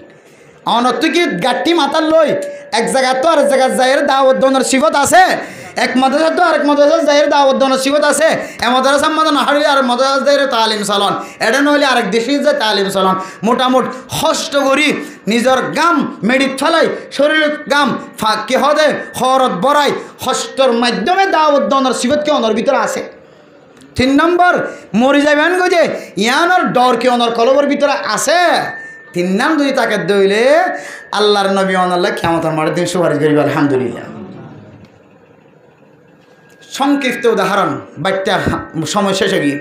অনত্ব কি গাঠি মাথার লই এক জায়গা তো আর জায়গা যাইয়ের দাওয়াত দনের সিবত আছে এক মাদ্রাসা তো আরেক মাদ্রাসা যাইয়ের দাওয়াত দনের সিবত আছে এ মাদ্রাসা মাদা না হারিয়ে আর মাদ্রাসা যাইয়ের তালিম চালন এটা নইলে আরেক দেশে যায় তালিম চালন মোটামুট কষ্ট করি নিজের গাম মেডিত ফেলাই শরীরের গাম ফাঁকি হদে খরত বড়াই কষ্টর মাধ্যমে দাওয়াত দনের সিবত কি অনর ভিতরে আছে তিন নম্বর মরি যাবেন গো যে ইয়ানোর ডর কি অনর কলবর ভিতরে আছে তিন নাম যদি তাকে দইলে আল্লাহর নবী আল্লাহ কিয়ামতের মাঠে দিন সুপারিশ করিবে আলহামদুলিল্লাহ সংক্ষিপ্ত উদাহরণ বাচ্চা সময় শেষে গিয়ে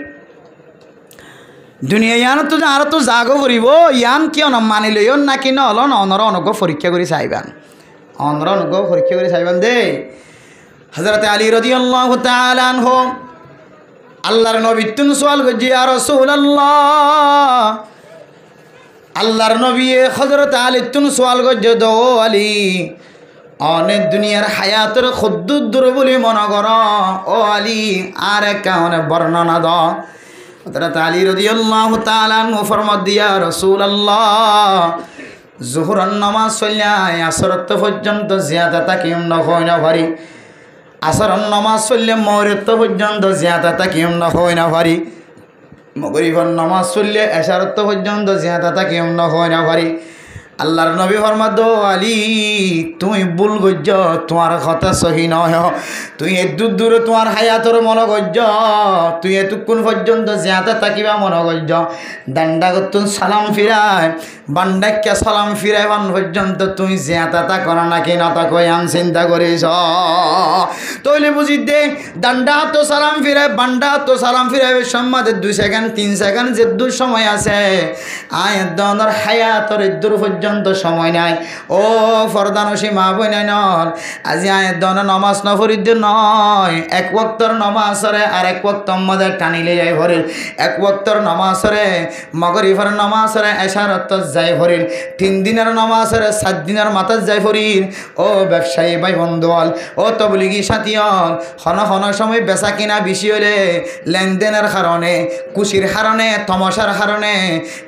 দুনিয়া ইয়ান তো আর তো জাগো করিব ইয়ান কিয় না মানিল নাকি নলন অনর অনুগ্রহ পরীক্ষা করে চাইবেন অনর অনুগ্রহ পরীক্ষা করে চাইবেন দে হযরত আলী রাদিয়াল্লাহু তাআলা আনহু আল্লাহর নবী তুন সওয়াল করজি ইয়া রাসূলুল্লাহ আল্লাহর নবী হযরত আলী তুন সওয়াল করজ দো আলী অনেক দুনিয়ার হায়াতের খুদ্দুর বলি মনে কর ও আলী আর কারণে বর্ণনা দ হযরত আলী রাদিয়াল্লাহু তাআলা আনহু ফরমাত দিয়া রাসূলুল্লাহ জোহরের নামাজ চল্লাই আসরত পর্যন্ত জিয়াদা তাকিম নয় না ভারি আসরের নামাজ চললে মগরিব পর্যন্ত জিয়াদা তাকিম নয় না ভারি মগরিবের নামাজ চললে এশারত পর্যন্ত জিয়াদা তাকিম নয় না ভারি আল্লাহর নবী ফরমাদ আলী তুমি ভুল গজ্জ তোমার কথা সহি নয় তুই এদূর দূরে তোমার হায়াতর মন গজ্জ তুই এতক্ষণ পর্যন্ত জিয়াদা তাকিবা মন গজ্জ দান্ডা করতুন সালাম ফিরায় বান্ডাক্যা সালাম ফিরায় বান পর্যন্ত তুই জিয়াদা তা করা নাকি না তা কই আন চিন্তা করিস তৈলে বুঝি দে দান্ডা তো সালাম ফিরায় বান্ডা তো সালাম ফিরায় সম্মাদে 2 সেকেন্ড 3 সেকেন্ড যে দূর সময় আছে আয় দনের হায়াতর দূর পর্যন্ত সময় নাই ও ফরদানসী মা বইনাই নর আজি আয়ের দন নমাজ নফরিদ নয় এক ওয়াক্তর নমাজরে আর এক ওয়াক্ত মধ্যে টানিলে যাই ভরিল এক ওয়াক্তর নমাজরে মগরিবের নমাজরে এশারত যাই ভরিল 3 দিনের নমাজরে 7 দিনের মাথায় যাই ভরিল ও ব্যবসায়ী ভাই বন্ধুল ও তবলিগি সাথীল হন হন সময় বেচা কিনা বেশি হলে লেনদেনের কারণে খুশির কারণে তমসার কারণে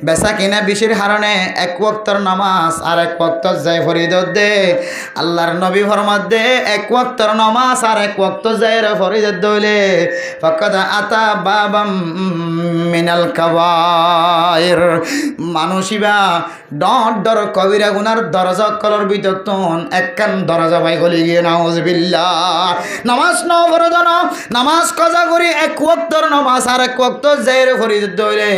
বেচা কিনা বেশির কারণে এক ওয়াক্তর নামাজ আর এক ওয়াক্ত যাই ফরিদ দে আল্লাহর নবী ফরমাত দে এক ওয়াক্তর নামাজ আর এক ওয়াক্ত যাই ফরিদ দইলে ফাকাদ আতা বাবাম মিনাল কাবায়ের মানুষিবা ডর ডর কবিরা গুনার দরজা কলর ভিতর তোন একখান দরজা ভাই গলি গিয়ে নাউজুবিল্লাহ নামাজ ন ফরদান নামাজ কাজা করি এক ওয়াক্তর নামাজ আর এক ওয়াক্ত যাই ফরিদ দইলে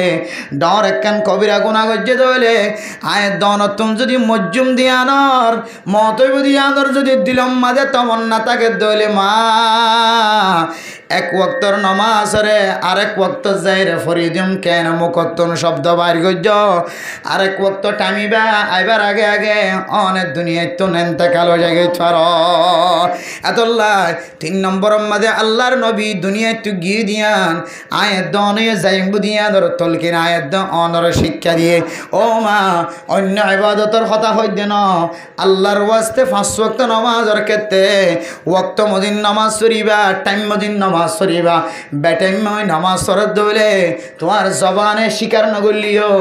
ডর একখান কবিরা গুনাহ গজ্জে দইলে আয় দন তুমি যদি মজ্জুম দিয়ানর মতৈব দিয়ানর যদি দিলম মাঝে তমন্না তাকে দইলে মা এক ওয়াক্তর নমাজ রে আরেক ওয়াক্ত যাই রে ফরিদিম কেন মুখত্তন শব্দ বাইর গজ্জ আরেক ওয়াক্ত টামিবা আইবার আগে আগে অনেক দুনিয়ায় তো নেনতে কালো জায়গায় ছাড় এতল্লাহ 3 নম্বর মাঝে আল্লাহর নবী দুনিয়ায় তো গিয়ে দিয়ান আয়ের দনে যাইব দিয়া ধর তলকিন আয়ের দ অনর শিক্ষা দিয়ে ও মা অন্য ইবাদতের কথা হইতে ন আল্লাহর ওয়াস্তে 5 ওয়াক্ত নামাজের ক্ষেত্রে ওয়াক্ত মদিন নামাজ পড়িবা টাইম মদিন নামাজ পড়িবা বেটাইম নামাজ পড়ত দইলে তোমার জবানে স্বীকার নগলিও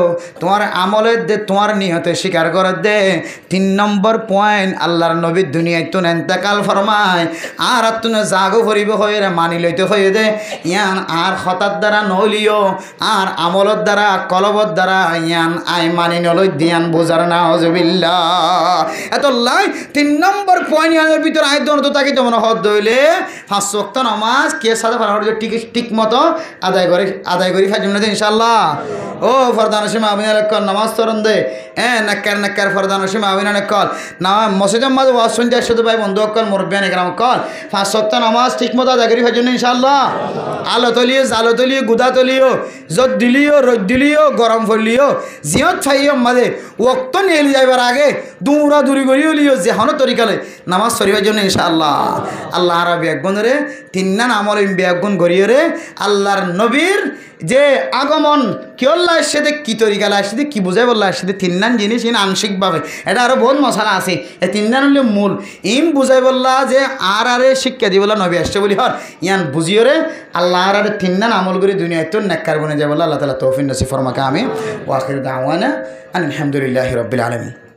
তোমার আমলে দে তোমার নিয়তে স্বীকার করে দে 3 নম্বর পয়েন্ট আল্লাহর নবী দুনিয়ায় তো ইন্তেকাল ফরমায় আর তুমি জাগো করিব হয়ে মানি লইতে হয়ে দে ইয়ান আর হঠাৎ দ্বারা নলিও আর আমলত দ্বারা কলবত দ্বারা ইয়ান আই মানি নলই দিয়ান বোঝার না হজবিল্লাহ এত লাই 3 নম্বর পয়েন্ট ইয়ানের ভিতরে আয় দন তো তাকে তোমরা হদ দইলে 5 ওয়াক্ত নামাজ কে সাথে পারার যে ঠিক মতো আদায় করি ফাজিম না ইনশাআল্লাহ ও ফরদান সীমা আবিনা কল নামাজ তরন দে নাক্কার ফরদান সীমা আবিনা কল না মসজিদের মাঝে ওয়াজ শুনতে শুধু ভাই বন্ধু কল মুরব্বিয়ান একরাম কল 5 ওয়াক্ত নামাজ ঠিক মতো আদায় করি ফাজিম না ইনশাআল্লাহ আলো তলিও জালো তলিও গুদা তলিও যত দিলিও রোদ দিলিও গরম ফলিও জিয়ত ফাইও মাঝে ওয়াক্ত নিয়ে যাইবার আগে দৌড়া দূরি করিও লিও যে হন তরিকালে নামাজ পড়িবার জন্য ইনশাআল্লাহ আল্লাহ আরবি একগুণ রে 3 আমল একগুণ করিও রে আল্লাহর নবীর যে আগমন কিয়ল্লার সাথে কি তরিকালে আসছে কি বুঝাই বললা আসছে 3 জিনিস ইন আংশিকভাবে এটা আরও বহুত মশলা আছে এই 3 হলে মূল ইম বুঝাই বললা যে আর শিক্ষা দি বললা নবী আসছে বলি হর ইয়ান বুঝিও রে আল্লাহ আর 3 আমল করে দুনিয়ায় তো নেককার বনে যায় বললা আল্লাহ তাআলা তৌফিক নসিব ফরমাকা আমি ওয়া আখির দাওয়ানা আলহামদুলিল্লাহি রাব্বিল আলামিন।